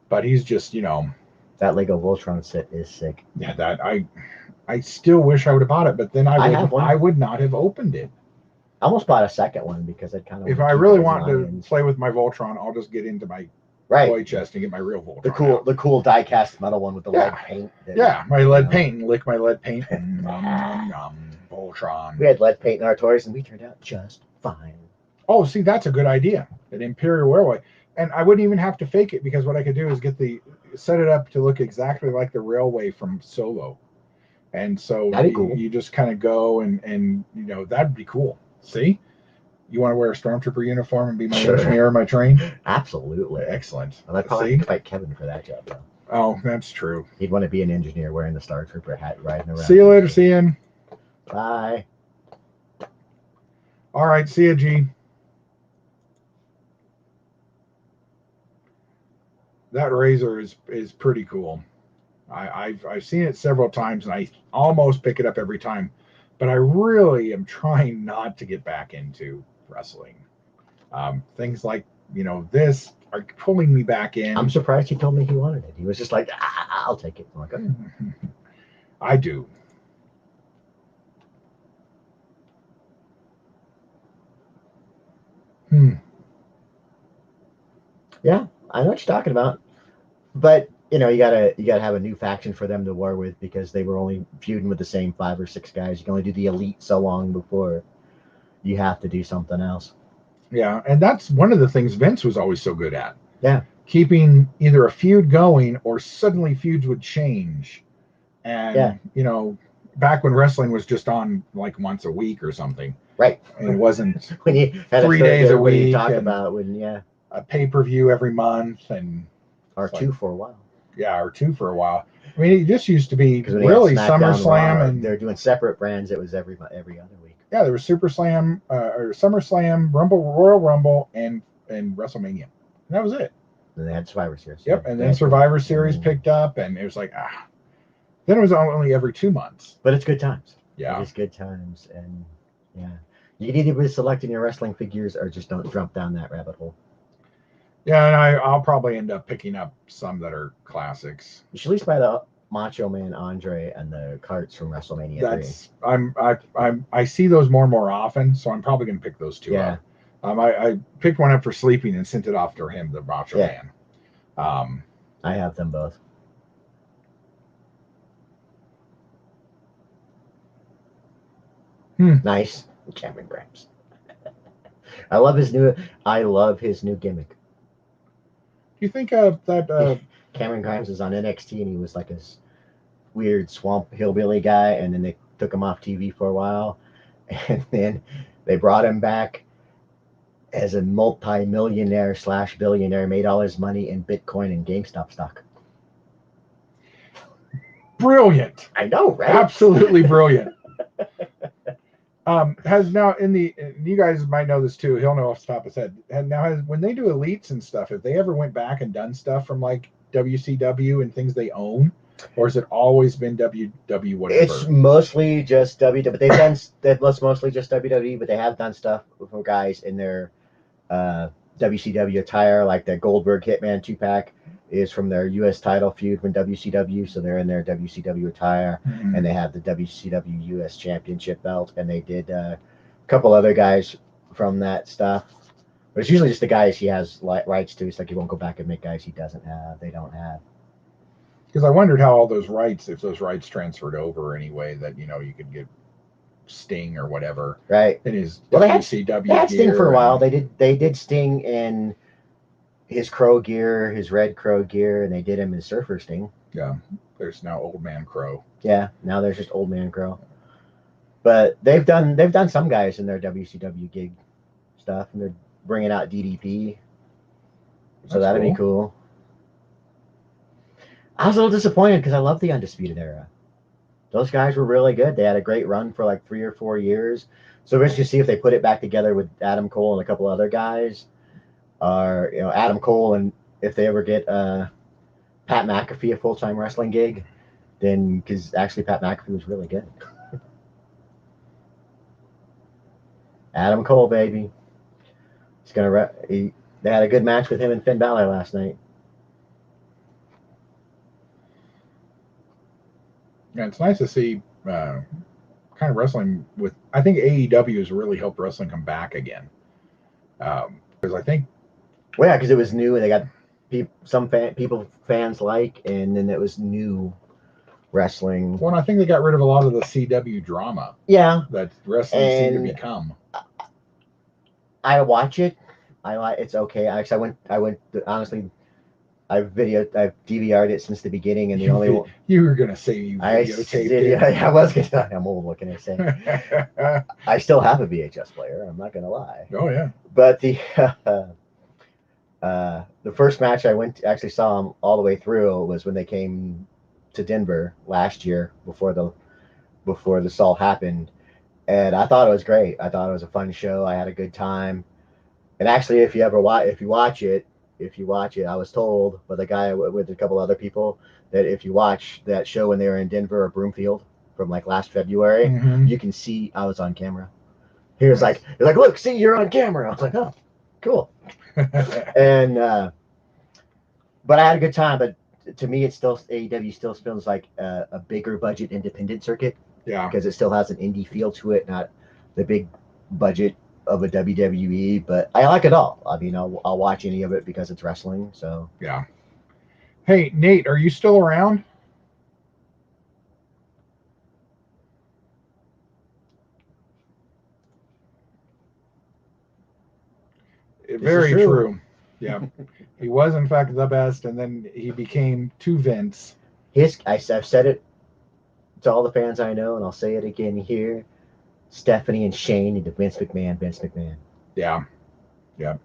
But he's just, that Lego Voltron set is sick. Yeah, that I still wish I would have bought it, but then I would not have opened it. I almost bought a second one because I'd kind of. If I really want to play with my Voltron, I'll just get into my toy chest and get my real Voltron. The cool die-cast metal one with the lead paint. My lead paint, and lick my lead paint. Voltron. We had lead paint in our toys, and we turned out just fine. Oh, see, that's a good idea. An Imperial Railway. And I wouldn't even have to fake it because what I could do is set it up to look exactly like the railway from Solo. And so you just kind of go and that'd be cool. See? You want to wear a Stormtrooper uniform and be my engineer on my train? Absolutely. Excellent. Well, I'd probably fight Kevin for that job, though. Oh, that's true. He'd want to be an engineer wearing the Star Trooper hat riding around. See you later, Cian. Bye. All right, see you, G. That razor is pretty cool. I've seen it several times, and I almost pick it up every time, but I really am trying not to get back into wrestling. Things like this are pulling me back in. I'm surprised he told me he wanted it. He was just like, I'll take it. I'm like, okay. I do. Yeah, I know what you're talking about, but you gotta have a new faction for them to war with because they were only feuding with the same 5 or 6 guys. You can only do the elite so long before you have to do something else. Yeah, and that's one of the things Vince was always so good at. Yeah, keeping either a feud going or suddenly feuds would change, and back when wrestling was just on like once a week or something. Right. And it wasn't when you had 3 days a week. Talk about a pay-per-view every month or 2 for a while. Yeah, or 2 for a while. I mean, it just used to be really SummerSlam, and they're doing separate brands. It was every other week. Yeah, there was SummerSlam, SummerSlam, Royal Rumble, and WrestleMania. And that was it. And they had Survivor Series. Yep, and then Survivor Series picked up, and it was like Then it was only every 2 months. But it's good times. Yeah, it's good times, and you can either be selecting your wrestling figures or just don't jump down that rabbit hole. Yeah, and I'll probably end up picking up some that are classics. You should at least buy the Macho Man Andre and the carts from WrestleMania 3. I see those more and more often, so I'm probably going to pick those 2 up. I picked one up for sleeping and sent it off to him, the Macho Man. I have them both. Nice. Cameron Grimes. I love his new gimmick. Do you think that Cameron Grimes is on NXT and he was like this weird swamp hillbilly guy, and then they took him off TV for a while, and then they brought him back as a multi-millionaire / billionaire, made all his money in Bitcoin and GameStop stock. Brilliant. I know, right? Absolutely brilliant. Has now you guys might know this too. He'll know off the top of his head. And now when they do elites and stuff, if they ever went back and done stuff from like WCW and things they own, or has it always been WW whatever? It's mostly just WWE, but that's mostly just WWE. But they have done stuff for guys in their WCW attire, like the Goldberg Hitman 2-pack is from their U.S. title feud from WCW, so they're in their WCW attire, and they have the WCW U.S. Championship belt, and they did a couple other guys from that stuff. But it's usually just the guys he has rights to. It's like he won't go back and make guys they don't have. Because I wondered how all those rights, if those rights transferred over anyway, that you could get Sting or whatever. Right. It is WCW. WCW. They had Sting for a while. They did Sting in his Crow gear, his red Crow gear, and they did him his Surfer Sting. Yeah, there's now Old Man Crow. Yeah, now there's just Old Man Crow. But they've done some guys in their WCW gig stuff, and they're bringing out DDP. So that'd be cool. I was a little disappointed because I love the Undisputed Era. Those guys were really good. They had a great run for like 3 or 4 years. So we're just gonna see if they put it back together with Adam Cole and a couple other guys, or Adam Cole, and if they ever get Pat McAfee a full-time wrestling gig, then because actually Pat McAfee was really good. Adam Cole, baby. He's gonna. They had a good match with him and Finn Balor last night. Yeah, it's nice to see kind of wrestling with. I think AEW has really helped wrestling come back again. Because I think. Well, yeah, because it was new and they got fans like, and then it was new wrestling. Well, I think they got rid of a lot of the CW drama. Yeah, that wrestling seemed to become. I watch it. It's okay. Actually, I went. Honestly, I've DVR'd it since the beginning, and the only one you were gonna say you videotaped it. Yeah, I was gonna. I'm old. What can I say? I still have a VHS player. I'm not gonna lie. Oh yeah. But the first match I actually saw them all the way through was when they came to Denver last year before this all happened, and I thought it was great. I thought it was a fun show. I had a good time. And actually, if you watch it, I was told by the guy with a couple other people that if you watch that show when they were in Denver or Broomfield from like last February, you can see I was on camera. He was like, look, see, you're on camera. I was like, oh, cool. And but I had a good time. But to me, AEW still feels like a bigger budget independent circuit. Yeah, because it still has an indie feel to it, not the big budget of a WWE. But I like it all. I mean, I'll watch any of it because it's wrestling. So yeah. Hey, Nate, are you still around? Very true. Yeah, he was in fact the best, and then he became too Vince. I've said it to all the fans I know, and I'll say it again here: Stephanie and Shane into Vince McMahon. Vince McMahon. Yeah, yeah.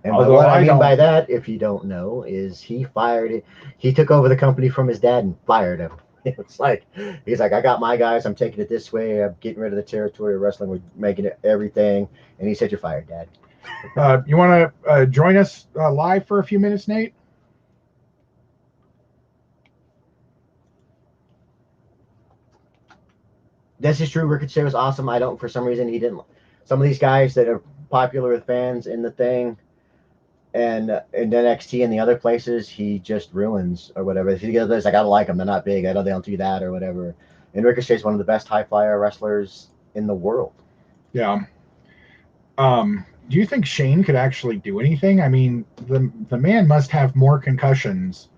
And what I mean by that, if you don't know, is he took over the company from his dad and fired him. It's like he's like, I got my guys. I'm taking it this way. I'm getting rid of the territory of wrestling. We're making it everything. And he said, "You're fired, Dad." You want to join us live for a few minutes, Nate? This is true. Ricochet was awesome. For some reason, he didn't. Some of these guys that are popular with fans in the thing and in NXT and the other places, he just ruins or whatever. He's like, I don't like them. They're not big. They don't do that or whatever. And Ricochet's one of the best high flyer wrestlers in the world. Yeah. Do you think Shane could actually do anything? I mean, the man must have more concussions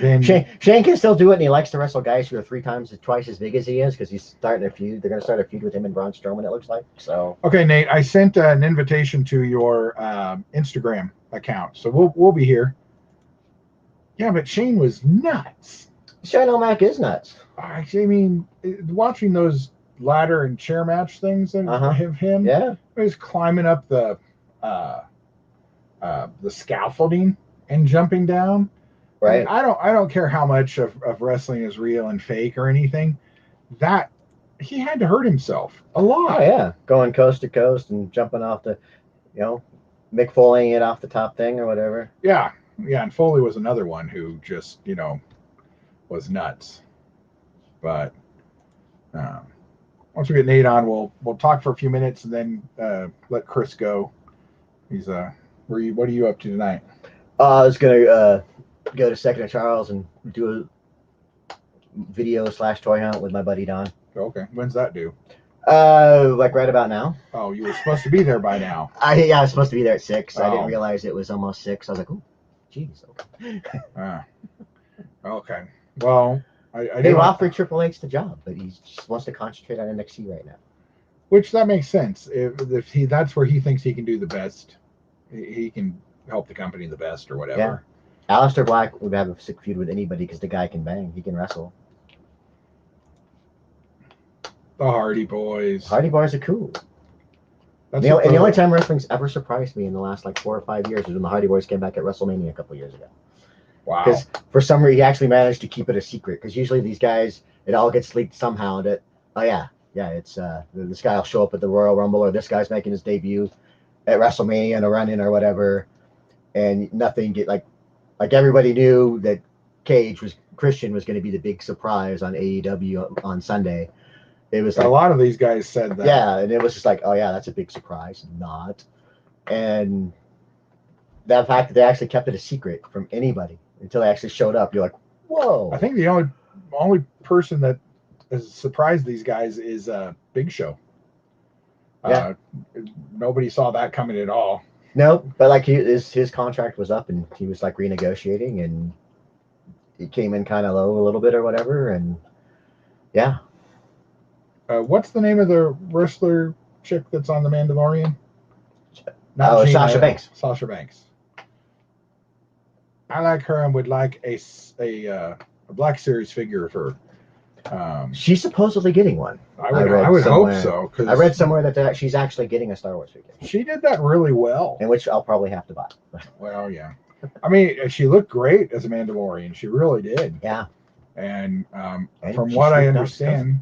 than Shane can still do it, and he likes to wrestle guys who are twice as big as he is because he's starting a feud. They're going to start a feud with him and Braun Strowman, it looks like. So okay, Nate, I sent an invitation to your Instagram account, so we'll be here. Yeah, but Shane was nuts. Shane O'Mac is nuts. I mean, watching those ladder and chair match things and have him, yeah, he's climbing up the scaffolding and jumping down. Right. I mean, I don't care how much of wrestling is real and fake or anything. That he had to hurt himself a lot. Oh yeah, going coast to coast and jumping off the, Mick Foleying it off the top thing or whatever. Yeah, and Foley was another one who just was nuts. But once we get Nate on, we'll talk for a few minutes and then let Chris go. He's what are you up to tonight? I was gonna go to Second and Charles and do a video/toy hunt with my buddy Don. Okay, when's that due? Like right about now. Oh, you were supposed to be there by now. I was supposed to be there at 6. I didn't realize it was almost 6. I was like, oh, jeez. Okay. Okay. Well, they offered Triple H the job, but he just wants to concentrate on NXT right now. Which that makes sense. If that's where he thinks he can do the best, he can help the company the best or whatever. Yeah. Aleister Black would have a sick feud with anybody because the guy can bang. He can wrestle. The Hardy Boys. Hardy Boys are cool. That's and the only time wrestling's ever surprised me in the last like 4 or 5 years was when the Hardy Boys came back at WrestleMania a couple years ago. Wow. Because for some reason he actually managed to keep it a secret. Because usually these guys, it all gets leaked somehow. That it's this guy will show up at the Royal Rumble, or this guy's making his debut at WrestleMania in a run-in or whatever, and nothing get like everybody knew that Christian was going to be the big surprise on AEW on Sunday. It was a lot of these guys said that. Yeah, and it was just like, oh yeah, that's a big surprise. Not. And that fact that they actually kept it a secret from anybody until they actually showed up, you're like, whoa. I think the only person that has surprised these guys is Big Show. Yeah. Nobody saw that coming at all. No, but like his contract was up and he was like renegotiating, and he came in kind of low a little bit or whatever, and yeah. What's the name of the wrestler chick that's on The Mandalorian? Sasha Banks. Sasha Banks. I like her and would like a Black Series figure of her. She's supposedly getting one. I would hope so. I read somewhere that she's actually getting a Star Wars figure. She did that really well. And which I'll probably have to buy. Well, yeah. I mean, she looked great as a Mandalorian. She really did. Yeah. And from what I understand,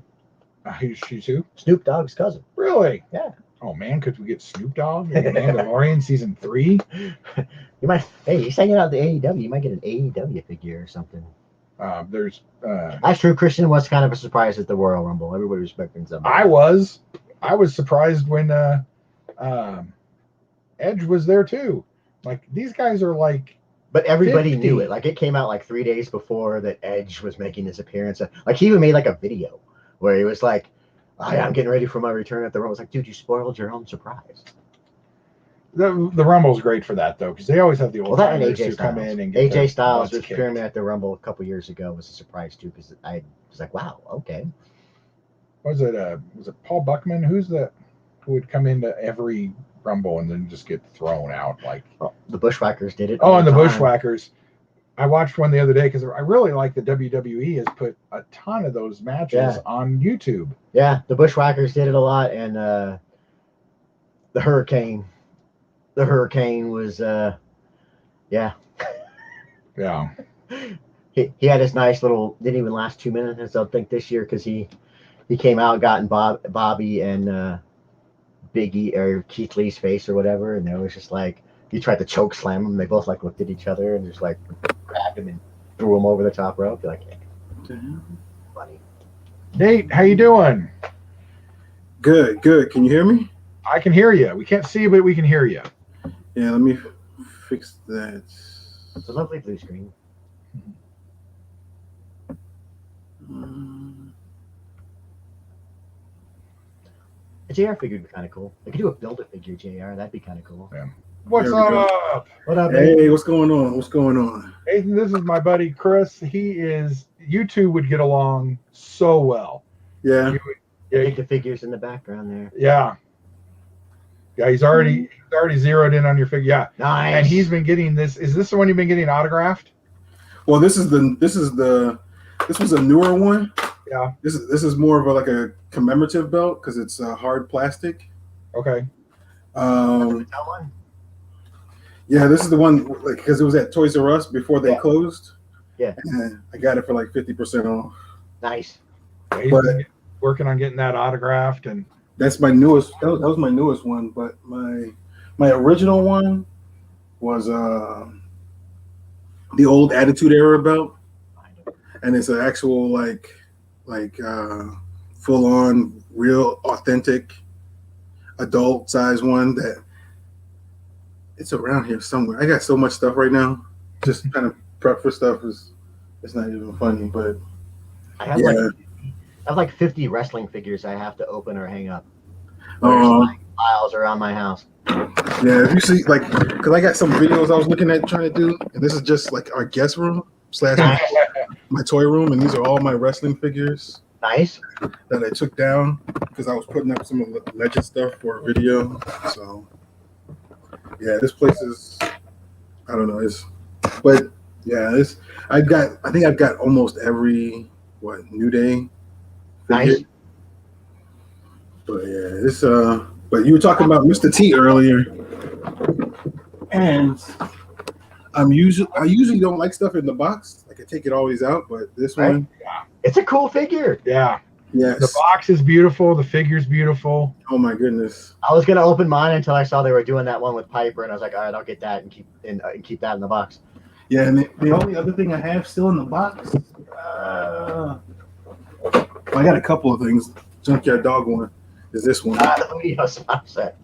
she's who? Snoop Dogg's cousin. Really? Yeah. Oh man, could we get Snoop Dogg in Mandalorian season 3? You might. Hey, he's hanging out at the AEW. You might get an AEW figure or something. That's true. Christian was kind of a surprise at the Royal Rumble. Everybody was expecting something. I was surprised when Edge was there too. Like, these guys are like. But everybody 50. knew it. Like, it came out like 3 days before that Edge was making his appearance. Like, he even made like a video where he was like, oh, yeah, I'm getting ready for my return at the Rumble. I was like, dude, you spoiled your own surprise. The Rumble's great for that, though, because they always have the old timers who come in and get AJ Styles was appearing at the Rumble a couple years ago was a surprise, too, because I was like, wow, okay. Was it Paul Buckman? Who would come into every Rumble and then just get thrown out? Like, the Bushwhackers did it. And the Bushwhackers. I watched one the other day because I really like the WWE has put a ton of those matches on YouTube. Yeah, the Bushwhackers did it a lot, and the Hurricane. The Hurricane was, yeah. Yeah. He had his nice little, didn't even last 2 minutes, I think, this year, because he came out, got in Bobby and Biggie or Keith Lee's face or whatever, and it was just like, he tried to choke slam him. They both like looked at each other and just like grabbed him and threw him over the top rope. You're like, funny. Nate, how you doing? Good. Can you hear me? I can hear you. We can't see you, but we can hear you. Yeah, let me fix that. It's a lovely blue screen. A JR figure would be kind of cool. They could do a Build-A-Figure JR. That'd be kind of cool. Yeah. What's up? What up, Hey, Nathan? what's going on? Nathan, this is my buddy Chris. You two would get along so well. Yeah. I think the figures in the background there. Yeah. Yeah, he's already zeroed in on your figure. Yeah. Nice. And he's been getting this. Is this the one you've been getting autographed? Well, this was a newer one. Yeah. This is more of a commemorative belt because it's hard plastic. Okay. That one? Yeah, this is the one because it was at Toys R Us before they closed. Yeah. And I got it for like 50% off. Nice. Yeah, he's been working on getting that autographed, and that's my newest. That was my newest one, but my original one was the old Attitude Era belt, and it's an actual like full on real authentic adult size one that it's around here somewhere. I got so much stuff right now. Just kind of prep for stuff it's not even funny, but I have like 50 wrestling figures I have to open or hang up. Like piles around my house. Yeah, if you see, because I got some videos I was looking at trying to do, and this is just like our guest room / my toy room, and these are all my wrestling figures. Nice. That I took down because I was putting up some of the legend stuff for a video. So, yeah, this place is I don't know. But yeah, I think I've got almost every New Day figure. Nice. But yeah, but you were talking about Mr. T earlier, and I usually don't like stuff in the box. Like I take it always out, but this one, it's a cool figure. Yeah. Yes. The box is beautiful. The figure's beautiful. Oh my goodness. I was gonna open mine until I saw they were doing that one with Piper, and I was like, all right, I'll get that and keep that in the box. Yeah, and the only other thing I have still in the box, I got a couple of things. Junkyard Dog one is this one. The Julio set.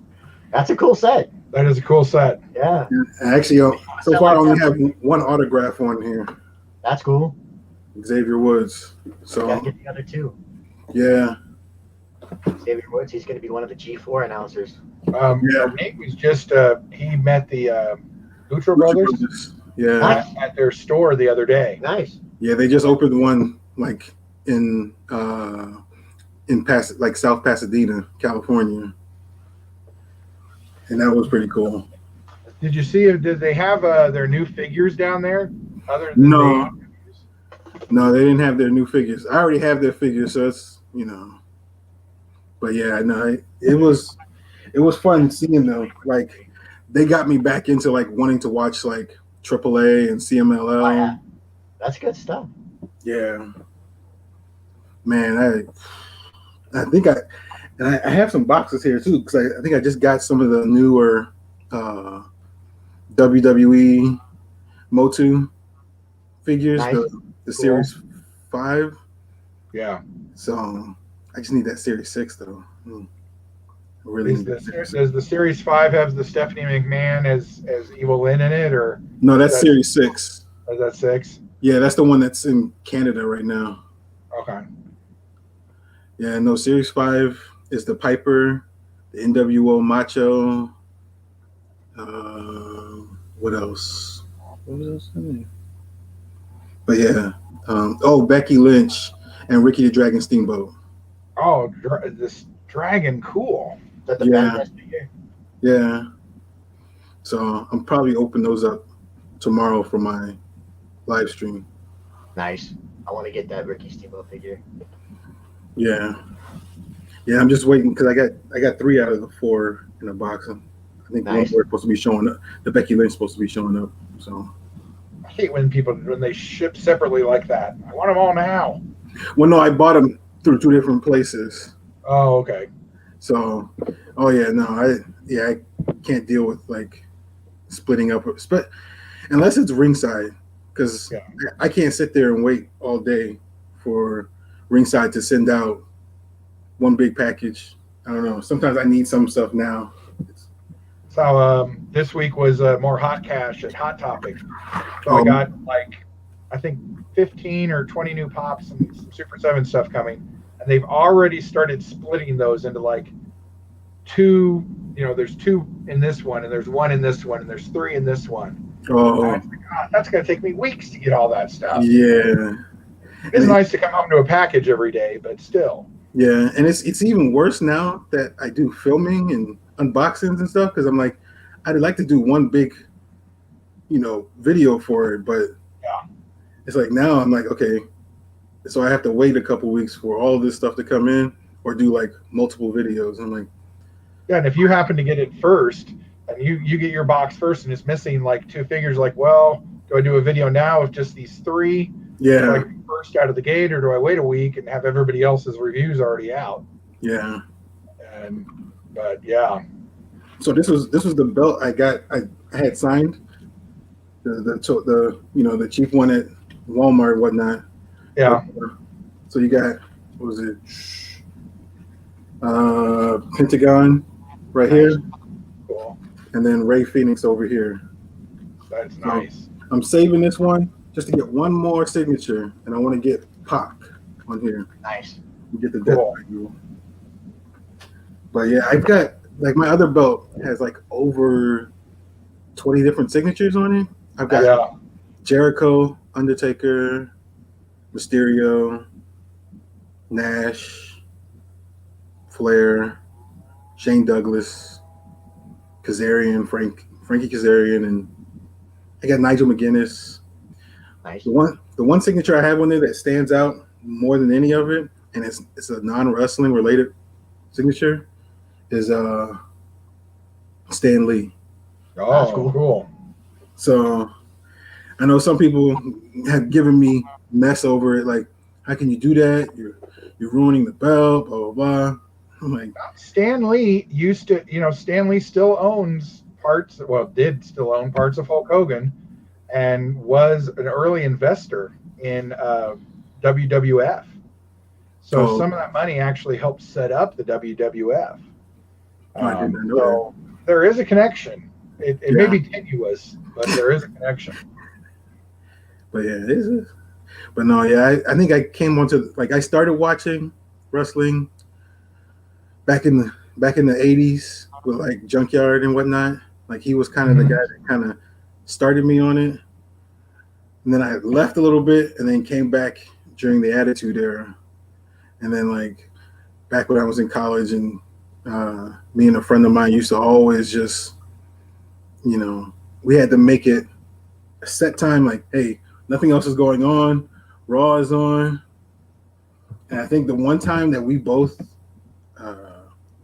That's a cool set. That is a cool set. Yeah. Actually, so far I only have one autograph on here. That's cool. Xavier Woods. So You gotta get the other two. Yeah. Xavier Woods, he's going to be one of the G4 announcers. Nate was just he met the Lucha Brothers. Yeah. At their store the other day. Nice. Yeah, they just opened one like in South Pasadena, California, and that was pretty cool. Did you see? Did they have their new figures down there? Other than No, they didn't have their new figures. I already have their figures, so it's But yeah, no, it was fun seeing them. Like they got me back into like wanting to watch like AAA and CMLL. Oh, yeah. That's good stuff. Yeah, man, I think I have some boxes here too because I think I just got some of the newer WWE Motu figures, Nice. the Series 5. Yeah. So I just need that Series 6 though. Really does the Series 5 have the Stephanie McMahon as Evil Lynn in it, or no? That's Series 6. Is that 6? Yeah, that's the one that's in Canada right now. Okay. Yeah, no, Series 5 is the Piper, the NWO Macho. What else? What was else in there? But yeah, Becky Lynch and Ricky the Dragon Steamboat. Oh, this dragon, cool. That's the best figure. Yeah. So I'm probably open those up tomorrow for my live stream. Nice. I want to get that Ricky Steamboat figure. Yeah. Yeah, I'm just waiting because I got 3 out of the 4 in the box. I think Nice. one more supposed to be showing up. The Becky Lynch supposed to be showing up. So I hate when they ship separately like that. I want them all now. well, no, I bought them through 2 different places. Oh, okay. So, I can't deal with like splitting up, unless it's ringside, because I can't sit there and wait all day for ringside to send out one big package. I don't know. Sometimes I need some stuff now. So this week was more hot cash at Hot Topic. So I got I think 15 or 20 new pops and some Super 7 stuff coming. And they've already started splitting those into like 2, there's 2 in this one, and there's 1 in this one, and there's 3 in this one. Oh, God, that's going to take me weeks to get all that stuff. Yeah. It's nice to come home to a package every day, but still. Yeah, and it's even worse now that I do filming and unboxings and stuff because I'm like, I'd like to do one big, video for it, but it's like now I'm like, okay, so I have to wait a couple weeks for all this stuff to come in or do like multiple videos. I'm like, yeah, and if you happen to get it first and you get your box first and it's missing like 2 figures, like, well, do I do a video now with just these 3? Yeah. Like first out of the gate, or do I wait a week and have everybody else's reviews already out? Yeah. But yeah. So this was the belt I had signed, the cheap one at Walmart and whatnot. Yeah. So you got, what was it? Pentagon right here. Cool. And then Ray Phoenix over here. That's nice. I'm saving this one just to get one more signature, and I want to get Pac on here. Nice. Get the death rule. But yeah, I've got like my other belt has like over 20 different signatures on it. I've got Jericho, Undertaker, Mysterio, Nash, Flair, Shane Douglas, Kazarian, Frankie Kazarian, and I got Nigel McGuinness. Nice. The one signature I have on there that stands out more than any of it, and it's a non-wrestling related signature, is Stan Lee. Oh, cool. So I know some people have given me mess over it, like, how can you do that? You're ruining the belt, blah blah blah. I'm like, Stan Lee used to, Stan Lee still owns parts, did still own parts of Hulk Hogan, and was an early investor in WWF. So some of that money actually helped set up the WWF. I didn't know that. There is a connection. It may be tenuous, but there is a connection. But yeah, it is. But no, yeah, I think I came onto, like, I started watching wrestling back in the 80s with like Junkyard and whatnot. Like, he was kind of the guy that kind of started me on it. And then I left a little bit and then came back during the Attitude Era. And then, like, back when I was in college, and me and a friend of mine used to always just, we had to make it a set time, like, hey, nothing else is going on. Raw is on. And I think the one time that we both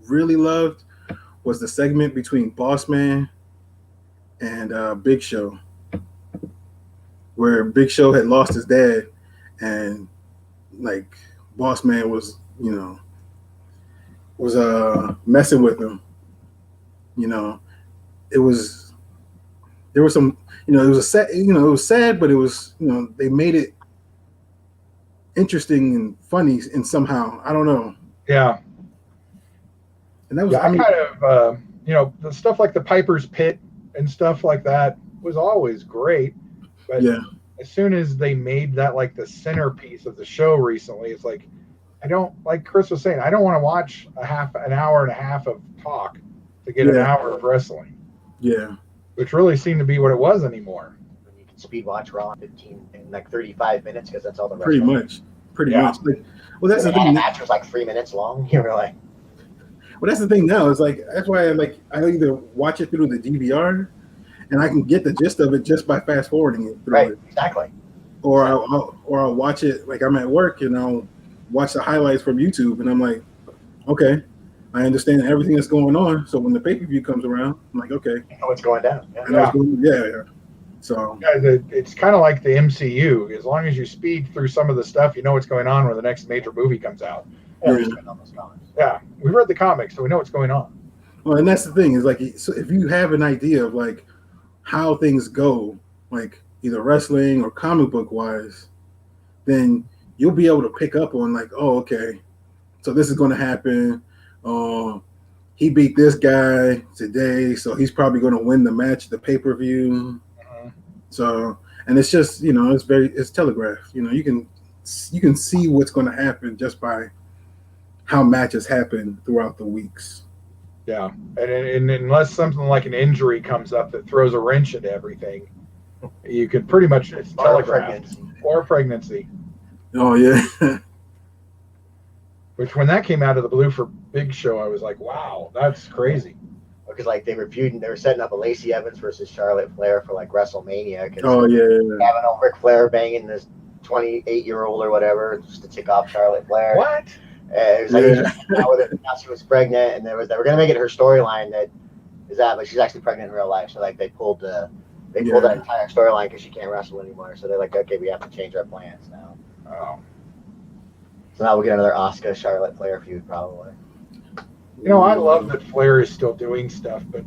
really loved was the segment between Boss Man and Big Show, where Big Show had lost his dad, and like Boss Man was messing with him. There was some, it was sad, but it was, they made it interesting and funny, and somehow, I don't know. Yeah. And that was, the stuff like the Piper's Pit and stuff like that was always great. But as soon as they made that like the centerpiece of the show recently, it's like, like Chris was saying, I don't want to watch an hour and a half of talk to get an hour of wrestling. Yeah. Which really seemed to be what it was anymore. You can speed watch Raw in like 35 minutes because that's all the pretty much. Like, well, that's the thing. The match was like 3 minutes long. You were like, well, that's the thing now. It's like, that's why I either watch it through the DVR, and I can get the gist of it just by fast forwarding it through it. Exactly. Or I'll watch it, like, I'm at work and I'll watch the highlights from YouTube, and I'm like, okay, I understand everything that's going on. So when the pay-per-view comes around, I'm like, okay, I know what's going down. Yeah. So it's kind of like the MCU. As long as you speed through some of the stuff, you know what's going on when the next major movie comes out. Yeah, we've read the comics, so we know what's going on. Well, and that's the thing, is like, so if you have an idea of like how things go, like either wrestling or comic book wise, then you'll be able to pick up on like, oh, okay, so this is going to happen. He beat this guy today, so he's probably going to win the match, the pay-per-view. So, and it's just, it's telegraphed. You can see what's going to happen just by how matches happen throughout the weeks. Yeah, and unless something like an injury comes up that throws a wrench into everything, you could pretty much, it's telegraphed. Or pregnancy. Oh yeah. Which, when that came out of the blue for Big Show, I was like, wow, that's crazy. Because like they were setting up a Lacey Evans versus Charlotte Flair for like WrestleMania. Oh yeah. Having a Ric Flair banging this 28-year-old or whatever just to tick off Charlotte Flair. What? It was like now she was pregnant, and they were gonna make it her storyline but she's actually pregnant in real life. So like they pulled that entire storyline because she can't wrestle anymore. So they're like, okay, we have to change our plans now. Oh. So now we'll get another Asuka Charlotte Flair feud probably. I love that Flair is still doing stuff, but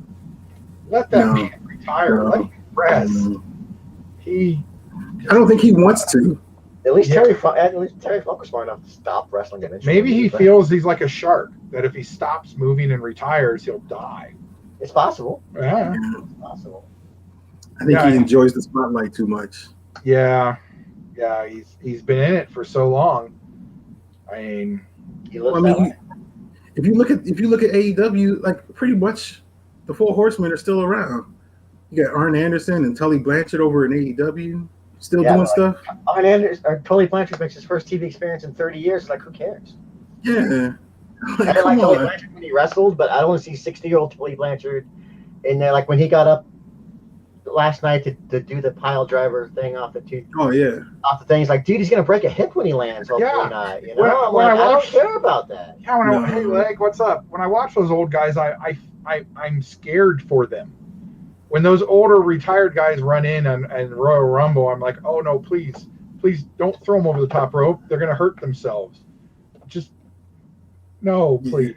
let that man retire. Let him rest. I don't think he wants to. At least Terry Funk was smart enough to stop wrestling eventually. Maybe he feels he's like a shark, that if he stops moving and retires, he'll die. It's possible. Yeah. It's possible. I think he enjoys the spotlight too much. Yeah. Yeah, he's been in it for so long. I mean, if you look at AEW, like, pretty much the Four Horsemen are still around. You got Arn Anderson and Tully Blanchard over in AEW, still doing stuff. Arn Anderson or Tully Blanchard makes his first TV experience in 30 years. Like, who cares? Yeah. I didn't like Tully Blanchard when he wrestled, but I don't want to see 60-year-old Tully Blanchard in there. Like when he got up last night to do the pile driver thing off the thing. He's like, dude, he's gonna break a hip when he lands. Hopefully not. You know, I don't care about that. Yeah, hey, Leg, what's up? When I watch those old guys, I'm scared for them. When those older retired guys run in and Royal Rumble, I'm like, oh no, please don't throw them over the top rope. They're gonna hurt themselves. Just no, please.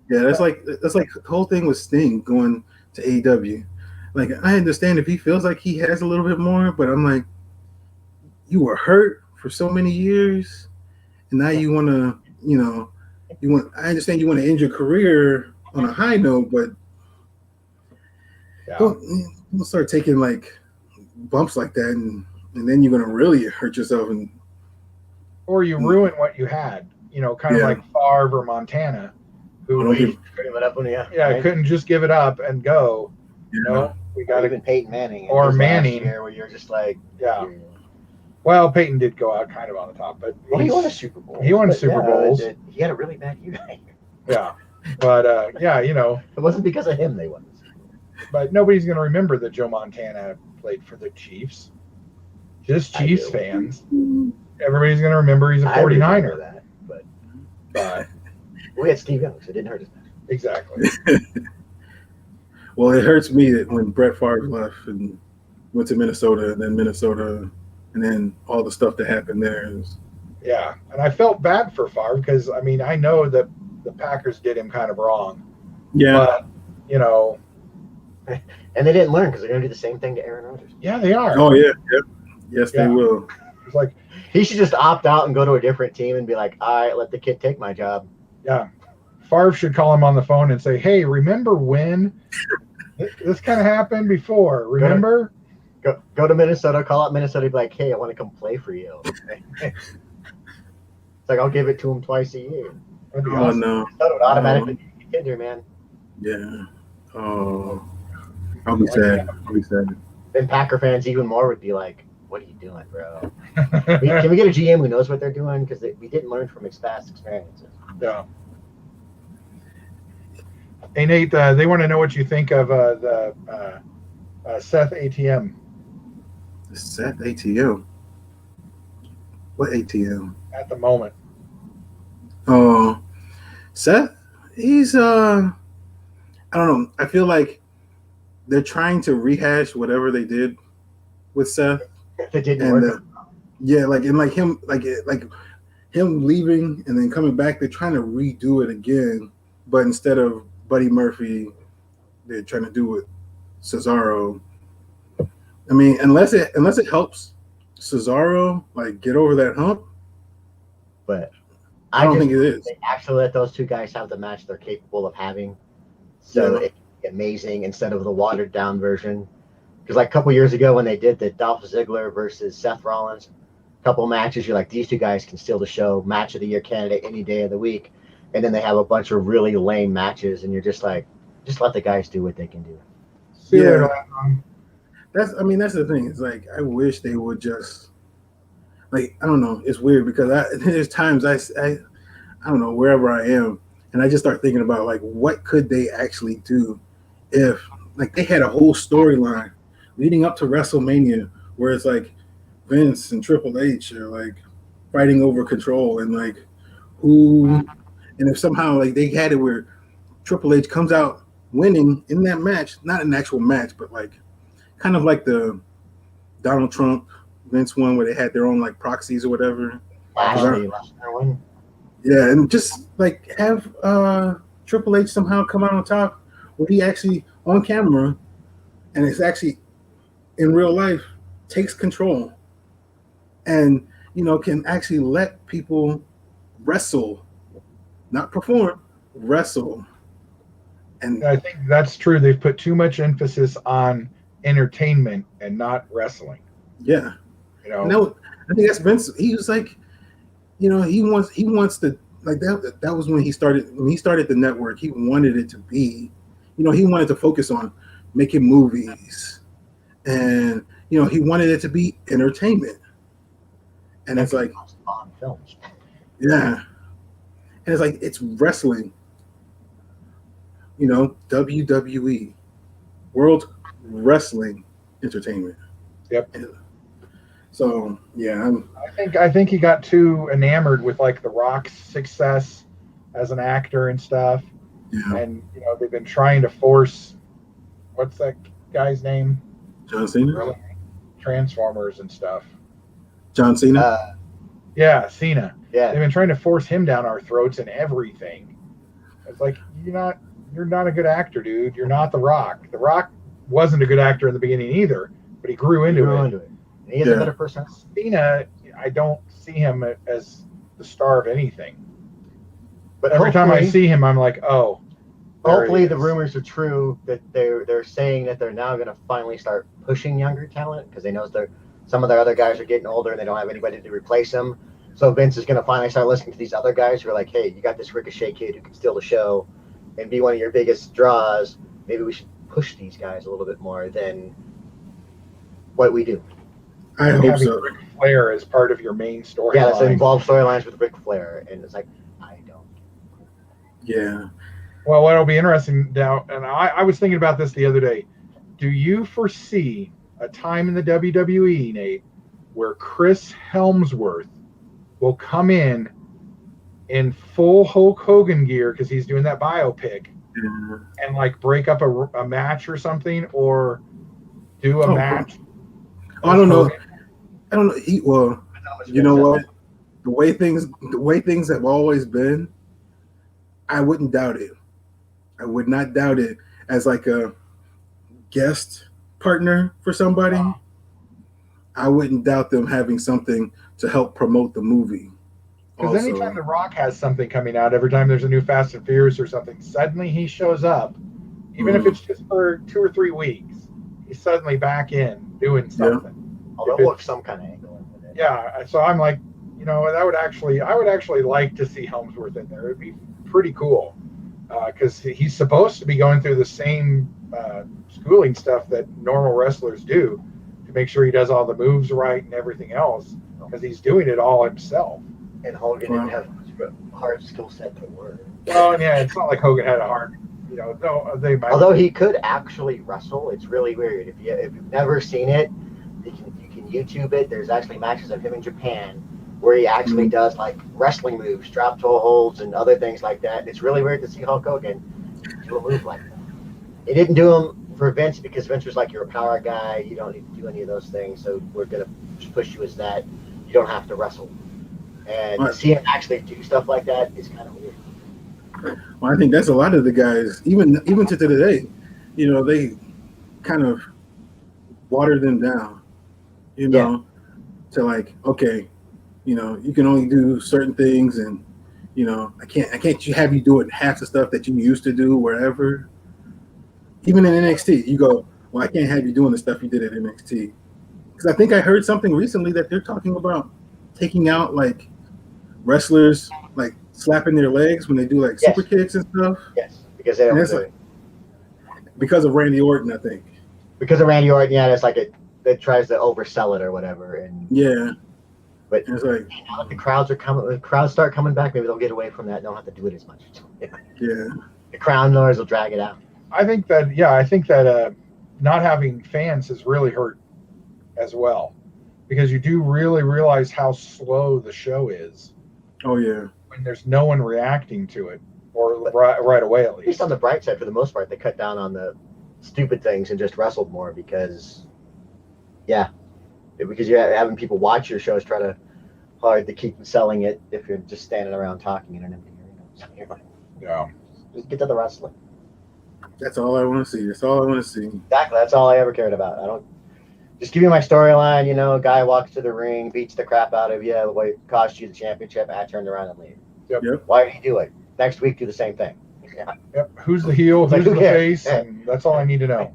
Yeah, that's like the whole thing with Sting going to AEW. Like, I understand if he feels like he has a little bit more, but I'm like, you were hurt for so many years, and now you want to, I understand you want to end your career on a high note, but don't start taking like bumps like that, and then you're gonna really hurt yourself, or you ruin what you had. Kind of like Favre or Montana, who couldn't give it up couldn't just give it up and go. We got even Peyton Manning or Manning, where you're just like, Well, Peyton did go out kind of on the top, but he won a Super Bowl. He won Super Bowls. He had a really bad year. Yeah, but it wasn't because of him they won. But nobody's going to remember that Joe Montana played for the Chiefs. Just Chiefs fans. Everybody's going to remember he's a 49er. That, but we had Steve Young, so it didn't hurt us. Exactly. Well, it hurts me that when Brett Favre left and went to Minnesota, and then all the stuff that happened there. Yeah, and I felt bad for Favre because, I know that the Packers did him kind of wrong. Yeah. But, and they didn't learn because they're going to do the same thing to Aaron Rodgers. Yeah, they are. Oh, yeah. Yep. Yes, they will. It's like he should just opt out and go to a different team and be like, all right, let the kid take my job. Yeah. Favre should call him on the phone and say, hey, remember when this kind of happened before? Remember? Go to Minnesota, call up Minnesota, be like, hey, I want to come play for you. It's like, I'll give it to him twice a year. Oh, no. Minnesota would automatically be a kid, man. Yeah. Oh, I'll be sad. Then Packer fans even more would be like, what are you doing, bro? Can we get a GM who knows what they're doing? Because we didn't learn from his past experiences. Yeah. Hey, Nate, they want to know what you think of the Seth ATM. Seth ATM? What ATM? At the moment. Oh, Seth, he's, I don't know. I feel like they're trying to rehash whatever they did with Seth. They didn't work. Yeah, like him leaving and then coming back, they're trying to redo it again. But instead of Buddy Murphy, they're trying to do it Cesaro. Unless it helps Cesaro like get over that hump. But I don't think it is. They actually let those two guys have the match they're capable of having. So it can be amazing instead of the watered down version. Because like a couple years ago when they did the Dolph Ziggler versus Seth Rollins, couple matches, you're like, these two guys can steal the show, match of the year candidate any day of the week. And then they have a bunch of really lame matches, and you're just like, just let the guys do what they can do. Yeah. That's the thing. It's like, I wish they would just, like, I don't know. It's weird because there's times I don't know, wherever I am, and I just start thinking about, like, what could they actually do if, like, they had a whole storyline leading up to WrestleMania where it's like Vince and Triple H are, like, fighting over control and, like, who, and if somehow, like, they had it where Triple H comes out winning in that match, not an actual match, but, like, kind of like the Donald Trump Vince one where they had their own like proxies or whatever. Yeah, and just like have Triple H somehow come out on top where he actually on camera and it's actually in real life takes control and can actually let people wrestle, not perform, wrestle. And I think that's true. They've put too much emphasis on entertainment and not wrestling. Yeah. I think that's Vince. He was like, he wants to, like, that was when he started the network. He wanted it to be, he wanted to focus on making movies and, he wanted it to be entertainment. And it's like, on films. Yeah. And it's like, it's wrestling, WWE, World Wrestling entertainment. Yep. So yeah, I think he got too enamored with like The Rock's success as an actor and stuff, and they've been trying to force what's that guy's name? John Cena. Really? Transformers and stuff. John Cena. Yeah, Cena. Yeah. They've been trying to force him down our throats and everything. It's like you're not a good actor, dude. You're not The Rock. The Rock wasn't a good actor in the beginning either, but he grew into it. He is a better person. Cena, I don't see him as the star of anything. But every time I see him, I'm like, oh. Hopefully the rumors are true that they're saying that they're now going to finally start pushing younger talent because they know some of their other guys are getting older and they don't have anybody to replace them. So Vince is going to finally start listening to these other guys who are like, hey, you got this Ricochet kid who can steal the show and be one of your biggest draws. Maybe we should push these guys a little bit more than what we do. I hope so. Ric Flair is part of your main storyline. Yeah, let's involve storylines with Ric Flair. And it's like, I don't. Yeah. Well, what'll be interesting now, and I was thinking about this the other day. Do you foresee a time in the WWE, Nate, where Chris Helmsworth will come in full Hulk Hogan gear because he's doing that biopic and like break up a match or something, or do a match? I don't know. I don't know. You know what? The way things have always been, I wouldn't doubt it. I would not doubt it as like a guest partner for somebody. I wouldn't doubt them having something to help promote the movie. Because anytime The Rock has something coming out, every time there's a new Fast and Furious or something, suddenly he shows up, even if it's just for 2 or 3 weeks. He's suddenly back in doing something. Yeah. Although look some kind of angle with it. Yeah, so I'm like, I would actually like to see Helmsworth in there. It'd be pretty cool. Because he's supposed to be going through the same schooling stuff that normal wrestlers do to make sure he does all the moves right and everything else, because he's doing it all himself. And Hogan didn't have a hard skill set to work. Well, yeah, it's not like Hogan had a hard, they might. Although he could actually wrestle, it's really weird. If you've never seen it, you can YouTube it. There's actually matches of him in Japan where he actually does like wrestling moves, drop toe holds, and other things like that. It's really weird to see Hulk Hogan do a move like that. He didn't do them for Vince because Vince was like, you're a power guy, you don't need to do any of those things, so we're going to push you as that. You don't have to wrestle. And to see him actually do stuff like that is kind of weird. Well, I think that's a lot of the guys, even to today, they kind of water them down, to like, okay, you can only do certain things, and I can't have you doing half the stuff that you used to do wherever. Even in NXT, you go, well, I can't have you doing the stuff you did at NXT, because I think I heard something recently that they're talking about taking out like wrestlers like slapping their legs when they do like super kicks and stuff. Yes, because they don't do it. Because of Randy Orton, I think. Because of Randy Orton, yeah, it's like it tries to oversell it or whatever, and But it's like, now that the crowds start coming back, maybe they'll get away from that and don't have to do it as much. Yeah. The crowd noise will drag it out. I think that not having fans has really hurt as well, because you do really realize how slow the show is. Oh yeah. When there's no one reacting to it, or right away at least. On the bright side, for the most part, they cut down on the stupid things and just wrestled more because you're having people watch your shows, hard to keep selling it if you're just standing around talking in an empty arena. So you're like, just get to the wrestling. That's all I want to see. That's all I want to see. Exactly. That's all I ever cared about. I don't just give me my storyline. A guy walks to the ring, beats the crap out of you, cost you the championship. I turned around and leave. Yep. Why did he do it? Next week, do the same thing. Yeah. Yep. Who's the heel? Who's the face? Yeah. And that's all I need to know.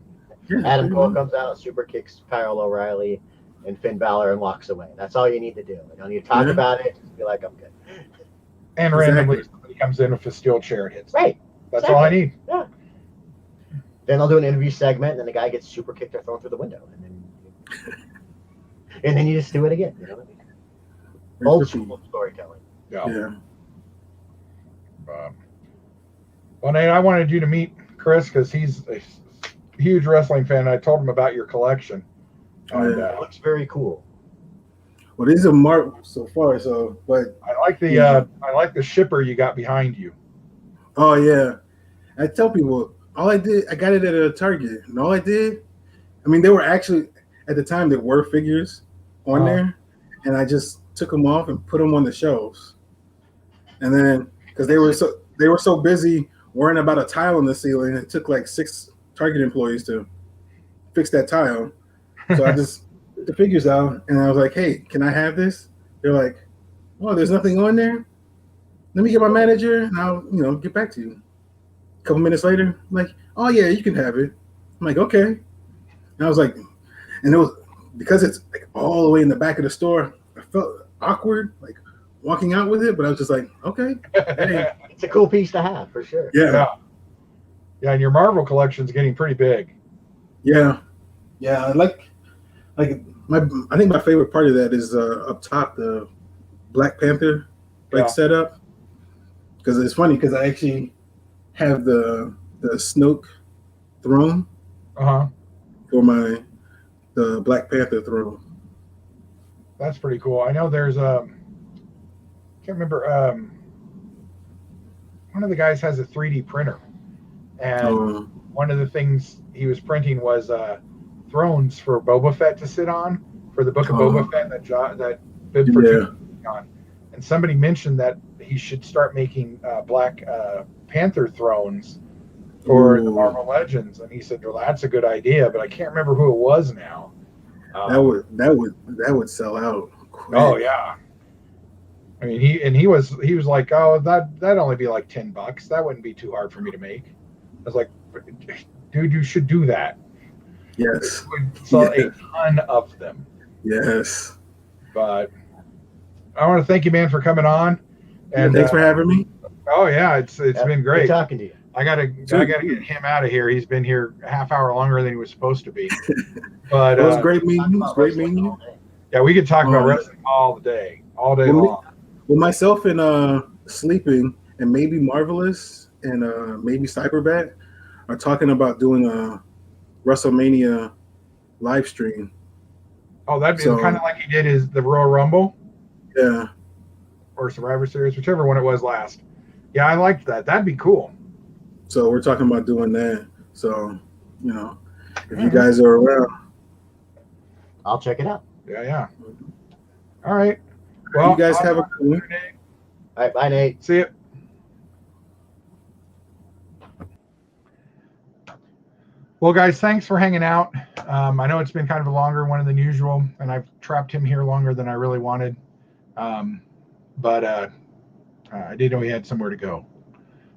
Adam Cole comes out, super kicks Kyle O'Reilly and Finn Balor and walks away. That's all you need to do. You don't need to talk about it. Just be like, I'm good. And randomly somebody comes in with a steel chair and hits. Right. That's all I need. Yeah. Then they'll do an interview segment, and then the guy gets super kicked or thrown through the window, and then you just do it again. Old school storytelling. Yeah. Well, Nate, I wanted you to meet Chris because he's a huge wrestling fan. I told him about your collection. And, it looks very cool. Well, these are marked so far. So, but I like the shipper you got behind you. Oh yeah, I tell people all I did. I got it at a Target, and all I did. I mean, they were actually at the time there were figures on there, and I just took them off and put them on the shelves. And then because they were so busy worrying about a tile in the ceiling, it took like 6 Target employees to fix that tile. So I just put the figures out, and I was like, "Hey, can I have this?" They're like, "Oh, there's nothing on there. Let me get my manager, and I'll get back to you." A couple minutes later, I'm like, "Oh yeah, you can have it." I'm like, "Okay." And I was like, and it was because it's like all the way in the back of the store. I felt awkward, like walking out with it, but I was just like, "Okay, hey." It's a cool piece to have for sure. Yeah. And your Marvel collection's getting pretty big. Yeah. I like I think my favorite part of that is up top the Black Panther setup, because it's funny because I actually have the Snoke throne for the Black Panther throne. That's pretty cool. I know there's can't remember one of the guys has a 3D printer, and one of the things he was printing was thrones for Boba Fett to sit on for the Book of Boba Fett that Bib Fortuna on. And somebody mentioned that he should start making Black Panther thrones for the Marvel Legends, and he said, "Well, that's a good idea," but I can't remember who it was now. That would sell out quick. Oh yeah. I mean, he was like, "Oh, that'd only be like $10. That wouldn't be too hard for me to make." I was like, "Dude, you should do that." Yes. We saw a ton of them. Yes. But I want to thank you, man, for coming on. And thanks for having me. Oh yeah, it's been great. Good talking to you. I gotta get him out of here. He's been here a half hour longer than he was supposed to be. But it was great meeting you. It was great meeting you. Yeah, we could talk about wrestling all day long. Well, myself and Sleeping and maybe Marvelous and maybe Cyberbat are talking about doing a WrestleMania live stream. Oh, that'd be kind of like he did the Royal Rumble. Yeah. Or Survivor Series, whichever one it was last. Yeah, I liked that. That'd be cool. So we're talking about doing that. So, if you guys are around, I'll check it out. Yeah. All right. Well, you guys have a good one. All right, bye, Nate. See you. Well, guys, thanks for hanging out. I know it's been kind of a longer one than usual, and I've trapped him here longer than I really wanted. But I did know he had somewhere to go.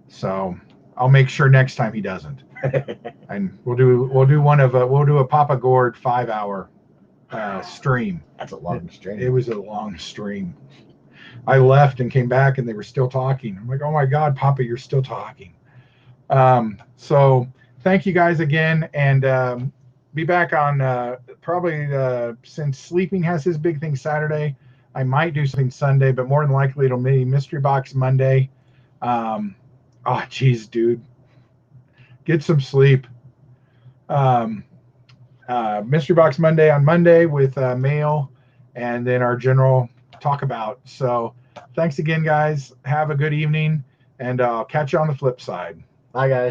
So I'll make sure next time he doesn't. And we'll do a Papa Gord 5-hour stream. That's a long stream. It was a long stream. I left and came back and they were still talking. I'm like, oh my God, Papa, you're still talking. So thank you guys again, and be back on probably since Sleeping has his big thing Saturday. I might do something Sunday, but more than likely it'll be Mystery Box Monday. Oh, geez, dude. Get some sleep. Mystery Box Monday on Monday with mail, and then our general talk about. So thanks again, guys. Have a good evening, and I'll catch you on the flip side. Bye, guys.